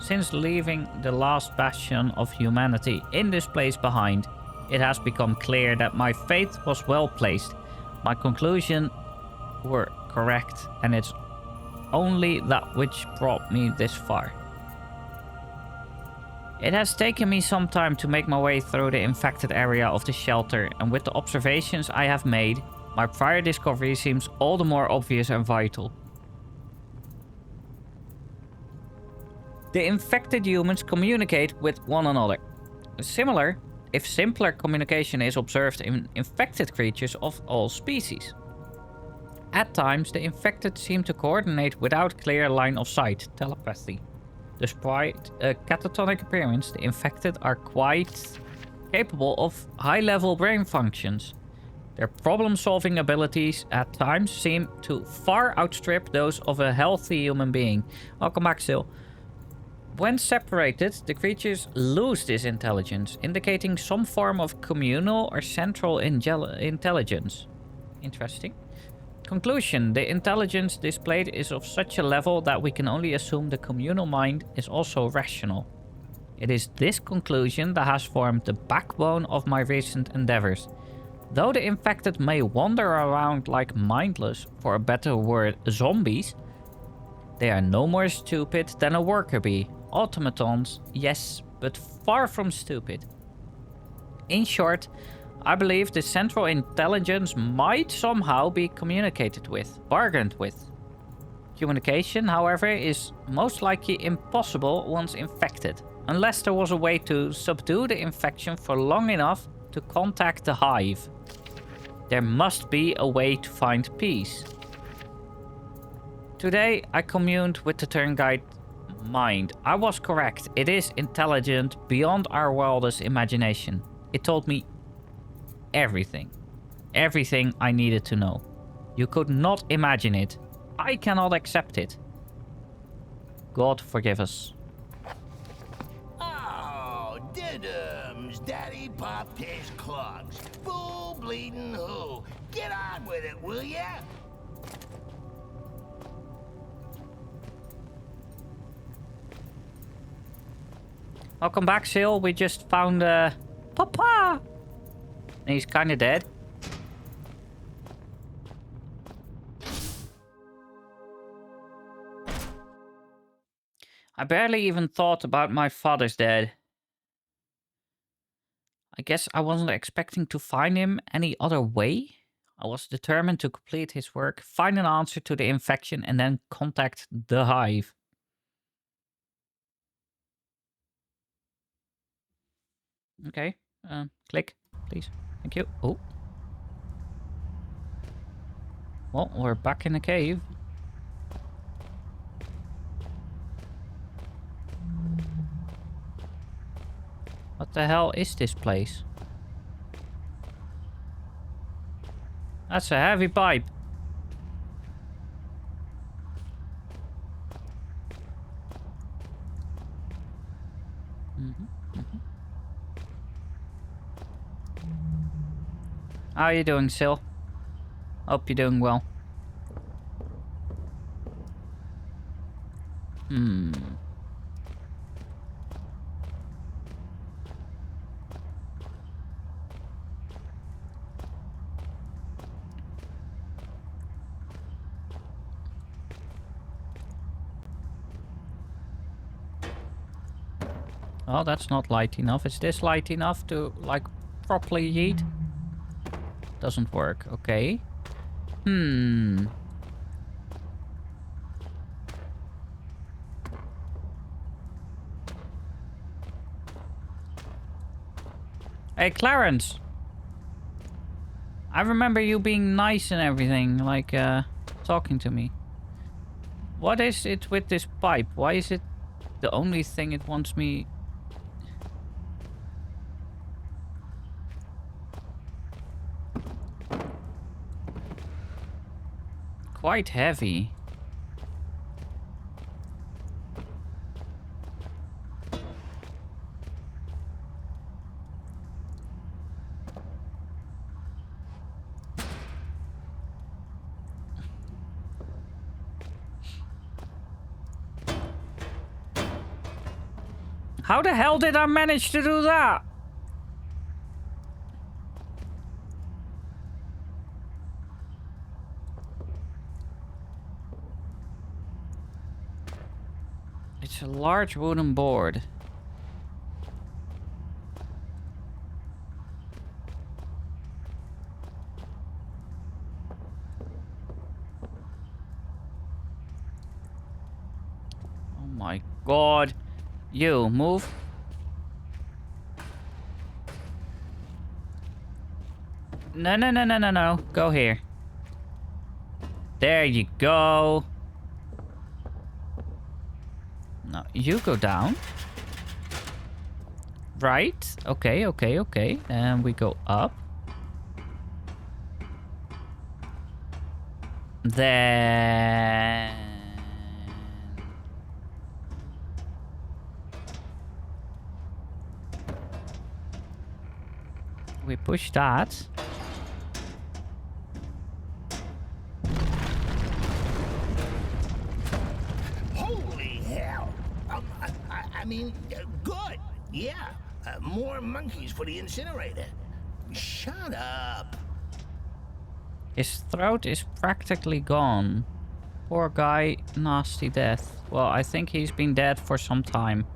Since leaving the last bastion of humanity in this place behind, it has become clear that my faith was well placed. My conclusions were correct, and it's only that which brought me this far. It has taken me some time to make my way through the infected area of the shelter, and with the observations I have made, my prior discovery seems all the more obvious and vital. The infected humans communicate with one another. Similar, if simpler communication is observed in infected creatures of all species. At times, the infected seem to coordinate without clear line of sight, telepathy. Despite a catatonic appearance, the infected are quite capable of high-level brain functions. Their problem-solving abilities at times seem to far outstrip those of a healthy human being. Welcome back, Sil. When separated, the creatures lose this intelligence, indicating some form of communal or central intelligence. Interesting. Conclusion. The intelligence displayed is of such a level that we can only assume the communal mind is also rational. It is this conclusion that has formed the backbone of my recent endeavors. Though the infected may wander around like mindless, for a better word, zombies, they are no more stupid than a worker bee. Automatons, yes, but far from stupid. In short, I believe the central intelligence might somehow be communicated with, bargained with. Communication, however, is most likely impossible once infected, unless there was a way to subdue the infection for long enough to contact the hive. There must be a way to find peace. Today, I communed with the turn guide mind. I was correct. It is intelligent beyond our wildest imagination. It told me everything. Everything I needed to know. You could not imagine it. I cannot accept it. God forgive us. Oh, diddums. Daddy popped his clogs. Fool bleeding who? Get on with it, will ya? Welcome back, Sil. We just found Papa. And he's kind of dead. I barely even thought about my father's dead. I guess I wasn't expecting to find him any other way. I was determined to complete his work, find an answer to the infection, and then contact the hive. Okay, click, please. Thank you. Oh. Well, we're back in the cave. What the hell is this place? That's a heavy pipe. How are you doing, Sil? Hope you're doing well. Oh, that's not light enough. Is this light enough to, like, properly heat? Doesn't work. Okay. Hey, Clarence. I remember you being nice and everything, like, talking to me. What is it with this pipe? Why is it the only thing it wants me... Quite heavy. How the hell did I manage to do that? It's a large wooden board. Oh my god. You, move. No, no, no, no, no, no. Go here. There you go. No, you go down. Right. Okay, okay, okay. And we go up. Then... we push that. Holy hell! I mean, good. Yeah, more monkeys for the incinerator. Shut up. His throat is practically gone. Poor guy, nasty death. Well, I think he's been dead for some time.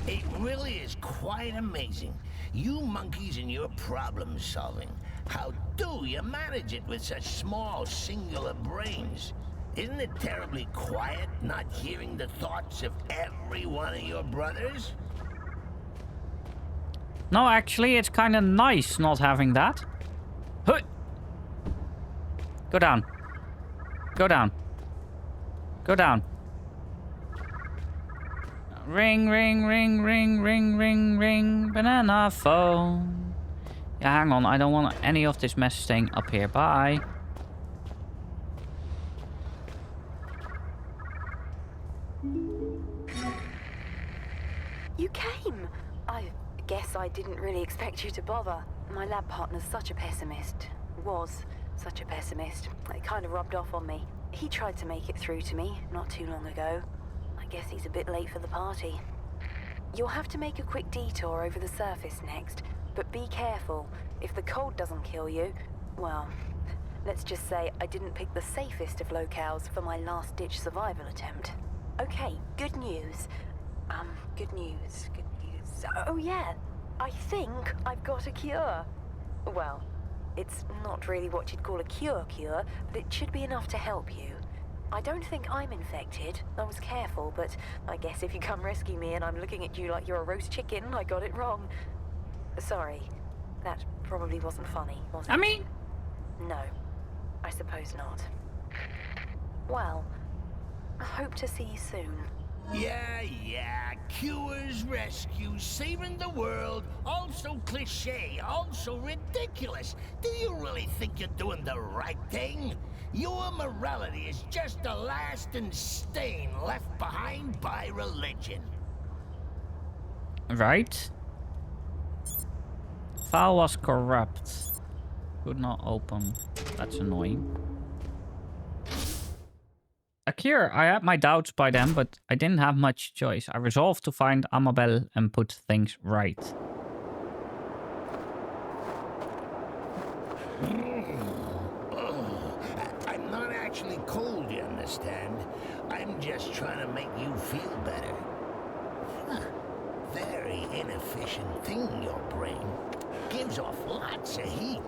It really is quite amazing. You monkeys and your problem solving. How do you manage it with such small, singular brains? Isn't it terribly quiet not hearing the thoughts of every one of your brothers? No, actually, it's kind of nice not having that. Huh. Go down. Go down. Go down. Ring, ring, ring, ring, ring, ring, ring. Banana phone. Yeah, hang on. I don't want any of this mess staying up here. Bye. You came! I guess I didn't really expect you to bother. My lab partner's such a pessimist. Was such a pessimist. It kind of rubbed off on me. He tried to make it through to me not too long ago. I guess he's a bit late for the party. You'll have to make a quick detour over the surface next, but be careful. If the cold doesn't kill you, well, let's just say I didn't pick the safest of locales for my last-ditch survival attempt. Okay, good news. Good news. Oh yeah, I think I've got a cure. Well, it's not really what you'd call a cure, but it should be enough to help you. I don't think I'm infected. I was careful, but I guess if you come rescue me and I'm looking at you like you're a roast chicken, I got it wrong. Sorry, that probably wasn't funny, was it? I mean... No, I suppose not. Well, I hope to see you soon. Yeah, cures, rescues, saving the world, also cliche, also ridiculous. Do you really think you're doing the right thing? Your morality is just a lasting stain left behind by religion. Right. File was corrupt. Could not open. That's annoying. A cure. I had my doubts by then, but I didn't have much choice. I resolved to find Amabel and put things right. I'm not actually cold, you understand? I'm just trying to make you feel better. Very inefficient thing, your brain. Gives off lots of heat.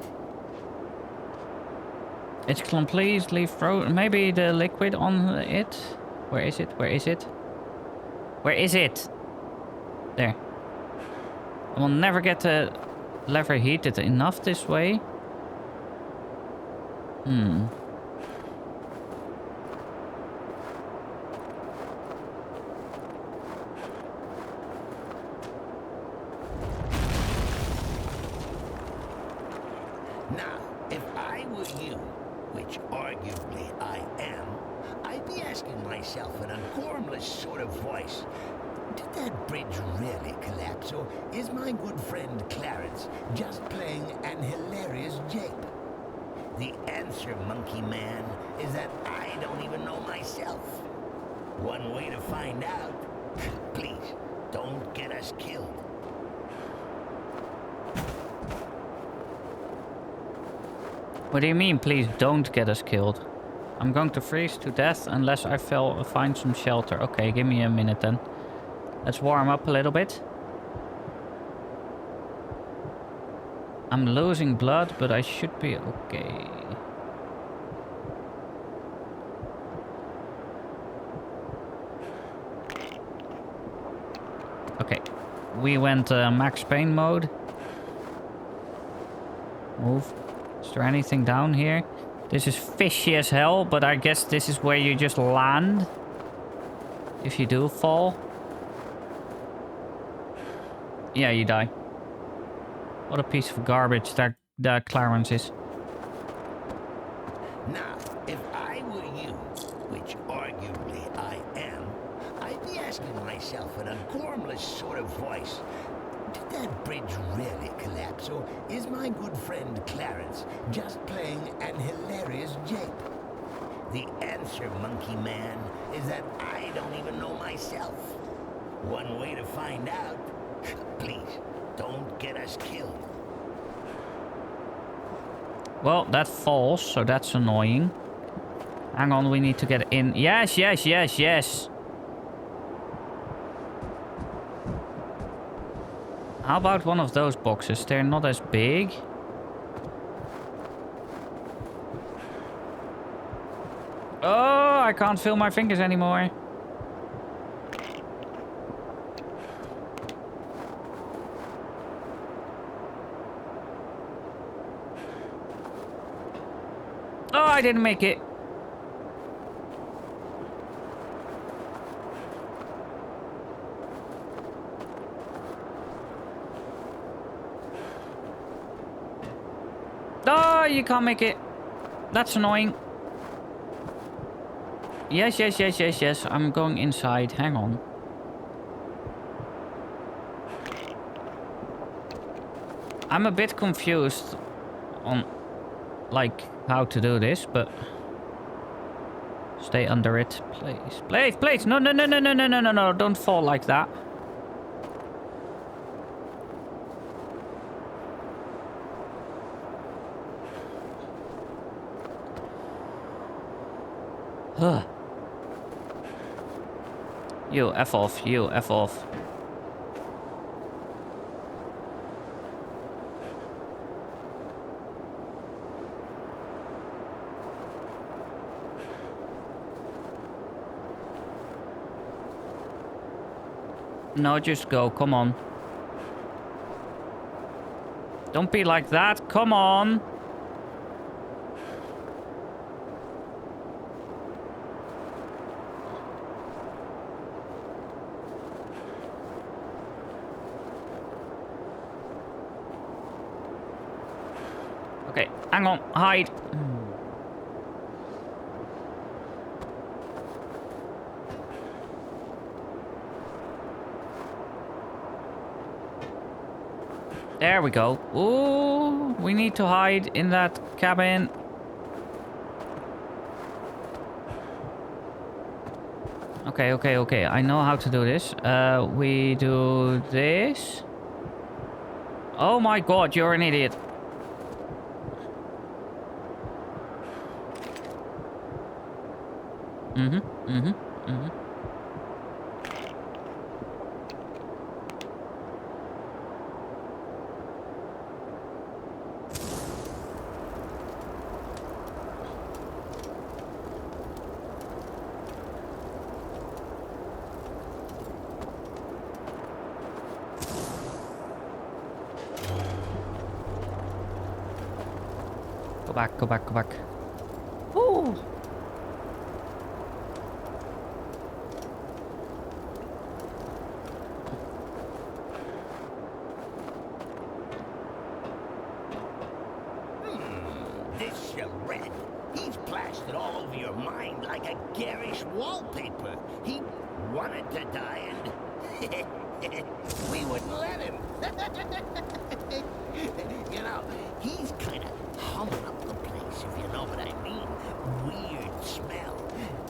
It's completely frozen. Maybe the liquid on it. Where is it? Where is it? Where is it? There. I will never get the lever heated enough this way. Now, if I were you, which arguably I am, I'd be asking myself in a gormless sort of voice, did that bridge really collapse, or is my good friend Clarence just playing an hilarious jape? The answer, monkey man, is that I don't even know myself. One way to find out. Please, don't get us killed. What do you mean, please don't get us killed? I'm going to freeze to death unless I find some shelter. Okay, give me a minute then. Let's warm up a little bit. I'm losing blood, but I should be okay. Okay. we went Max Payne mode. Move. Is there anything down here? This is fishy as hell, but I guess this is where you just land. If you do fall. Yeah, you die. What a piece of garbage that Clarence is. Now, if I were you, which arguably I am, I'd be asking myself in a gormless sort of voice, did that bridge really collapse, or is my good friend Clarence just playing an hilarious jape? The answer, monkey man, is that I don't even know myself. One way to find out. Please, don't get us killed. Well, that falls, so that's annoying. Hang on, we need to get in. Yes, yes, yes, yes. How about one of those boxes? They're not as big. Oh, I can't feel my fingers anymore. Oh, I didn't make it. Oh, you can't make it. That's annoying. Yes, yes, yes, yes, yes. I'm going inside. Hang on. I'm a bit confused on, like, how to do this, but... Stay under it, please. Please, please! No, no, no, no, no, no, no, no, no. Don't fall like that. Huh. You F off, you F off. No, just go, come on. Don't be like that, come on. Okay, hang on, hide. There we go. Ooh, we need to hide in that cabin. Okay, okay, okay. I know how to do this. We do this. Oh my god, you're an idiot. Go back, go back, go back. Ooh. This charade. He's plastered all over your mind like a garish wallpaper. He wanted to die and we wouldn't let him. You know, he's kind of humming up the place, if you know what I mean. Weird smell.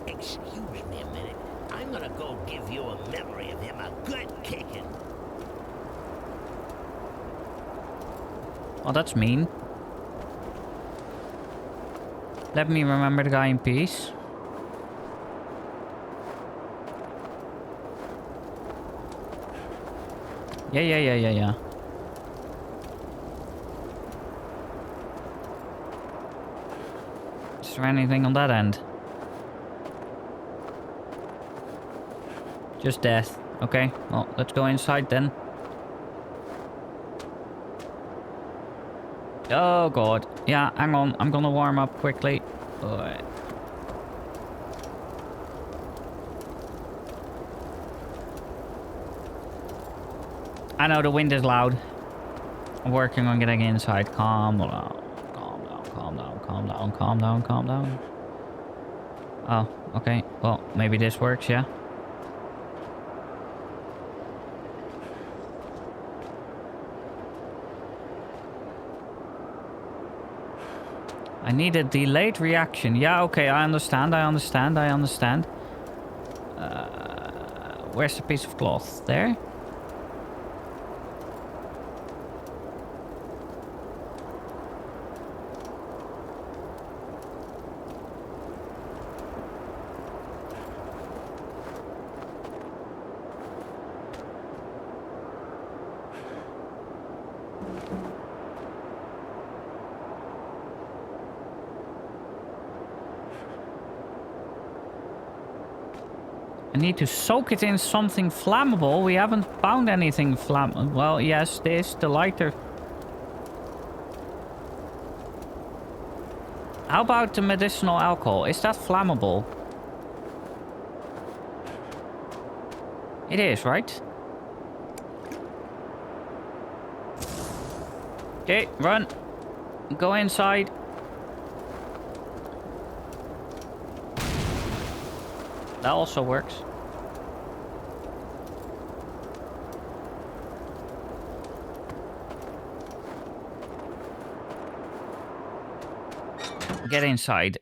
Excuse me a minute. I'm gonna go give you a memory of him a good kicking. Oh, that's mean. Let me remember the guy in peace. Yeah. Is there anything on that end? Just death. Okay, well, let's go inside then. Oh god. Yeah, hang on. I'm gonna warm up quickly. Alright. I know the wind is loud. I'm working on getting inside. Calm down. Calm down. Calm down. Calm down. Calm down. Calm down. Oh, okay. Well, maybe this works, yeah? I need a delayed reaction. Yeah, okay, I understand, I understand, I understand. Where's the piece of cloth? There? I need to soak it in something flammable. We haven't found anything flammable. Well, yes, this, the lighter. How about the medicinal alcohol? Is that flammable? It is, right? Okay, run. Go inside. That also works. Get inside.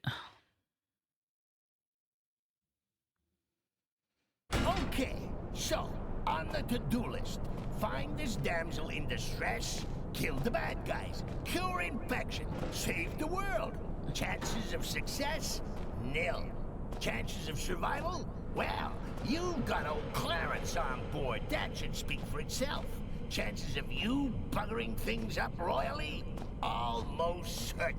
Okay, so, on the to-do list, find this damsel in distress, kill the bad guys, cure infection, save the world. Chances of success? Nil. Chances of survival? Well, you've got old Clarence on board. That should speak for itself. Chances of you buggering things up royally? Almost certain.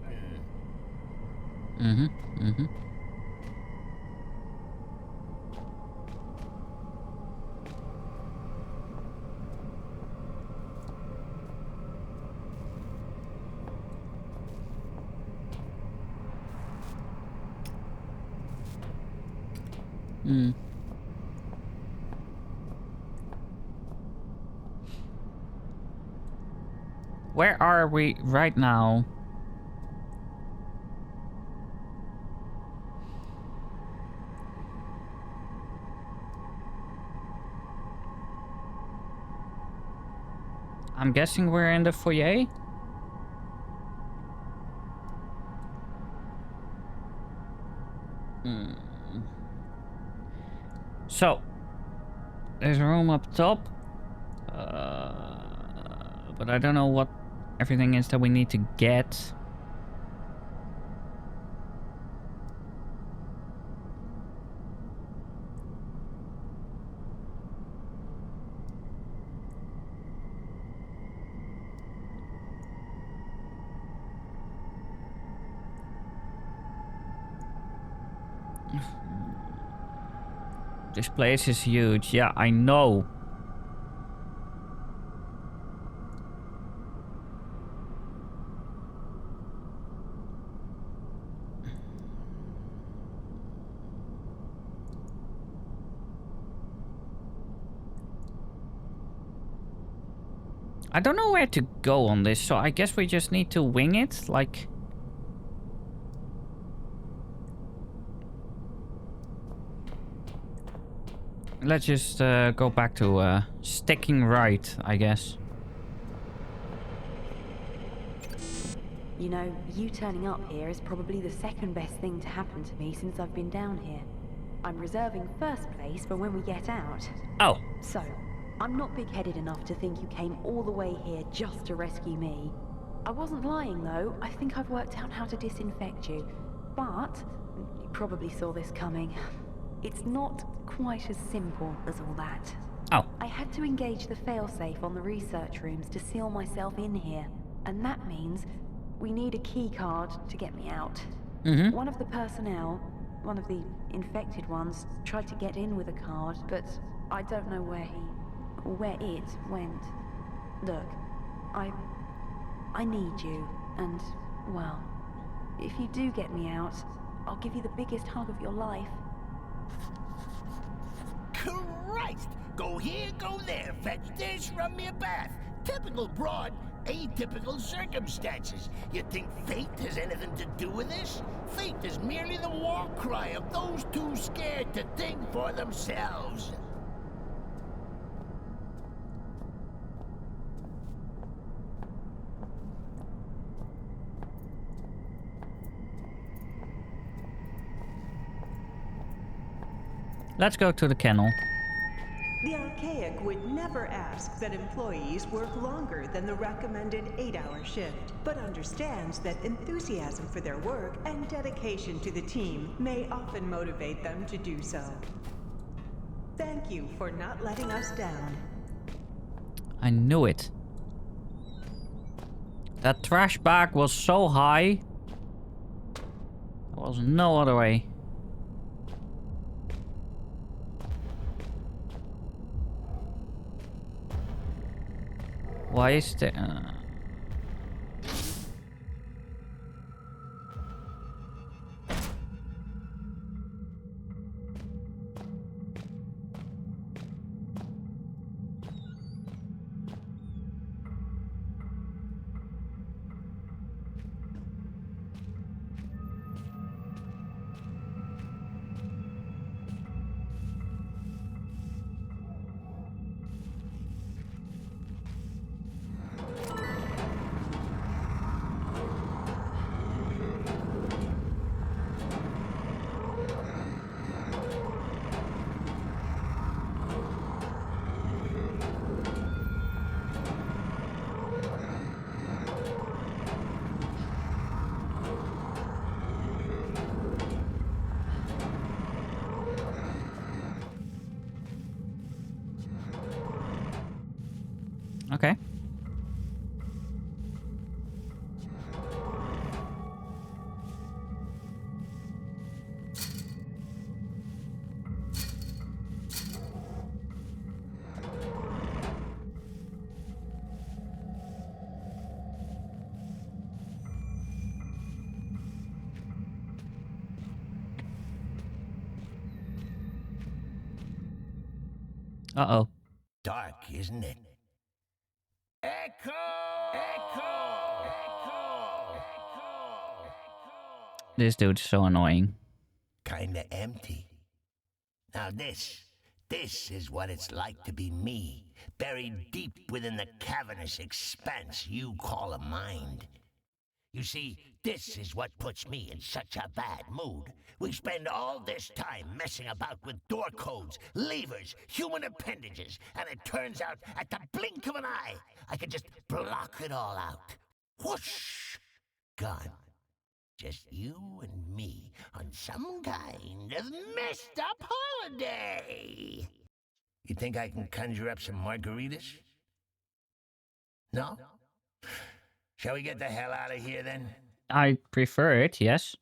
Where are we right now? I'm guessing we're in the foyer. So, there's a room up top. But I don't know what everything is that we need to get. This place is huge. Yeah, I know. I don't know where to go on this, so I guess we just need to wing it, like... Let's just go back to sticking right, I guess. You know, you turning up here is probably the second best thing to happen to me since I've been down here. I'm reserving first place for when we get out. Oh. So, I'm not big-headed enough to think you came all the way here just to rescue me. I wasn't lying, though. I think I've worked out how to disinfect you. But, you probably saw this coming. It's not quite as simple as all that. Oh. I had to engage the failsafe on the research rooms to seal myself in here. And that means we need a key card to get me out. One of the personnel, one of the infected ones, tried to get in with a card, but I don't know where it went. Look, I need you. And, well, if you do get me out, I'll give you the biggest hug of your life. Christ! Go here, go there, fetch this, run me a bath. Typical broad, atypical circumstances. You think fate has anything to do with this? Fate is merely the war cry of those too scared to think for themselves. Let's go to the kennel. The Archaic would never ask that employees work longer than the recommended 8-hour shift, but understands that enthusiasm for their work and dedication to the team may often motivate them to do so. Thank you for not letting us down. I knew it. That trash bag was so high. There was no other way. Why is there... Okay. Uh-oh. Dark, isn't it? Echo! Echo! Echo! Echo! This dude's so annoying. Kinda empty. Now this is what it's like to be me, buried deep within the cavernous expanse you call a mind. You see, this is what puts me in such a bad mood. We spend all this time messing about with door codes, levers, human appendages, and it turns out at the blink of an eye, I can just block it all out. Whoosh! Gone. Just you and me on some kind of messed up holiday. You think I can conjure up some margaritas? No? Shall we get the hell out of here then? I prefer it, yes.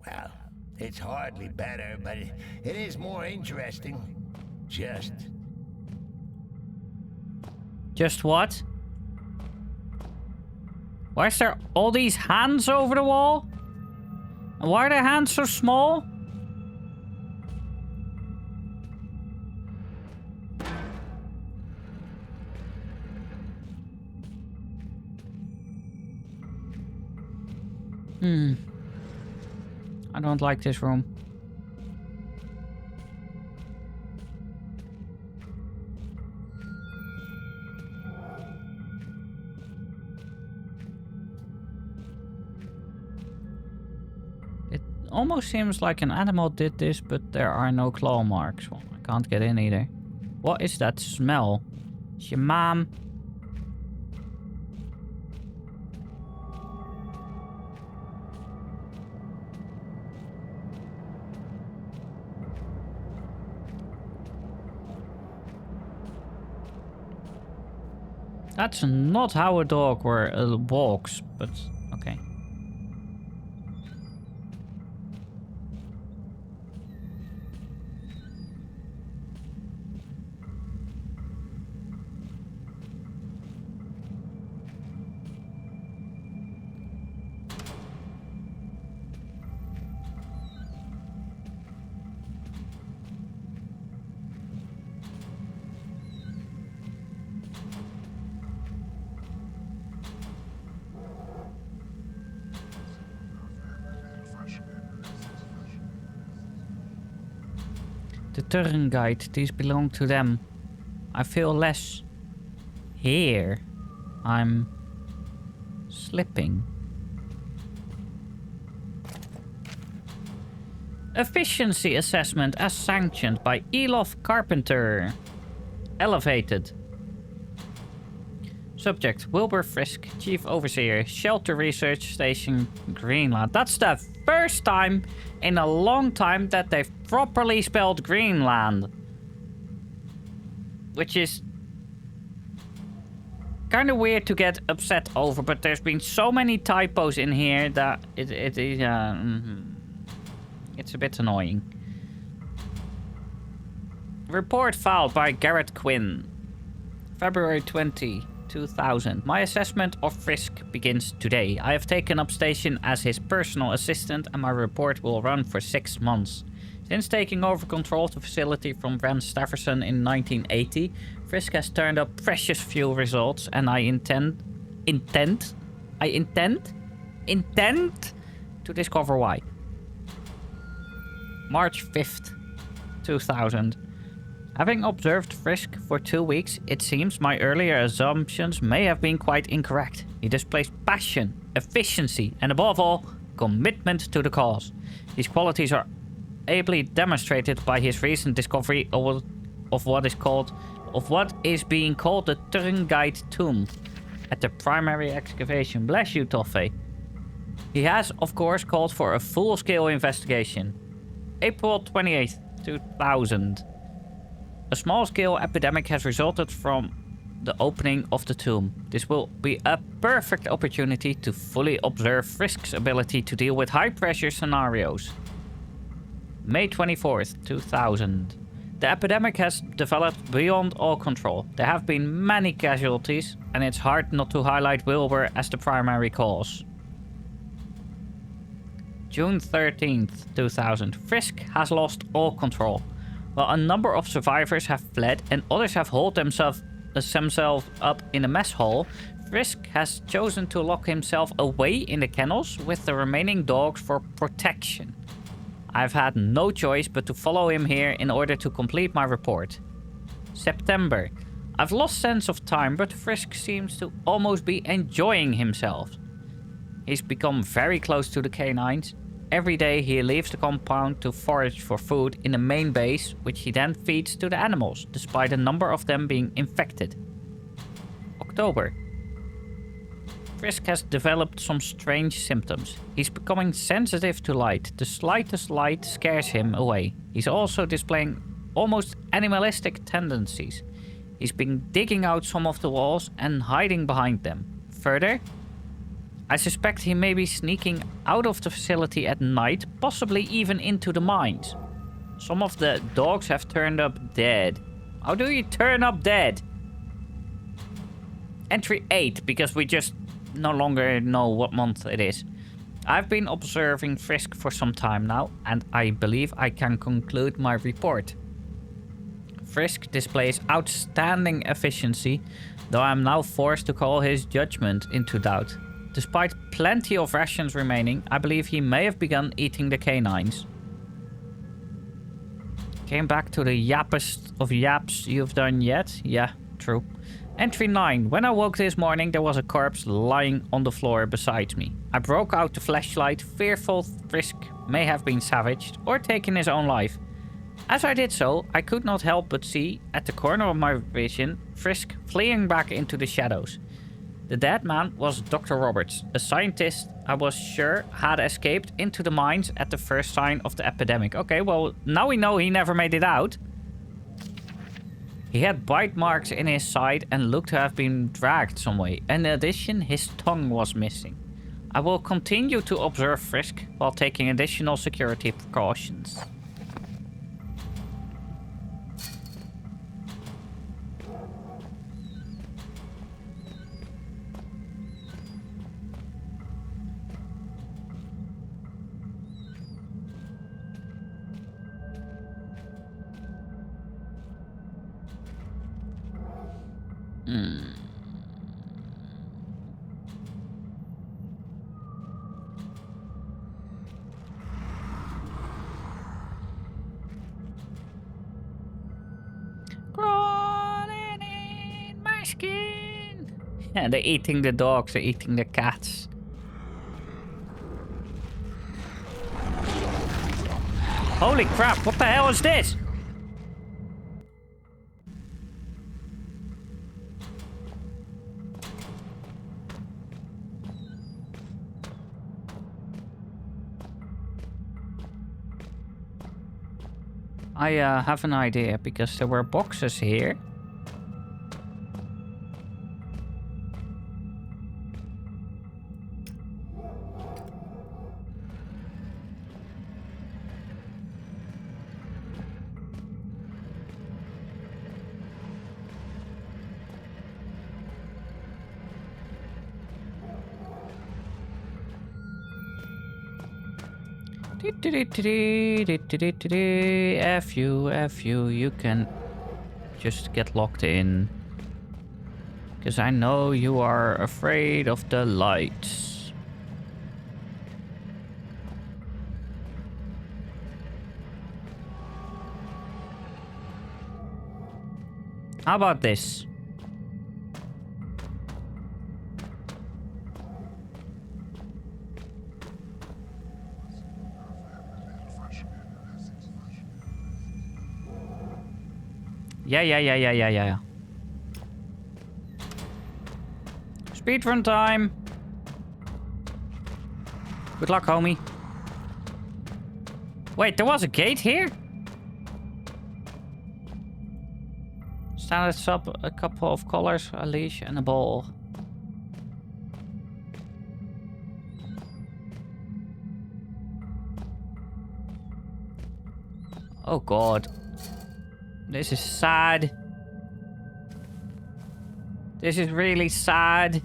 Well, it's hardly better, but it is more interesting. Just what? Why is there all these hands over the wall? And why are the hands so small? I don't like this room. It almost seems like an animal did this, but there are no claw marks. Well, I can't get in either. What is that smell? It's your mom. That's not how a dog walks, but okay. The Turn Guide, these belong to them. I feel less here. I'm slipping. Efficiency assessment as sanctioned by Elof Carpenter. Elevated. Subject, Wilbur Frisk, Chief Overseer, Shelter Research Station, Greenland. That's the first time in a long time that they've properly spelled Greenland. Which is kind of weird to get upset over, but there's been so many typos in here that it's a bit annoying. Report filed by Garrett Quinn. February 20, 2000. My assessment of Frisk begins today. I have taken up station as his personal assistant and my report will run for 6 months. Since taking over control of the facility from Van Stafferson in 1980, Frisk has turned up precious few results and I intend to discover why. March 5th, 2000. Having observed Frisk for 2 weeks, it seems my earlier assumptions may have been quite incorrect. He displays passion, efficiency, and above all, commitment to the cause. These qualities are ably demonstrated by his recent discovery of what is being called the Turnguide tomb at the primary excavation. Bless you, Toffee. He has, of course, called for a full-scale investigation. April 28th, 2000. A small-scale epidemic has resulted from the opening of the tomb. This will be a perfect opportunity to fully observe Frisk's ability to deal with high-pressure scenarios. May 24th, 2000. The epidemic has developed beyond all control. There have been many casualties, and it's hard not to highlight Wilbur as the primary cause. June 13th, 2000. Frisk has lost all control. While a number of survivors have fled and others have holed themselves up in a mess hall, Frisk has chosen to lock himself away in the kennels with the remaining dogs for protection. I've had no choice but to follow him here in order to complete my report. September. I've lost sense of time, but Frisk seems to almost be enjoying himself. He's become very close to the canines. Every day he leaves the compound to forage for food in the main base, which he then feeds to the animals, despite a number of them being infected. October. Frisk has developed some strange symptoms. He's becoming sensitive to light. The slightest light scares him away. He's also displaying almost animalistic tendencies. He's been digging out some of the walls and hiding behind them. Further, I suspect he may be sneaking out of the facility at night, possibly even into the mines. Some of the dogs have turned up dead. How do you turn up dead? Entry 8, because we just no longer know what month it is. I've been observing Frisk for some time now, and I believe I can conclude my report. Frisk displays outstanding efficiency, though I'm now forced to call his judgment into doubt. Despite plenty of rations remaining, I believe he may have begun eating the canines. Came back to the yappest of yaps you've done yet? Yeah, true. Entry 9. When I woke this morning, there was a corpse lying on the floor beside me. I broke out the flashlight, fearful Frisk may have been savaged or taken his own life. As I did so, I could not help but see, at the corner of my vision, Frisk fleeing back into the shadows. The dead man was Dr. Roberts, a scientist I was sure had escaped into the mines at the first sign of the epidemic. Okay, well, now we know he never made it out. He had bite marks in his side and looked to have been dragged some way. In addition, his tongue was missing. I will continue to observe Frisk while taking additional security precautions. Yeah, they're eating the dogs, they're eating the cats. Holy crap, what the hell is this? I have an idea, because there were boxes here. F you, you can just get locked in. Because I know you are afraid of the lights. How about this? Yeah. Speedrun time. Good luck, homie. Wait, there was a gate here? Standard sub, a couple of colors, a leash, and a ball. Oh god. This is sad. This is really sad.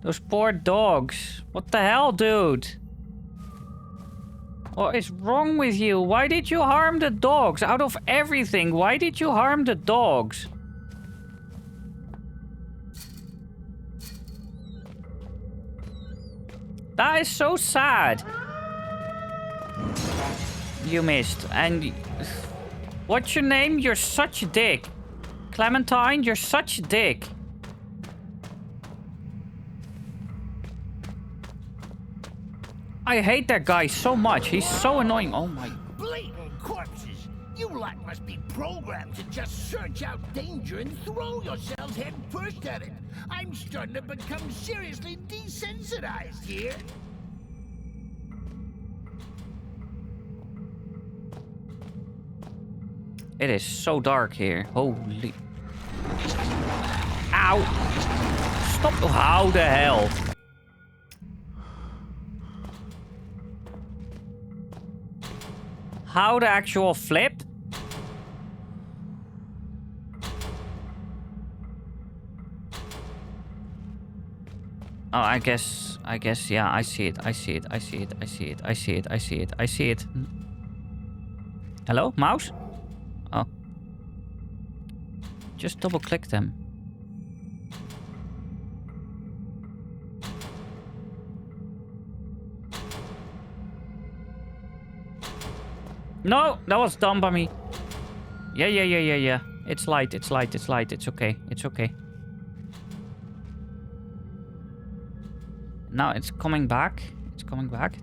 Those poor dogs. What the hell, dude? What is wrong with you? Why did you harm the dogs? Out of everything, why did you harm the dogs? That is so sad. You missed. And what's your name? You're such a dick. Clementine, you're such a dick. I hate that guy so much. He's so annoying. Oh my. Blatant corpses! You lot must be programmed to just search out danger and throw yourselves head first at it. I'm starting to become seriously desensitized here. It is so dark here. Holy. Ow! Stop. How the hell? How the actual flip? Oh, I guess, yeah, I see it. Hello, mouse? Oh. Just double click them. No, that was dumb by me. Yeah. It's light. It's okay. Now it's coming back. It's coming back.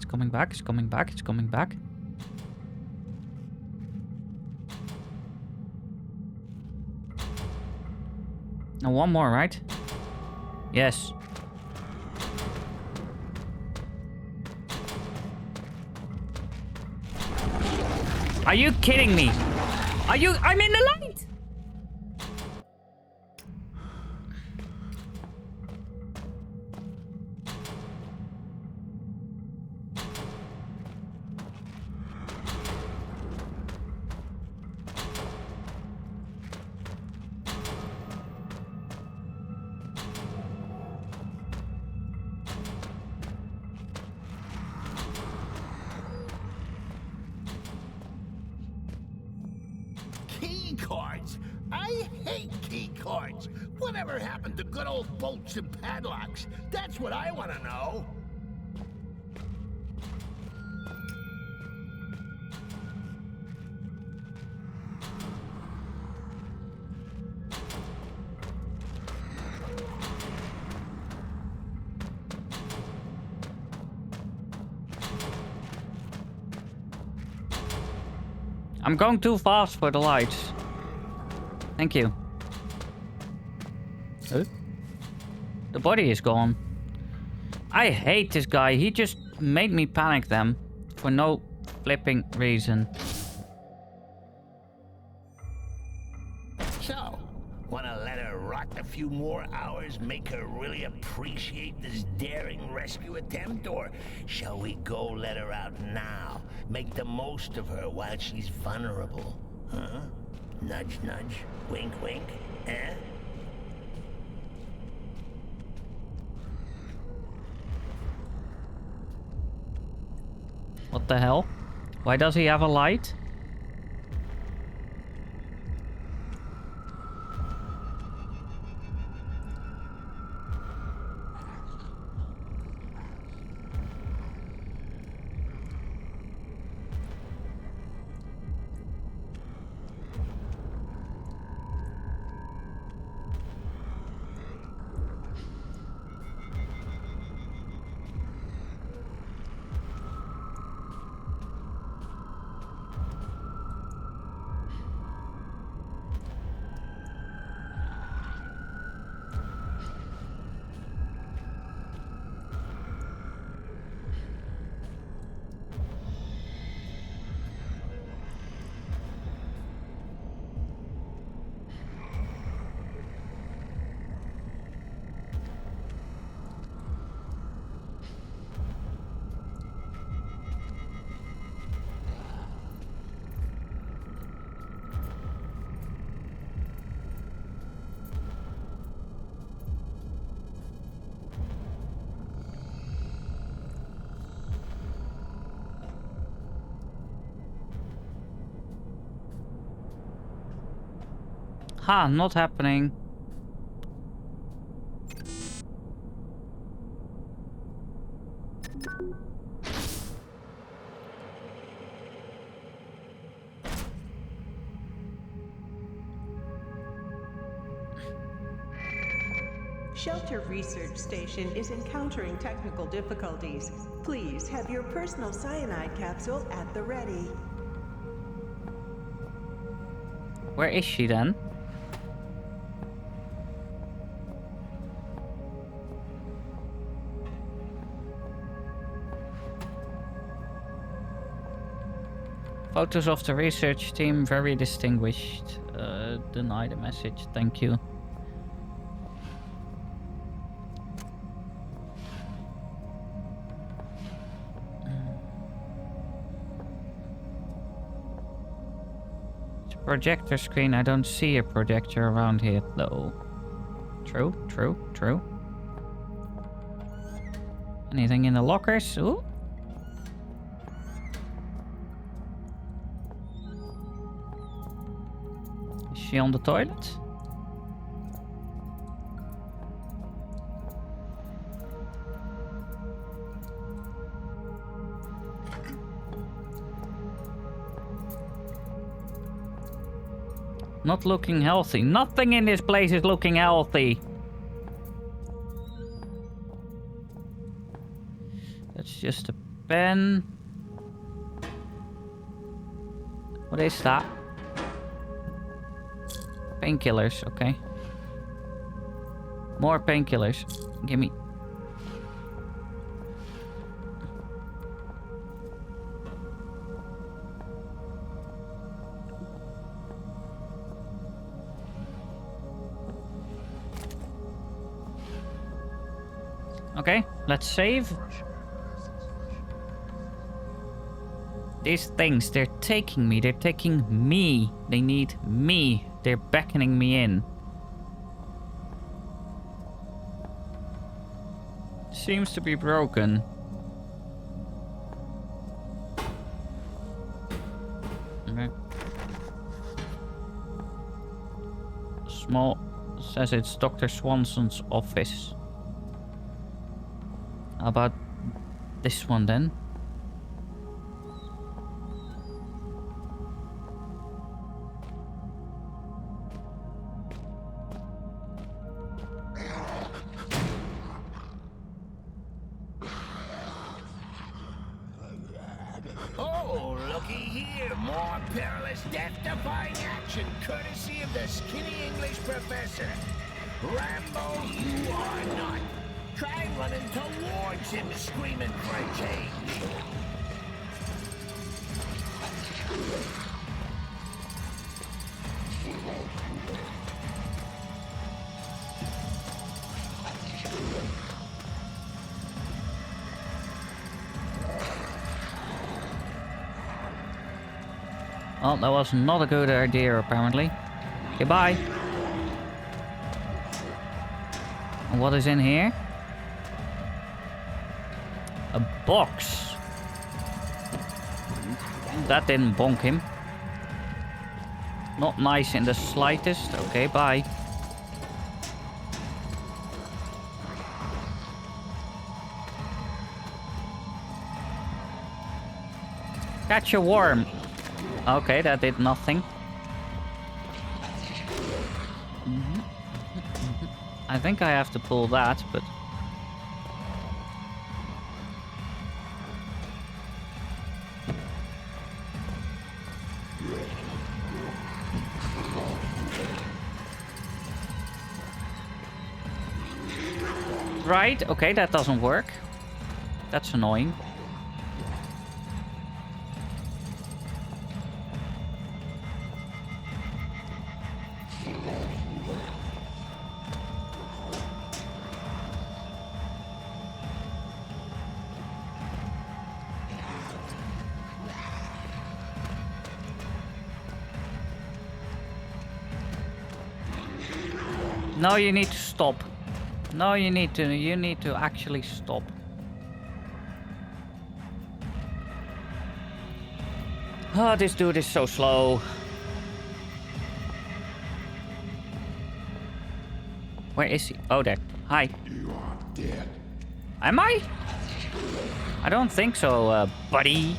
Now one more, right? Yes. Are you kidding me? I'm in the light! Key cards! I hate key cards! Whatever happened to good old bolts and padlocks? That's what I want to know. I'm going too fast for the lights. Thank you. Huh? The body is gone. I hate this guy. He just made me panic them for no flipping reason. So, wanna let her rot a few more hours, make her really appreciate this daring rescue attempt? Or shall we go let her out now? Make the most of her while she's vulnerable? Huh? Nudge, nudge, wink, wink, eh? What the hell? Why does he have a light? Ha, not happening. Shelter Research Station is encountering technical difficulties. Please have your personal cyanide capsule at the ready. Where is she then? Photos of the research team, very distinguished. Deny the message, thank you. Projector screen, I don't see a projector around here though. True, true, true. Anything in the lockers? Ooh. Is she on the toilet? Not looking healthy. Nothing in this place is looking healthy. That's just a pen. What is that? Painkillers, okay. More painkillers. Gimme. Okay, let's save. These things, they're taking me. They're taking me. They need me. They're beckoning me in. Seems to be broken. Okay. Small says it's Dr. Swanson's office. How about this one then? Oh, Looky here, more perilous, death-defying action, courtesy of the skinny English professor. Rambo, you are not. Try running towards him, screaming for a change. Well, that was not a good idea, apparently. Goodbye. And what is in here? A box. That didn't bonk him. Not nice in the slightest. Okay, bye. Catch a worm. Okay, that did nothing. I think I have to pull that, but... Right, okay, that doesn't work. That's annoying. No, you need to stop. No, you need to actually stop. Oh, this dude is so slow. Where is he? Oh, there. Hi. You are dead. Am I? I don't think so, buddy.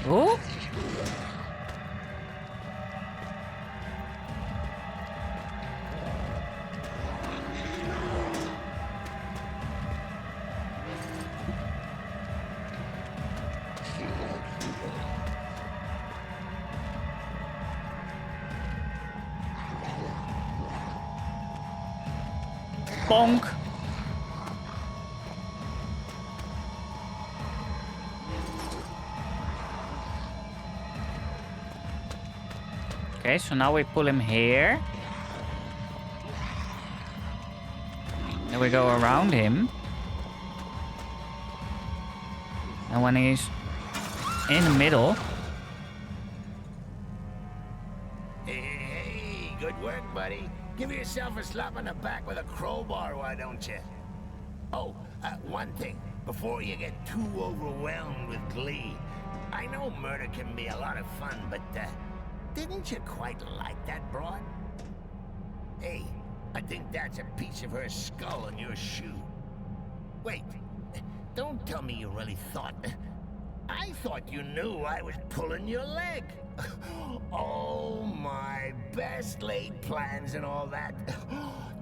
Oh? Bonk. Okay, so now we pull him here. Then we go around him. And when he's in the middle... Hey, good work, buddy. Give yourself a slap on the back with a crowbar, why don't you? Oh, one thing, before you get too overwhelmed with glee. I know murder can be a lot of fun, but, didn't you quite like that broad? Hey, I think that's a piece of her skull on your shoe. Wait, don't tell me you really thought... I thought you knew I was pulling your leg. Oh, my best laid plans and all that.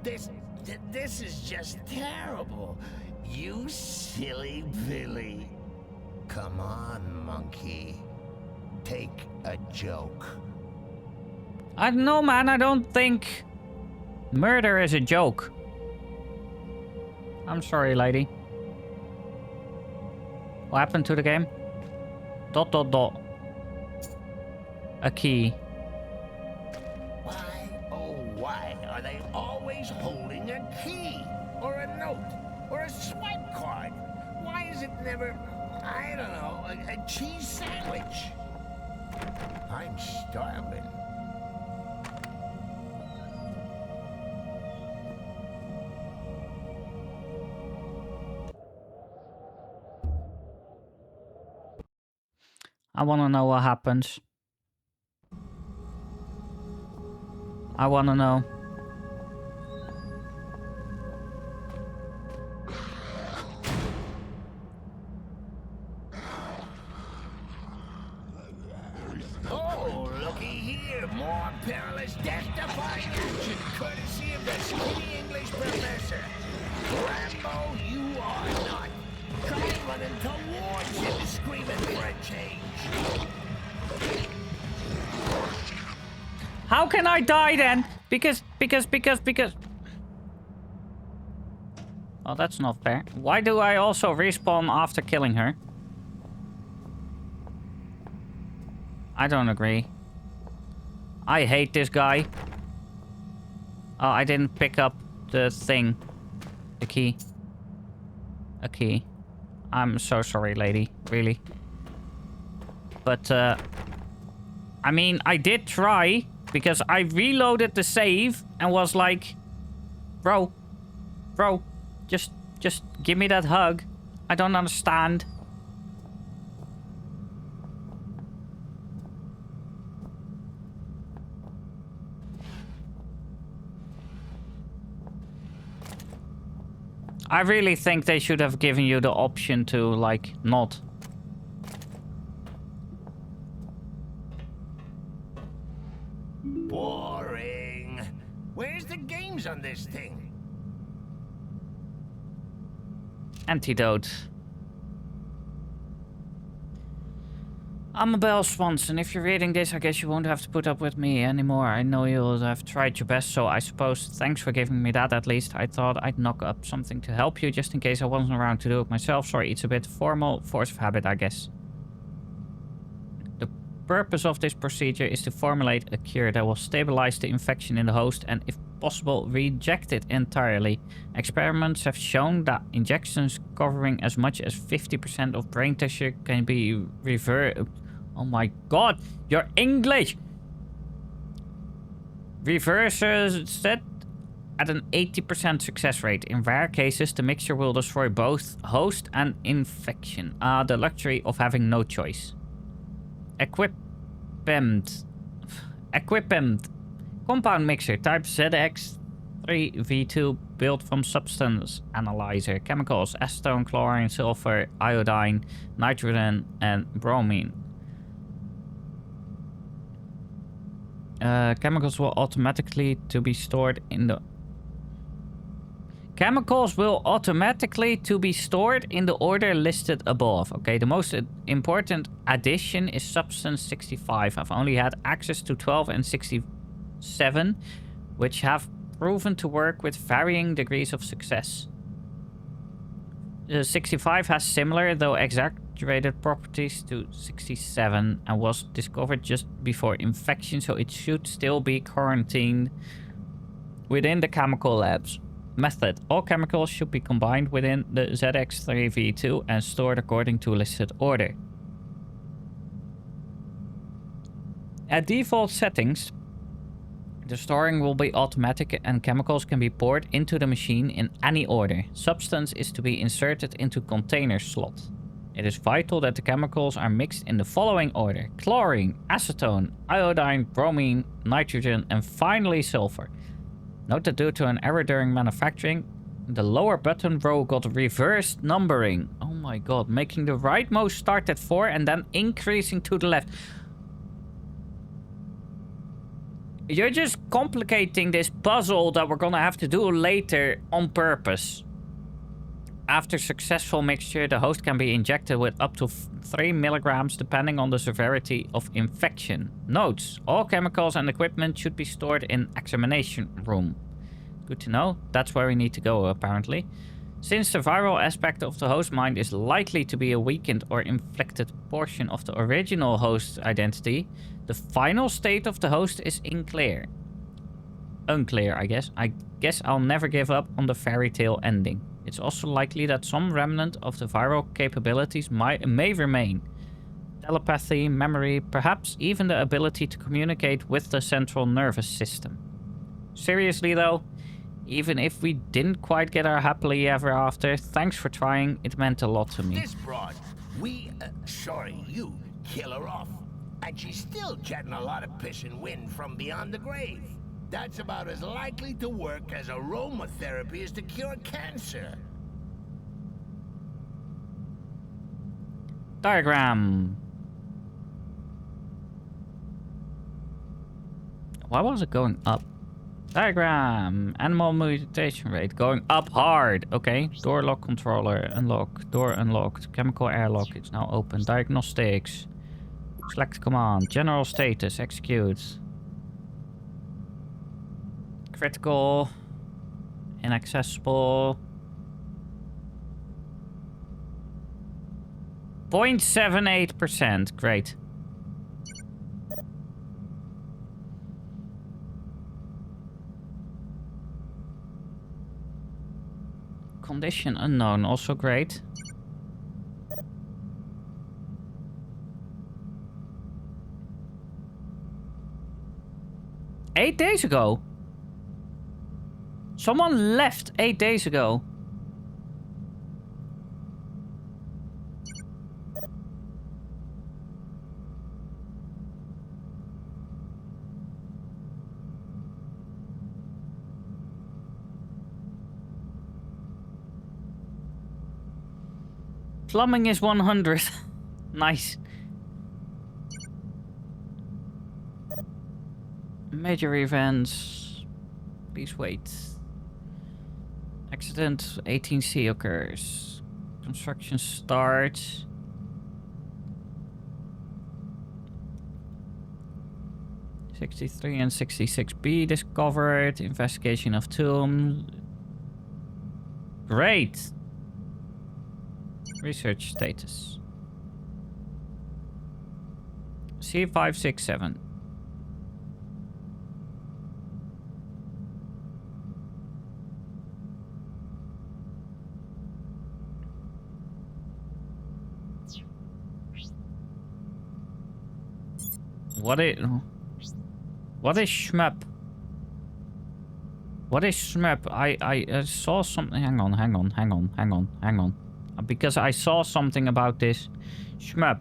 This is just terrible. You silly Billy. Come on, monkey. Take a joke. I don't know, man. I don't think murder is a joke. I'm sorry, lady. What happened to the game? ... A key. Why, oh why, are they always holding a key? Or a note? Or a swipe card? Why is it never, I don't know, a cheese sandwich? I'm starving. I want to know what happens. I want to know. Oh, looky here. More perilous death-defying action courtesy of the skinny English professor. Rambo, you are not. Try running towards him, screaming for a change. How can I die then? Because. Oh, that's not fair. Why do I also respawn after killing her? I don't agree. I hate this guy. Oh, I didn't pick up the thing. The key. A key. I'm so sorry, lady. Really. But, I mean, I did try. Because I reloaded the save and was like... Bro. Just give me that hug. I don't understand. I really think they should have given you the option to, like, not. Boring. Where's the games on this thing? Antidote. Amabel Swanson, if you're reading this, I guess you won't have to put up with me anymore. I know you'll have tried your best, so I suppose thanks for giving me that at least. I thought I'd knock up something to help you, just in case I wasn't around to do it myself. Sorry, it's a bit formal. Force of habit, I guess. The purpose of this procedure is to formulate a cure that will stabilize the infection in the host and, if possible, reject it entirely. Experiments have shown that injections covering as much as 50% of brain tissue can be reversed. Oh my god, your English! Reverses it at an 80% success rate. In rare cases, the mixture will destroy both host and infection. The luxury of having no choice. Equipment. Compound mixer, type ZX3V2, built from substance analyzer. Chemicals, acetone, chlorine, sulfur, iodine, nitrogen, and bromine. Chemicals will automatically be stored in the order listed above. Okay, the most important addition is substance 65. I've only had access to 12 and 67, which have proven to work with varying degrees of success. 65 has similar, though exaggerated, properties to 67 and was discovered just before infection, so it should still be quarantined within the chemical labs. Method. All chemicals should be combined within the ZX3V2 and stored according to listed order. At default settings, the storing will be automatic and chemicals can be poured into the machine in any order. Substance is to be inserted into container slot. It is vital that the chemicals are mixed in the following order: chlorine, acetone, iodine, bromine, nitrogen, and finally sulfur. Note that due to an error during manufacturing, the lower button row got reversed numbering. Oh my god, making the rightmost start at 4 and then increasing to the left. You're just complicating this puzzle that we're gonna have to do later on purpose. After successful mixture, the host can be injected with up to 3 milligrams depending on the severity of infection. Notes: all chemicals and equipment should be stored in examination room. Good to know. That's where we need to go, apparently. Since the viral aspect of the host mind is likely to be a weakened or inflected portion of the original host's identity, the final state of the host is unclear, I guess. I guess I'll never give up on the fairy tale ending. It's also likely that some remnant of the viral capabilities may remain. Telepathy, memory, perhaps even the ability to communicate with the central nervous system. Seriously though, even if we didn't quite get our happily ever after, thanks for trying. It meant a lot to me. This broad, you kill her off. And she's still jetting a lot of piss and wind from beyond the grave. That's about as likely to work as aromatherapy is to cure cancer. Diagram. Why was it going up? Diagram. Animal mutation rate. Going up hard. Okay. Door lock controller. Unlock. Door unlocked. Chemical airlock. It's now open. Diagnostics. Select command. General status. Execute. Critical. Inaccessible. 0.78%. Great. Condition unknown. Also great. Eight days ago. Someone left 8 days ago. Plumbing is 100. Nice. Major events. Please wait. Accident 18C occurs. Construction starts. '63 and 66B discovered. Investigation of tomb. Great. Research status. C567. What is shmup? What is shmup? I saw something. Hang on. Because I saw something about this shmup.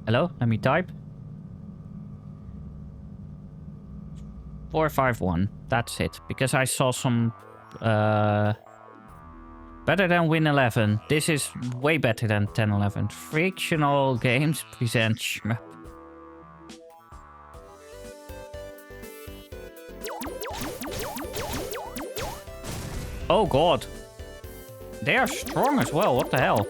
Hello, let me type. 451. That's it. Because I saw some better than Win 11. This is way better than 1011. Frictional Games present shmup. Oh god. They are strong as well. What the hell?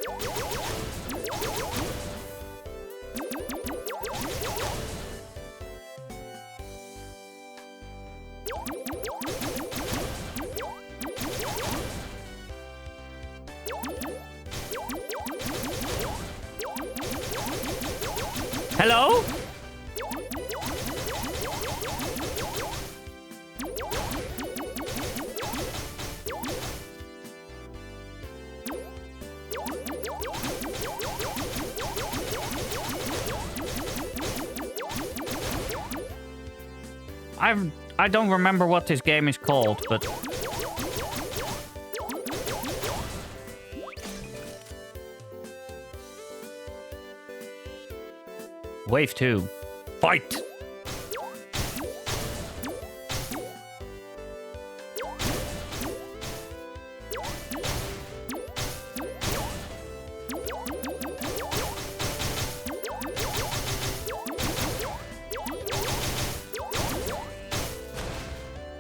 Hello? I don't remember what this game is called, but Wave 2. Fight!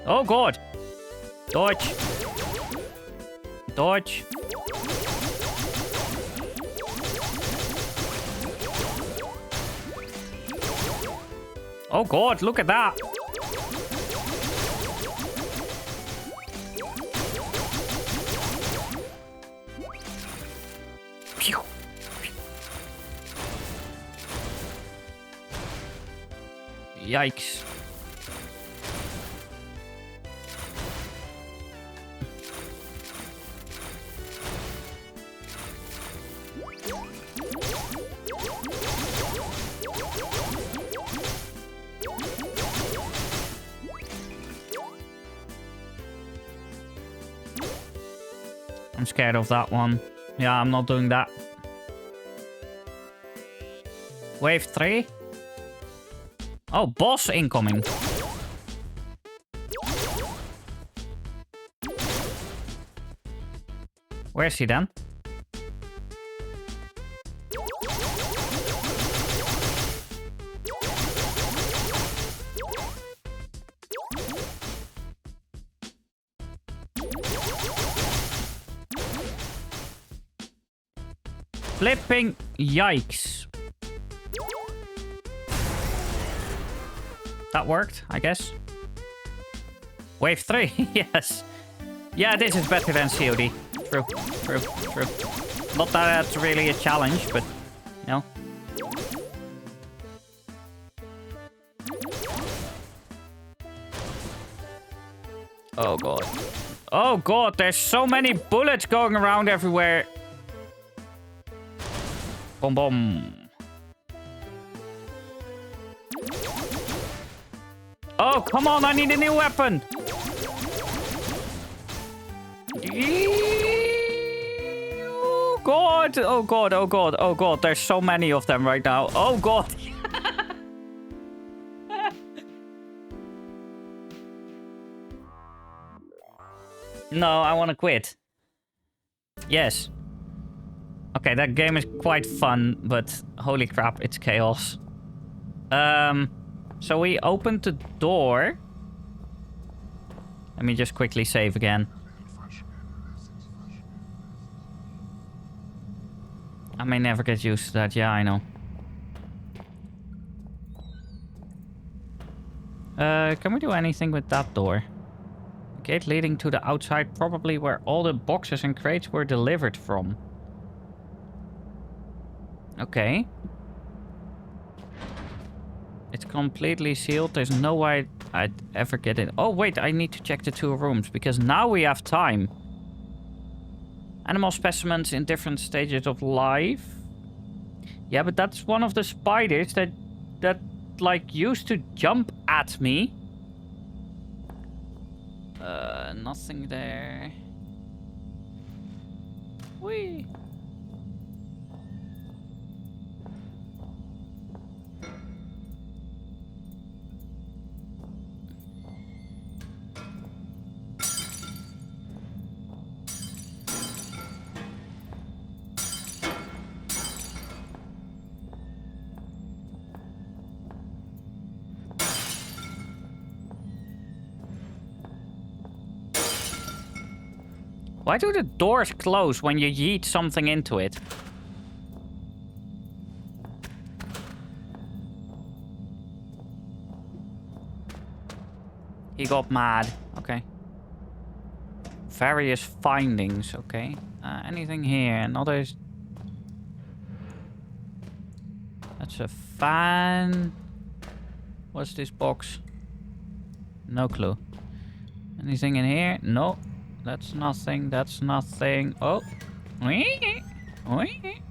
Oh god! Dodge! Dodge! Oh god, look at that! Pew. Yikes. I'm scared of that one. Yeah, I'm not doing that. Wave 3. Oh, boss incoming. Where is he then? Flipping yikes. That worked, I guess. Wave 3, yes. Yeah, this is better than COD. True. Not that that's really a challenge, but, you know. Oh god. Oh god, there's so many bullets going around everywhere. Boom, boom. Oh, come on, I need a new weapon. Oh god, oh god, oh god, oh god. There's so many of them right now. Oh god. No, I want to quit. Yes. Okay, that game is quite fun, but holy crap, it's chaos. So we opened the door. Let me just quickly save again. I may never get used to that. Yeah, I know. Can we do anything with that door? Gate leading to the outside, probably where all the boxes and crates were delivered from. Okay. It's completely sealed. There's no way I'd ever get in. Oh, wait. I need to check the 2 rooms because now we have time. Animal specimens in different stages of life. Yeah, but that's one of the spiders that like used to jump at me. Nothing there. Whee! Why do the doors close when you yeet something into it? He got mad. Okay. Various findings. Okay. Anything here? Another... That's a fan. What's this box? No clue. Anything in here? No. That's nothing. That's nothing. Oh.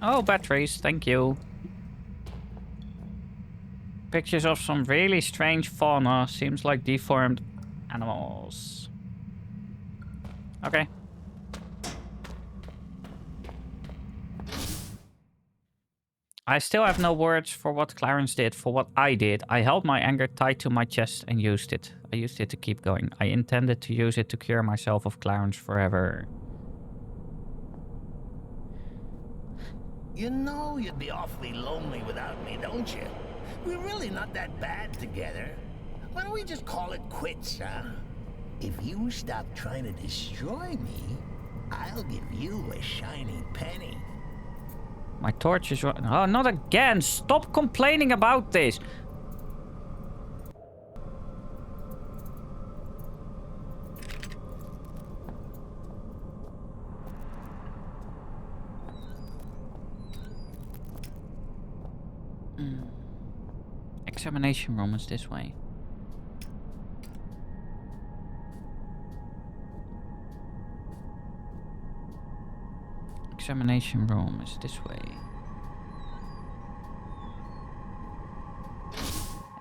Oh, batteries. Thank you. Pictures of some really strange fauna. Seems like deformed animals. Okay. I still have no words for what Clarence did, for what I did. I held my anger tight to my chest and used it. I used it to keep going. I intended to use it to cure myself of Clarence forever. You know you'd be awfully lonely without me, don't you? We're really not that bad together. Why don't we just call it quits, huh? If you stop trying to destroy me, I'll give you a shiny penny. My torch is... Oh, not again! Stop complaining about this! Examination room is this way. Examination room is this way.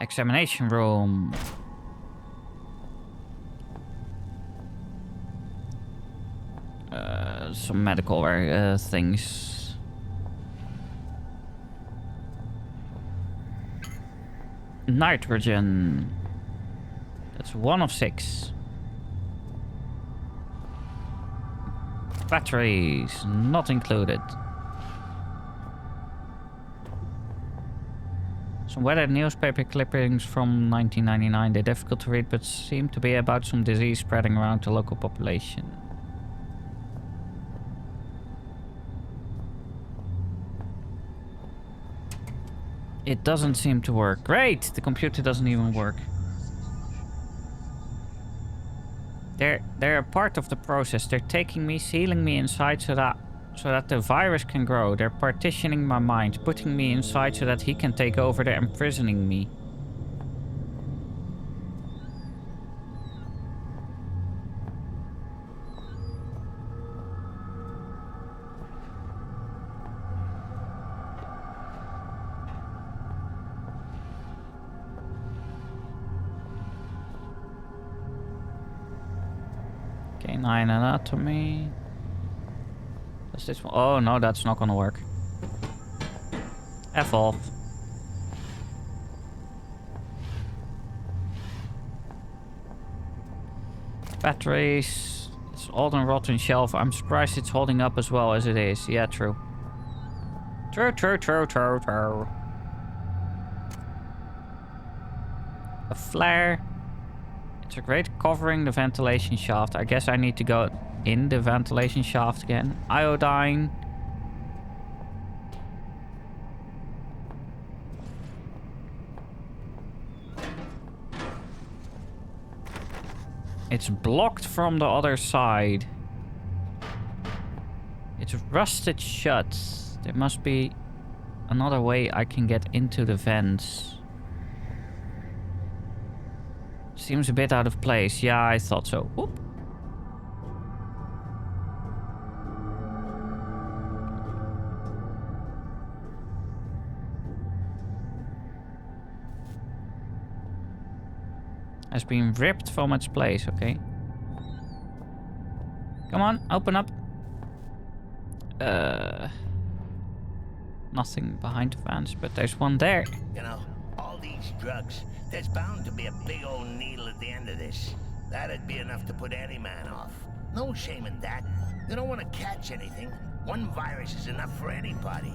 Examination room. Some medical things. Nitrogen. That's 1 of 6. Batteries, not included. Some weathered newspaper clippings from 1999. They're difficult to read, but seem to be about some disease spreading around the local population. It doesn't seem to work. Great! The computer doesn't even work. They're a part of the process. They're taking me, sealing me inside so that the virus can grow. They're partitioning my mind, putting me inside so that he can take over. They're imprisoning me. Canine anatomy. Does this one? Oh no, that's not gonna work. F off. Batteries. It's old and rotten shelf. I'm surprised it's holding up as well as it is. Yeah, true. True. A flare. It's a great covering the ventilation shaft. I guess I need to go in the ventilation shaft again. Iodine. It's blocked from the other side. It's rusted shut. There must be another way I can get into the vents. Seems a bit out of place. Yeah, I thought so. Whoop. Has been ripped from its place, okay. Come on, open up. Nothing behind the fence, but there's one there. You know, all these drugs, there's bound to be a big old needle at the end of this. That'd be enough to put any man off. No shame in that. They don't want to catch anything. One virus is enough for anybody.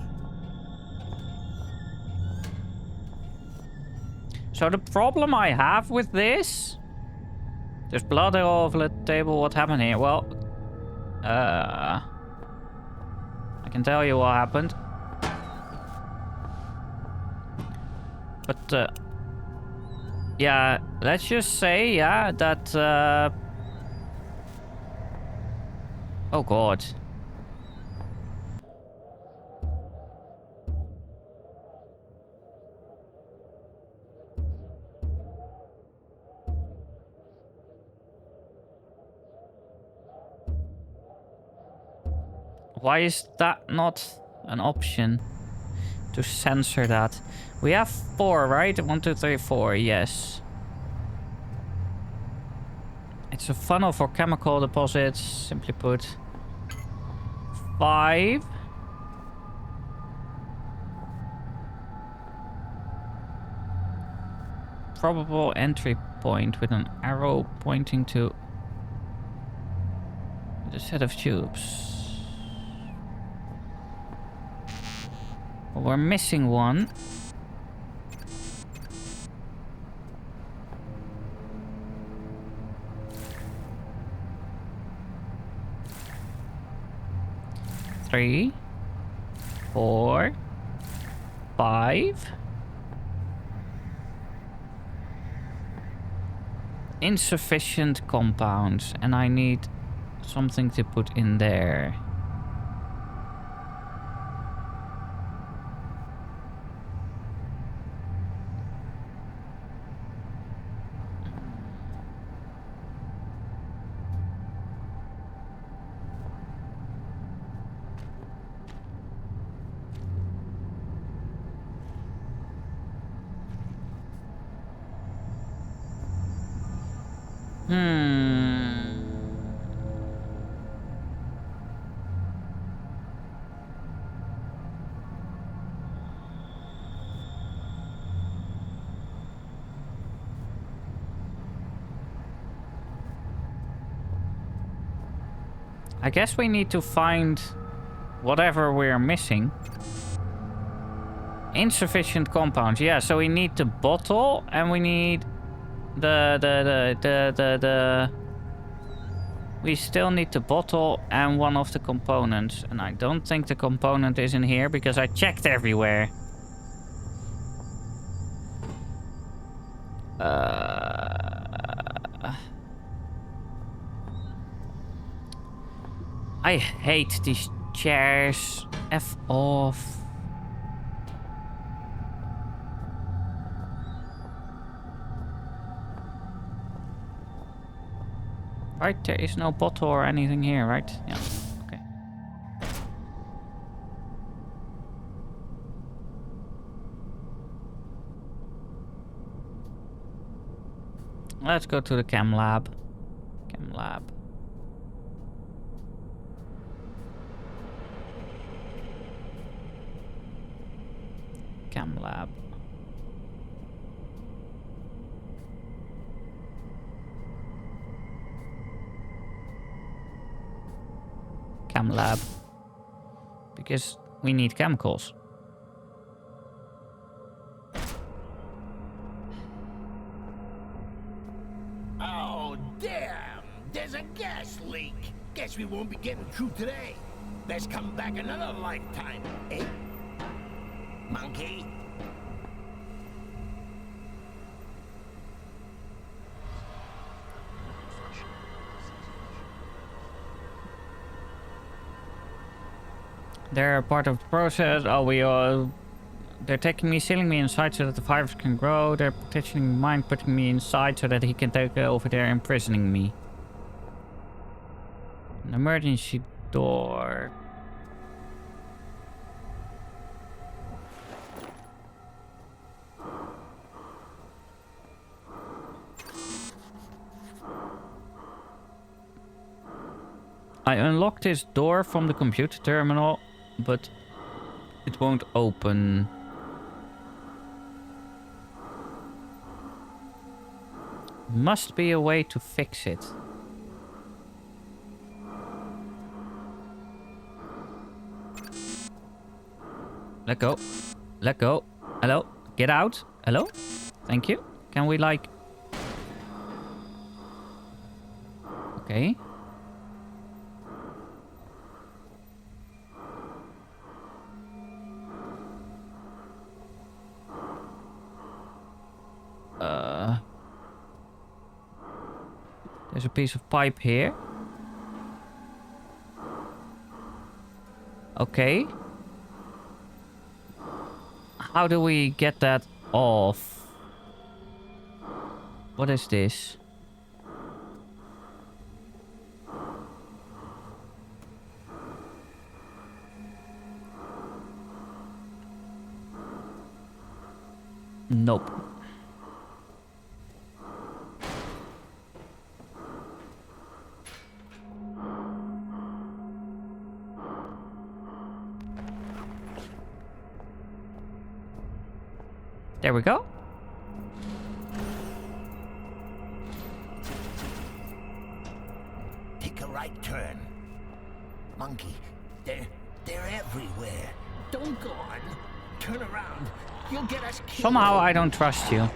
So the problem I have with this... There's blood all over the table. What happened here? Well... I can tell you what happened. But, yeah, let's just say, yeah, that, oh god. Why is that not an option to censor that? We have 4, right? 1, 2, 3, 4. Yes. It's a funnel for chemical deposits. Simply put. 5. Probable entry point with an arrow pointing to the set of tubes. We're missing one. Three, 4, 5. Insufficient compounds, and I need something to put in there. I guess we need to find whatever we're missing. Insufficient compounds. Yeah, so we need the bottle and we need we still need the bottle and one of the components. And I don't think the component is in here because I checked everywhere. I hate these chairs. F off. Right, there is no bottle or anything here, right? Yeah, okay. Let's go to the chem lab. Chem lab. Chem lab. Chem lab. Because we need chemicals. Oh, damn! There's a gas leak. Guess we won't be getting through today. Best come back another lifetime, eh? Monkey? They're part of the process. Oh, they're taking me, sealing me inside so that the virus can grow. They're petitioning mine, putting me inside so that he can take over there, imprisoning me. An emergency door. I unlocked this door from the computer terminal, but it won't open. Must be a way to fix it. Let go. Let go. Hello? Get out. Hello? Thank you. Can we like... Okay. There's a piece of pipe here. Okay. How do we get that off? What is this? Nope. There we go. Take a right turn. Monkey, they're everywhere. Don't go on. Turn around. You'll get us killed. Somehow I don't trust you.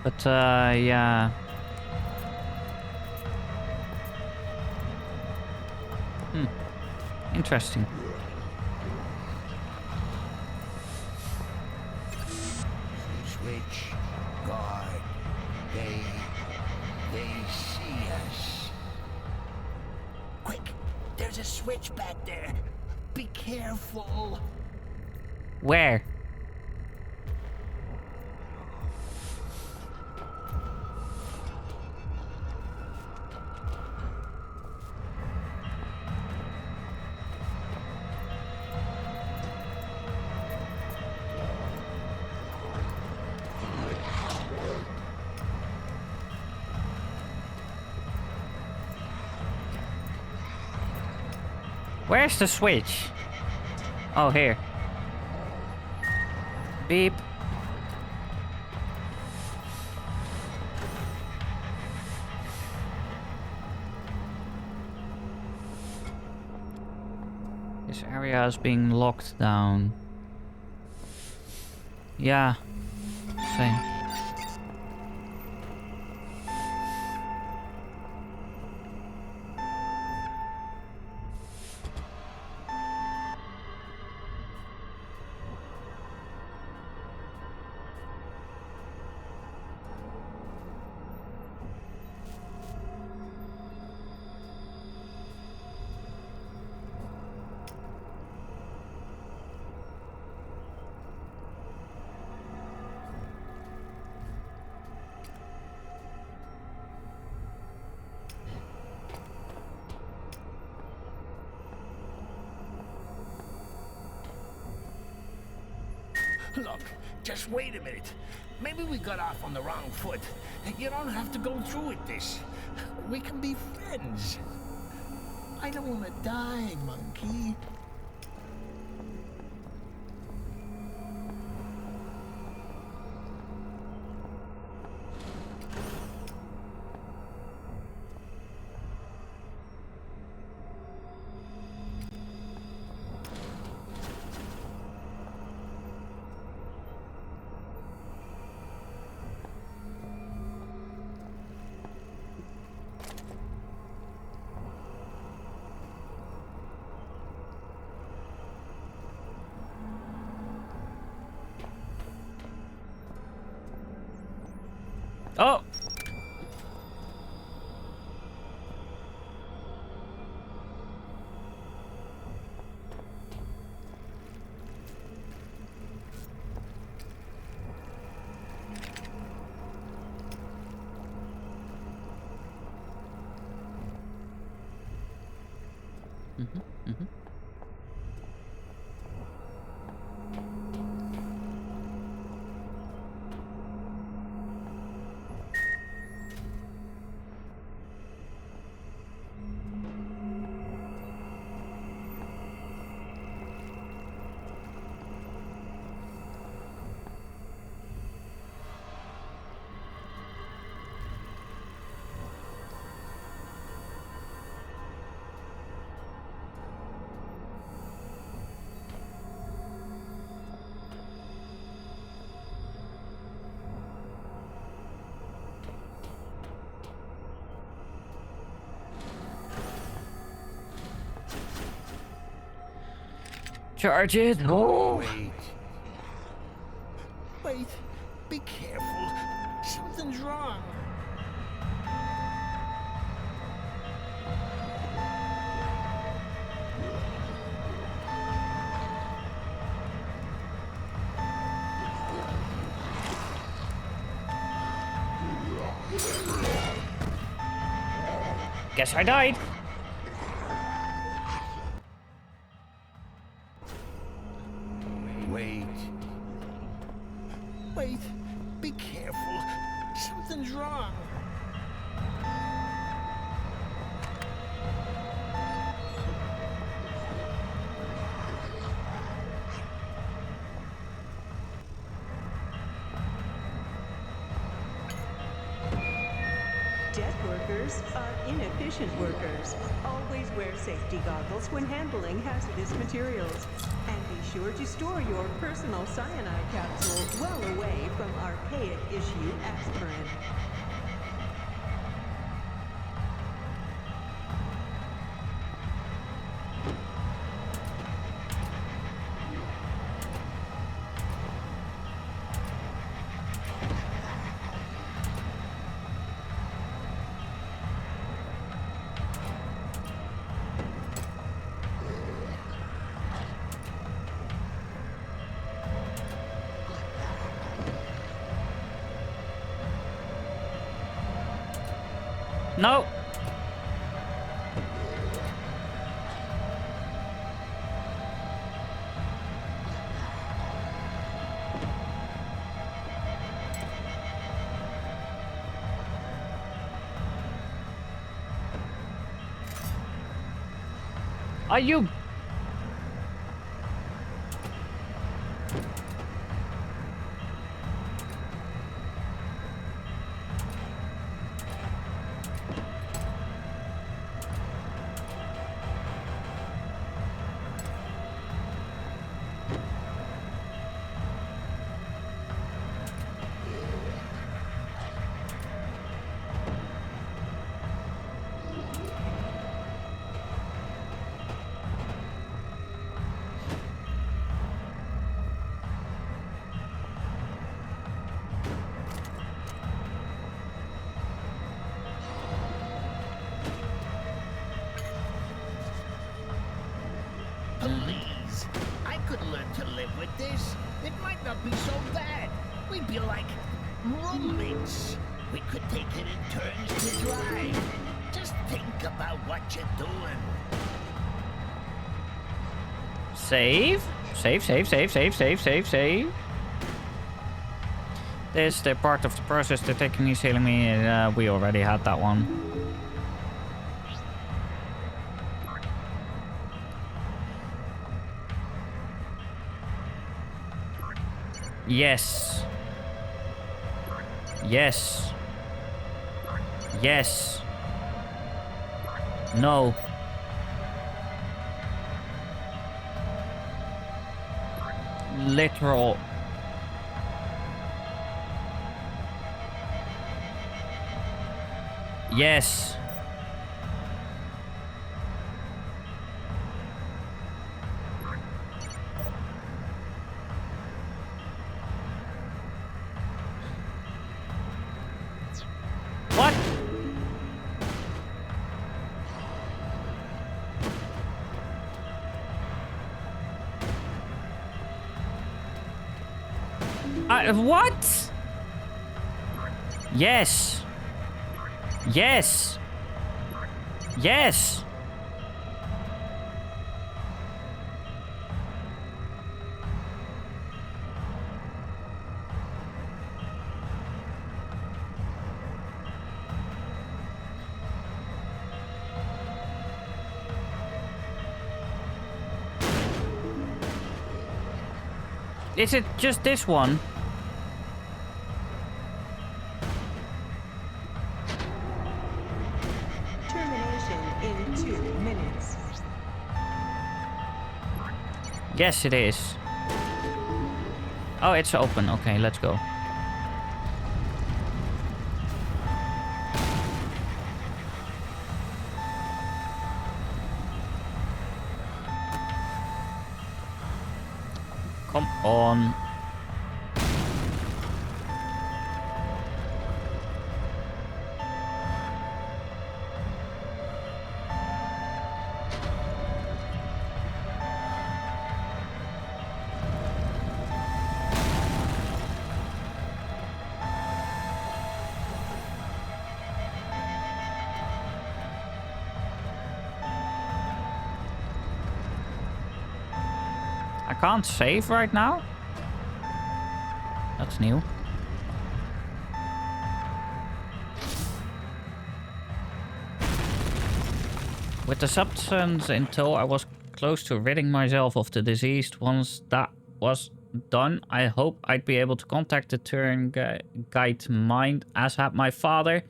But, yeah. Interesting. Switch. Guard. They see us. Quick! There's a switch back there. Be careful. Where? Where's the switch? Oh, here. Beep. This area is being locked down. Yeah. Same. Look, just wait a minute. Maybe we got off on the wrong foot. You don't have to go through with this. We can be friends. I don't want to die, monkey. Oh! Charge it! Oh! Wait. Wait. Be careful. Something's wrong. Guess I died. Wait. Wait. Be careful. Something's wrong. Debt workers are inefficient workers. Always wear safety goggles when handling hazardous materials. And be sure to store your personal cyanide capsule well away from archaic issue aspirin. No! Are you? could learn to live with this. It might not be so bad. We'd be like roommates. We could take it in turns to drive. Just think about what you're doing. Save. Save, save, save, save, save, save, save. This is the part of the process the technique is healing me. We already had that one. Yes. Yes. Yes. No. Literal. Yes. What? What? Yes. Yes. Yes. Is it just this one? Termination in 2 minutes. Yes, it is. Oh, it's open. Okay, let's go. Come on. I can't save right now? That's new. With the substance in tow, I was close to ridding myself of the disease. Once that was done, I hope I'd be able to contact the Turing guide mind, as had my father.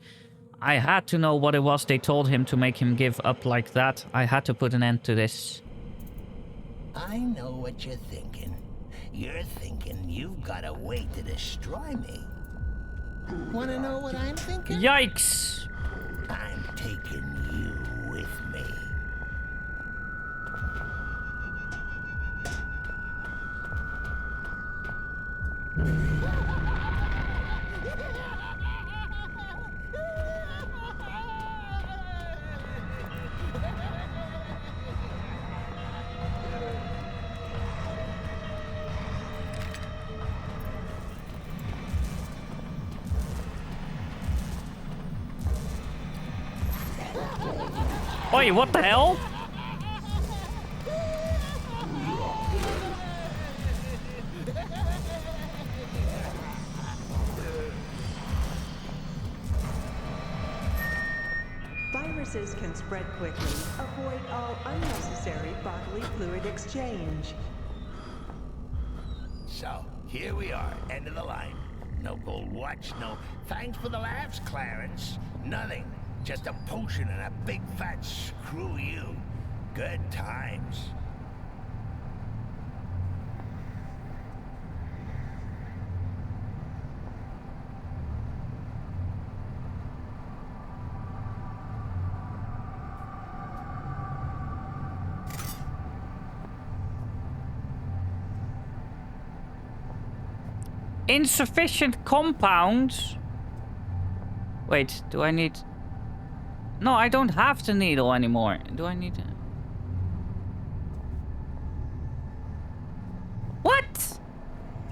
I had to know what it was they told him to make him give up like that. I had to put an end to this. I know what you're thinking. You're thinking you've got a way to destroy me. Wanna know what I'm thinking? Yikes! I'm taking you with me. Oi, what the hell? Viruses can spread quickly. Avoid all unnecessary bodily fluid exchange. So, here we are, end of the line. No gold watch, no thanks for the laughs, Clarence. Nothing. Just a potion and a big fat screw you. Good times. Insufficient compounds? Wait, do I need... No, I don't have the needle anymore. Do I need...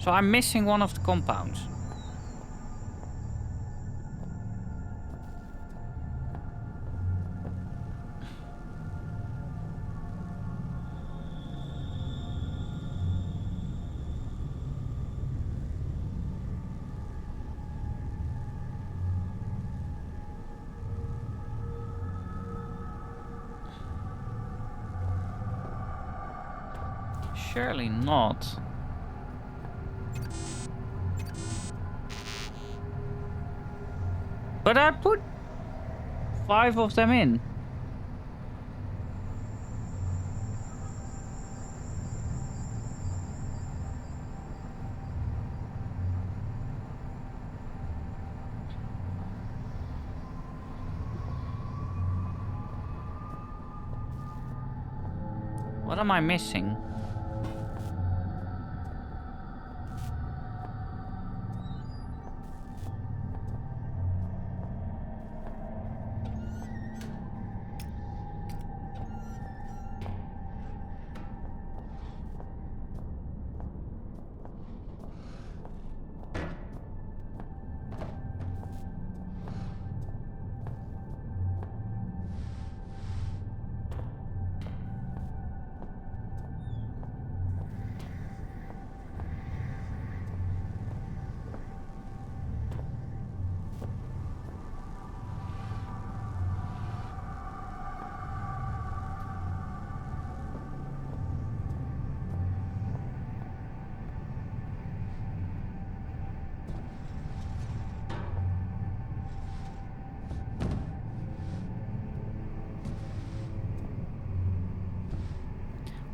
So I'm missing one of the compounds. Surely not. But I put 5 of them in. What am I missing?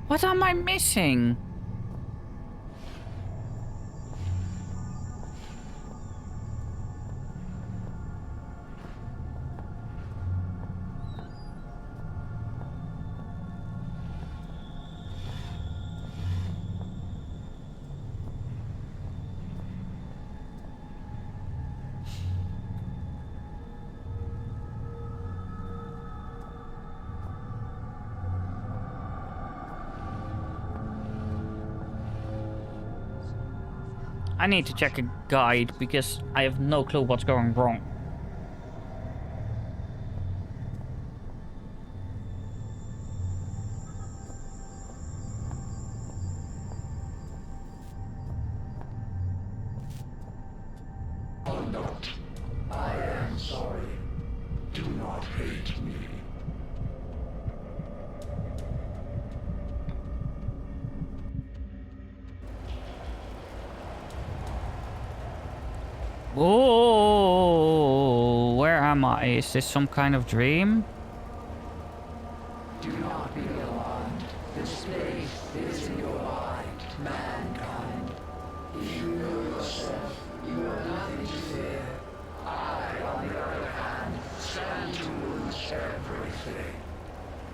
What am I missing? I need to check a guide because I have no clue what's going wrong. Or not. I am sorry. Do not hate me. Oh, where am I? Is this some kind of dream? Do not be alarmed. This place is in your mind, mankind. You know yourself. You have nothing to fear. I, on the other hand, stand to lose everything.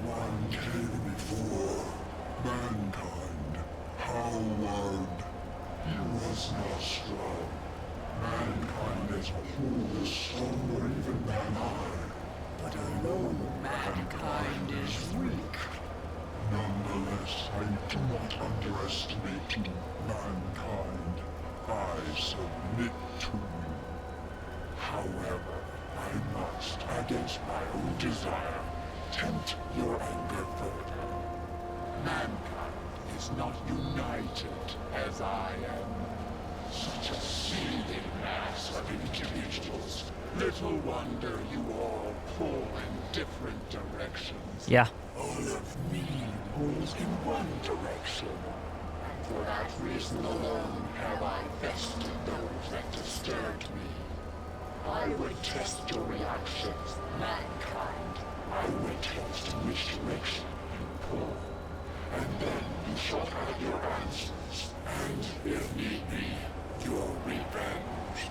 One came before. Mankind. Howard. He was not strong. Mankind is cruel, stronger even than I. But I know mankind is weak. Nonetheless, I do not underestimate mankind. I submit to you. However, I must, against my own desire, tempt your anger further. Mankind is not united as I am. Such a seething mass of individuals. Little wonder you all pull in different directions. Yeah. All of me pulls in one direction. And for that reason alone have I bested those that disturbed me. I would test your reactions, mankind. I would test which direction you pull. And then you shall have your answers. And if need be, your revenge.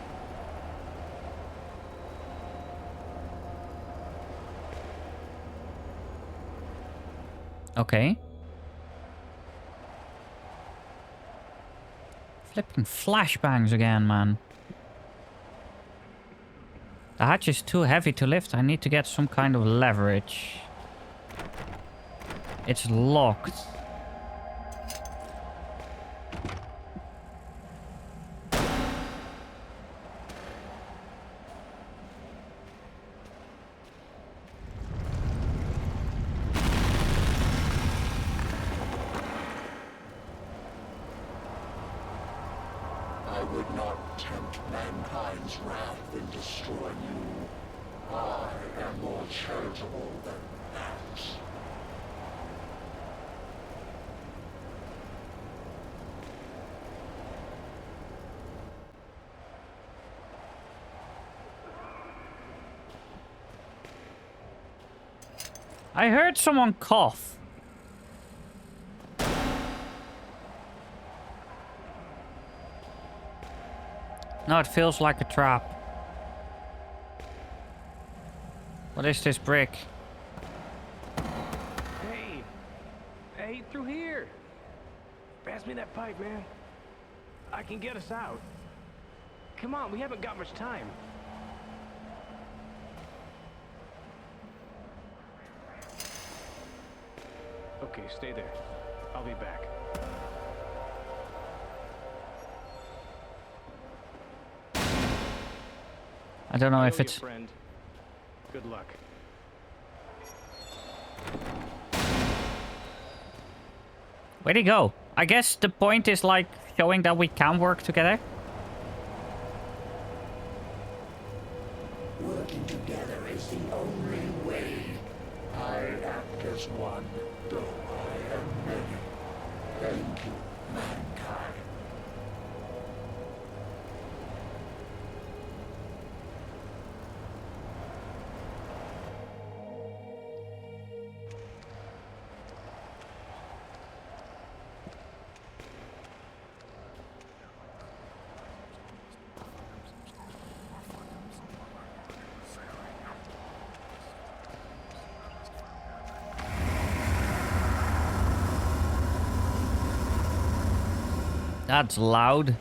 Okay. Flipping flashbangs again, man. The hatch is too heavy to lift. I need to get some kind of leverage. It's locked. would not tempt mankind's wrath in destroying you. I am more charitable than that. I heard someone cough. No, it feels like a trap. What is this brick? Hey! Hey, through here! Pass me that pipe, man. I can get us out. Come on, we haven't got much time. Okay, stay there. I'll be back. I don't know I if owe you, it's... friend. Good luck. Where'd he go? I guess the point is like showing that we can work together. Working together is the only way. I act as one, though I am many. Thank you, mankind. That's loud.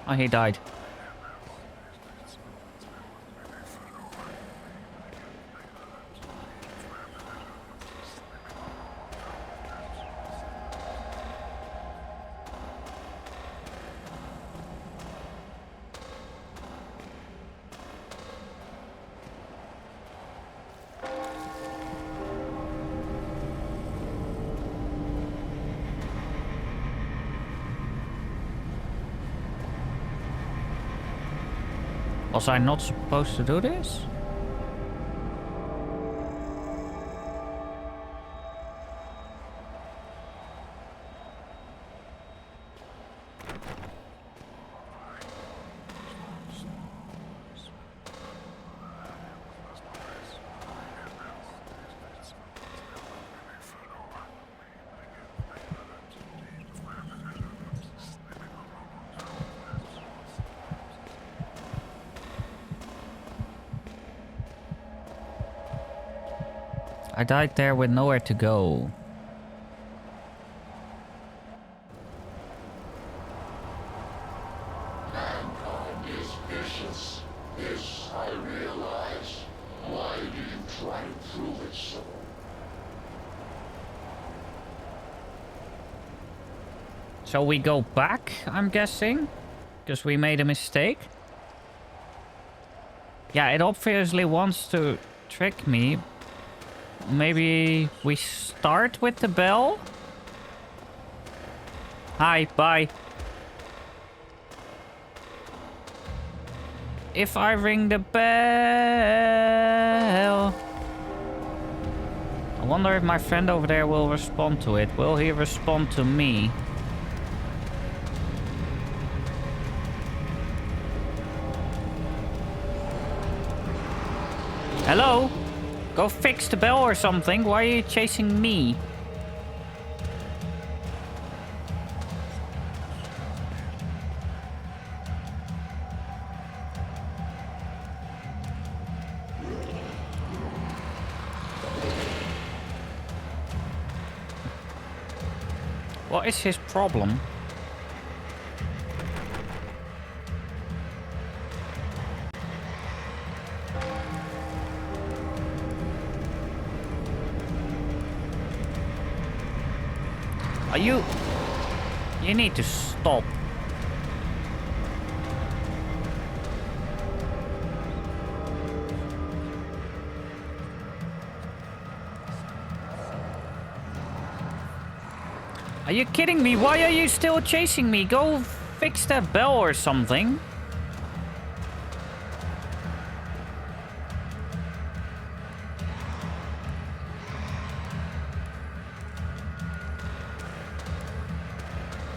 Oh, he died. Was I not supposed to do this? I died there with nowhere to go. Mankind is vicious. This I realize. Why do you try to prove it so? So we go back, I'm guessing? Because we made a mistake? Yeah, it obviously wants to trick me. Maybe we start with the bell? Hi, bye. If I ring the bell... I wonder if my friend over there will respond to it. Will he respond to me? Hello? Go fix the bell or something. Why are you chasing me? What is his problem? Are you... You need to stop. Are you kidding me? Why are you still chasing me? Go fix that bell or something.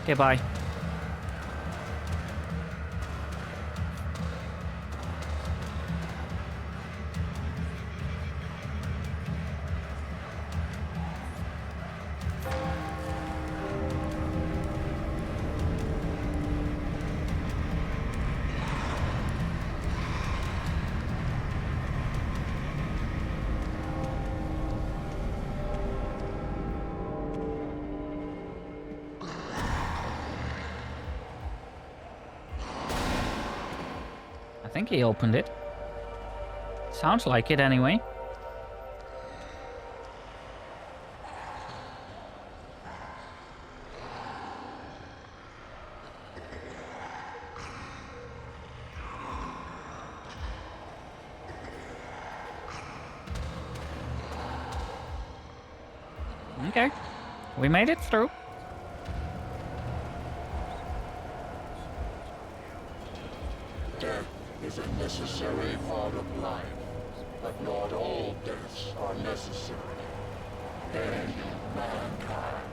Okay, bye. I think he opened it. Sounds like it anyway. Okay. We made it through. Death is a necessary part of life, but not all deaths are necessary. End mankind.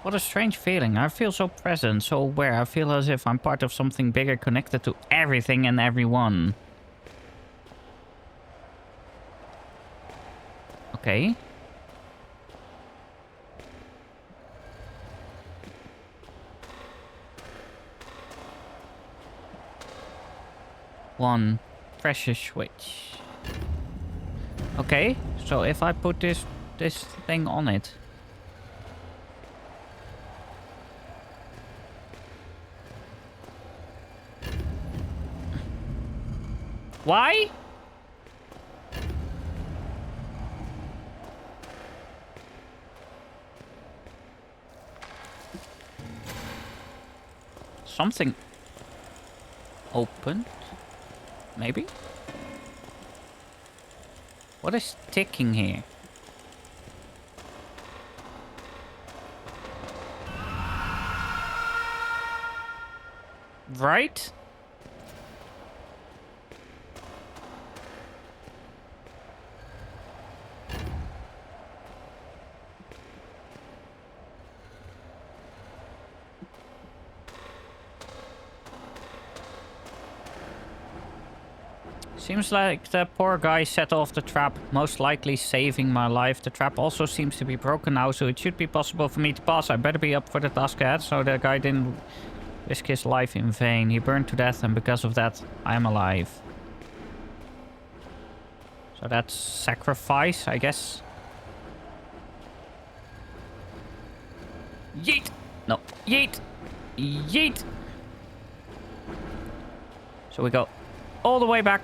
What a strange feeling. I feel so present, so aware. I feel as if I'm part of something bigger, connected to everything and everyone. Okay. One pressure switch. Okay, so if I put this thing on it. Why? Something opened? Maybe? What is ticking here? Right? Seems like the poor guy set off the trap, most likely saving my life. The trap also seems to be broken now, so it should be possible for me to pass. I better be up for the task ahead, so the guy didn't risk his life in vain. He burned to death, and because of that, I am alive. So that's sacrifice, I guess. Yeet! No, yeet! Yeet! So we go all the way back.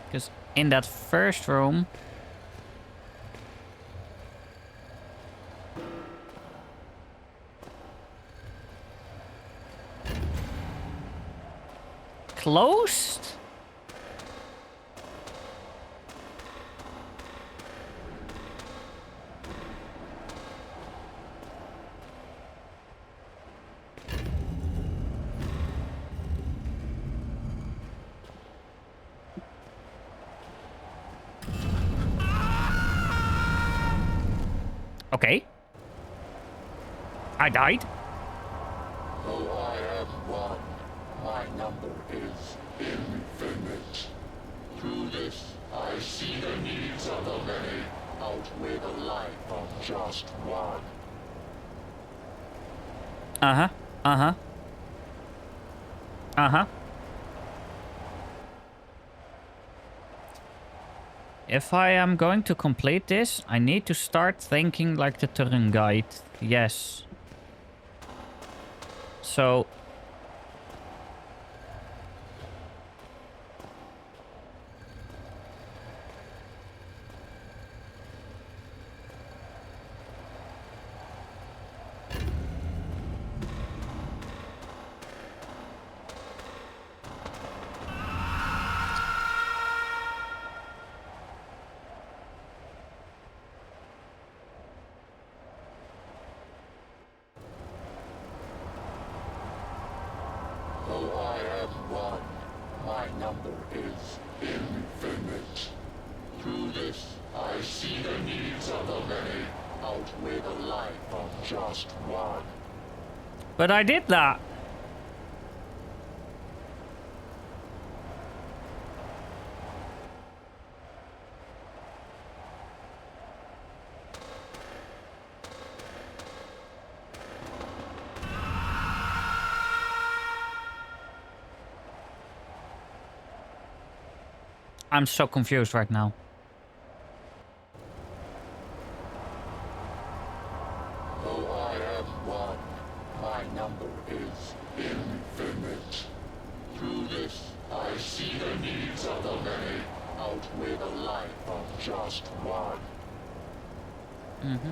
Because in that first room... Closed? Okay. I died. Though I am one, my number is infinite. Through this, I see the needs of the many outweigh the life of just one. Uh-huh. Uh-huh. Uh-huh. If I am going to complete this, I need to start thinking like the Turing guide. Yes. So... Though I am one, my number is infinite. Through this, I see the needs of the many outweigh the life of just one. But I did that. I'm so confused right now. Though I am one, my number is infinite. Through this, I see the needs of the many outweigh the life of just one. Mm-hmm.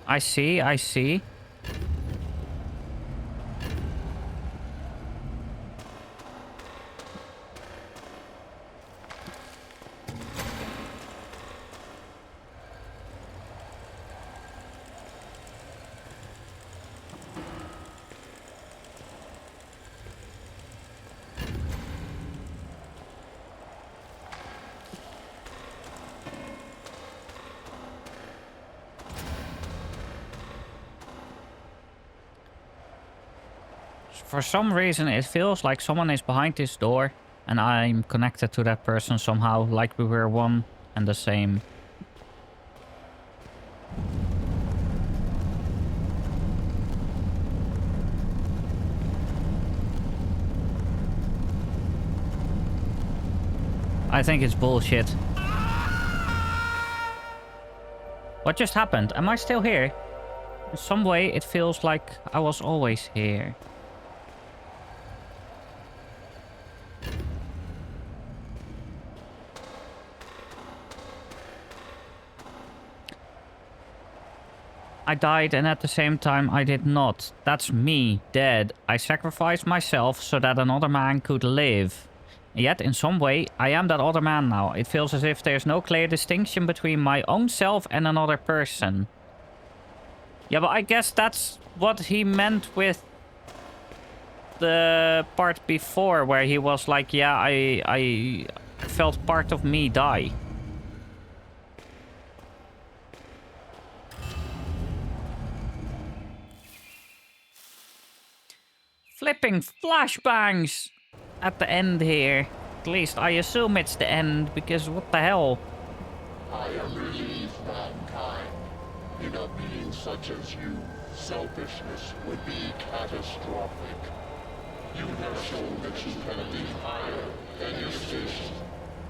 I see, I see. For some reason, it feels like someone is behind this door, and I'm connected to that person somehow, like we were one and the same. I think it's bullshit. What just happened? Am I still here? In some way, it feels like I was always here. I died, and at the same time I did not. That's me, dead. I sacrificed myself so that another man could live. Yet, in some way, I am that other man now. It feels as if there's no clear distinction between my own self and another person. Yeah, but I guess that's what he meant with the part before, where he was like, yeah, I felt part of me die. Flipping flashbangs at the end here. At least I assume it's the end, because what the hell? I am relieved, mankind. In a being such as you, selfishness would be catastrophic. You have shown that you can be higher than your station.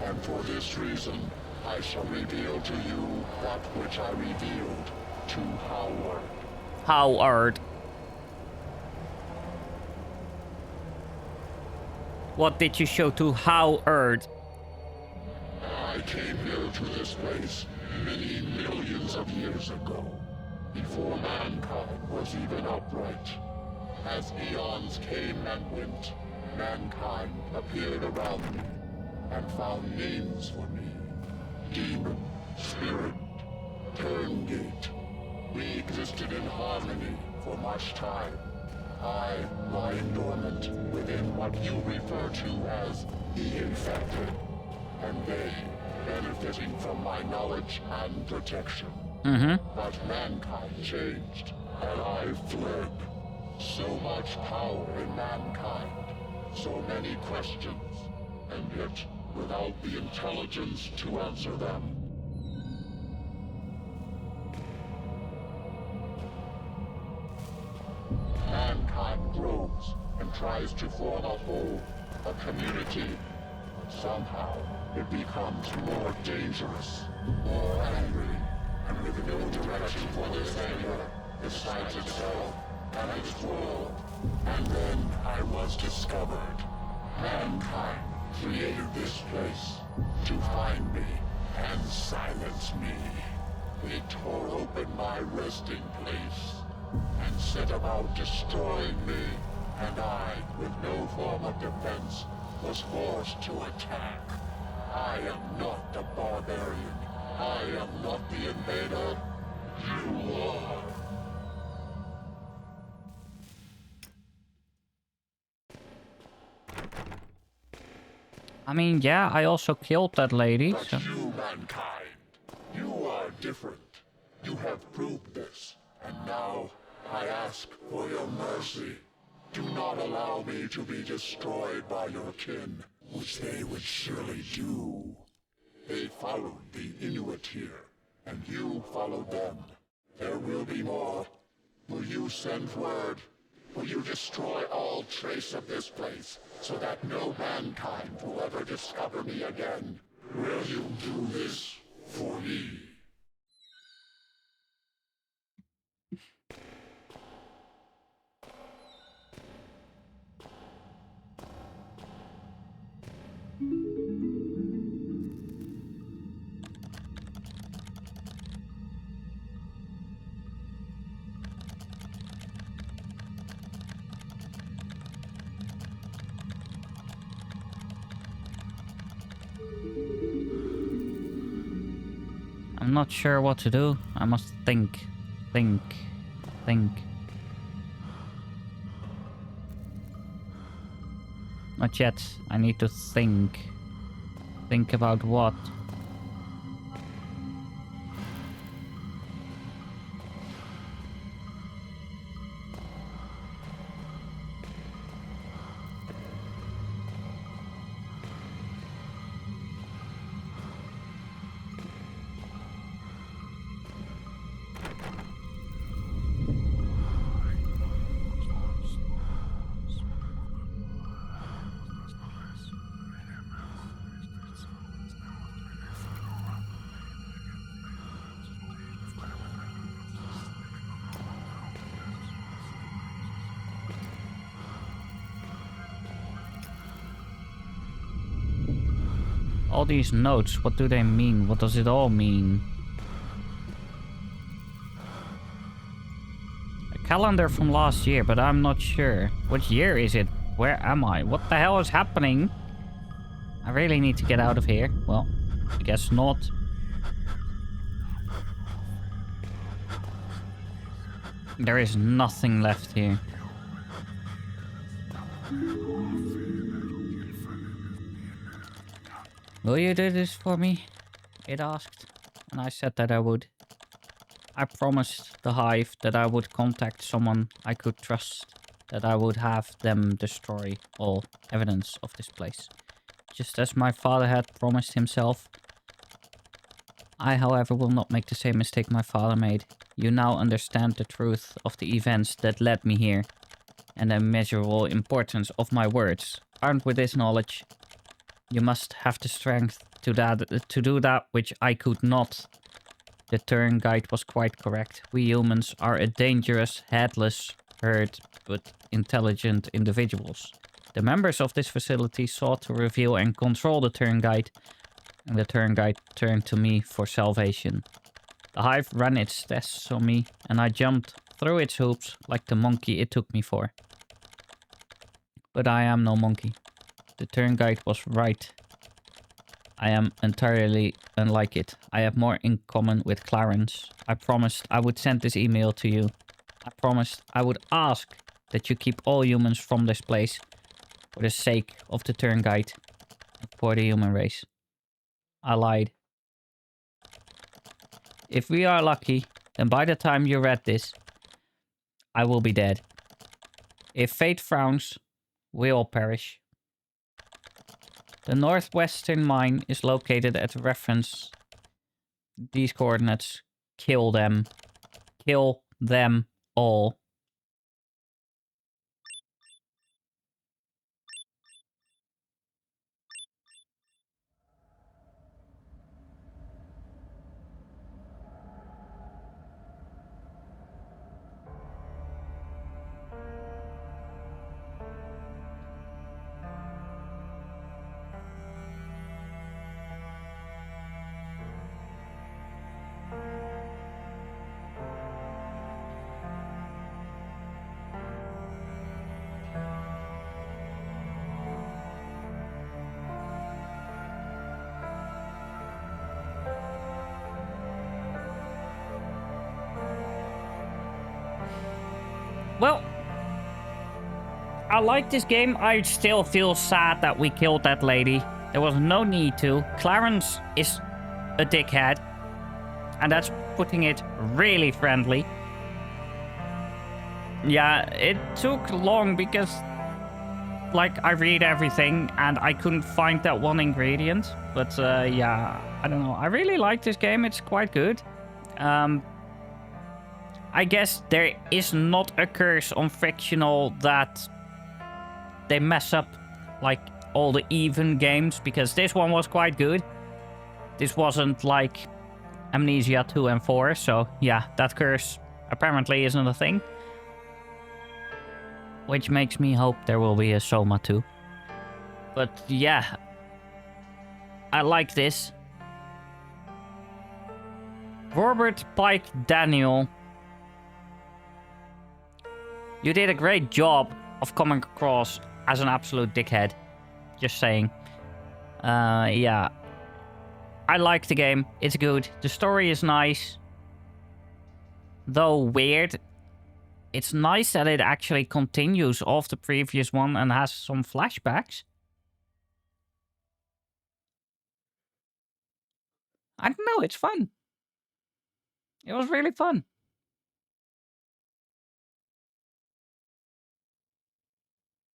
And for this reason, I shall reveal to you that which I revealed to Howard. Howard. What did you show to Howard? I came here to this place many millions of years ago. before mankind was even upright. As eons came and went, mankind appeared around me and found names for me. Demon, spirit, turngate. We existed in harmony for much time. I lying dormant within what you refer to as the infected, and they benefiting from my knowledge and protection. But mankind changed, and I fled. So much power in mankind, so many questions, and yet without the intelligence to answer them. Mankind grows and tries to form a whole, a community. Somehow, it becomes more dangerous, more angry, and with no direction for this anger, besides itself and its world. And then I was discovered. Mankind created this place to find me and silence me. They tore open my resting place and set about destroying me, and I, with no form of defense, was forced to attack. I am not the barbarian. I am not the invader. You are. I mean, yeah, I also killed that lady, But so... you, mankind, you are different. You have proved this, and now I ask for your mercy. Do not allow me to be destroyed by your kin, which they would surely do. They followed the Inuit here, and you followed them. There will be more. Will you send word? Will you destroy all trace of this place, so that no mankind will ever discover me again? Will you do this for me? I'm not sure what to do. I must think. Think. Not yet. I need to think. Think about what? All these notes, what do they mean? What does it all mean? A calendar from last year, but I'm not sure. What year is it? Where am I? What the hell is happening? I really need to get out of here. Well, I guess not. There is nothing left here. Will you do this for me? It asked. And I said that I would. I promised the Hive that I would contact someone I could trust. That I would have them destroy all evidence of this place. Just as my father had promised himself. I, however, will not make the same mistake my father made. You now understand the truth of the events that led me here. And the immeasurable importance of my words. Armed with this knowledge, you must have the strength to do that which I could not. The Turn Guide was quite correct. We humans are a dangerous, headless herd, but intelligent individuals. The members of this facility sought to reveal and control the Turn Guide, and the Turn Guide turned to me for salvation. The hive ran its tests on me, and I jumped through its hoops like the monkey it took me for. But I am no monkey. The turn guide was right. I am entirely unlike it. I have more in common with Clarence. I promised I would send this email to you. I promised I would ask that you keep all humans from this place for the sake of the turn guide and for the human race. I lied. If we are lucky, then by the time you read this, I will be dead. If fate frowns, we all perish. The northwestern mine is located at reference these coordinates. Kill them. Kill them all. Well, I like this game. I still feel sad that we killed that lady. There was no need to. Clarence is a dickhead. And that's putting it really friendly. Yeah, it took long because, like, I read everything and I couldn't find that one ingredient. But, yeah, I don't know. I really like this game. It's quite good. I guess there is not a curse on fictional that they mess up, like, all the even games, because this one was quite good. This wasn't like Amnesia 2 and 4, so yeah, that curse apparently isn't a thing. Which makes me hope there will be a Soma 2. But yeah, I like this. Robert Pike Daniel. You did a great job of coming across as an absolute dickhead. Just saying. Yeah. I like the game. It's good. The story is nice. Though weird. It's nice that it actually continues off the previous one and has some flashbacks. I don't know. It's fun. It was really fun.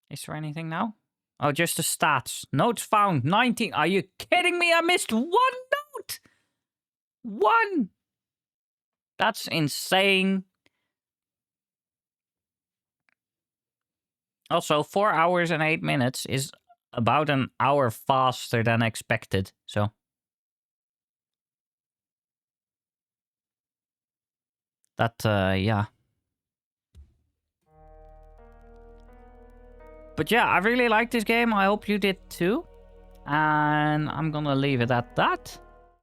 Is there anything now? Oh, just the stats. Notes found 19. Are you kidding me? I missed one note. One. That's insane. Also, 4 hours and 8 minutes is about an hour faster than expected. So. That, yeah. But yeah, I really like this game. I hope you did too. And I'm gonna leave it at that.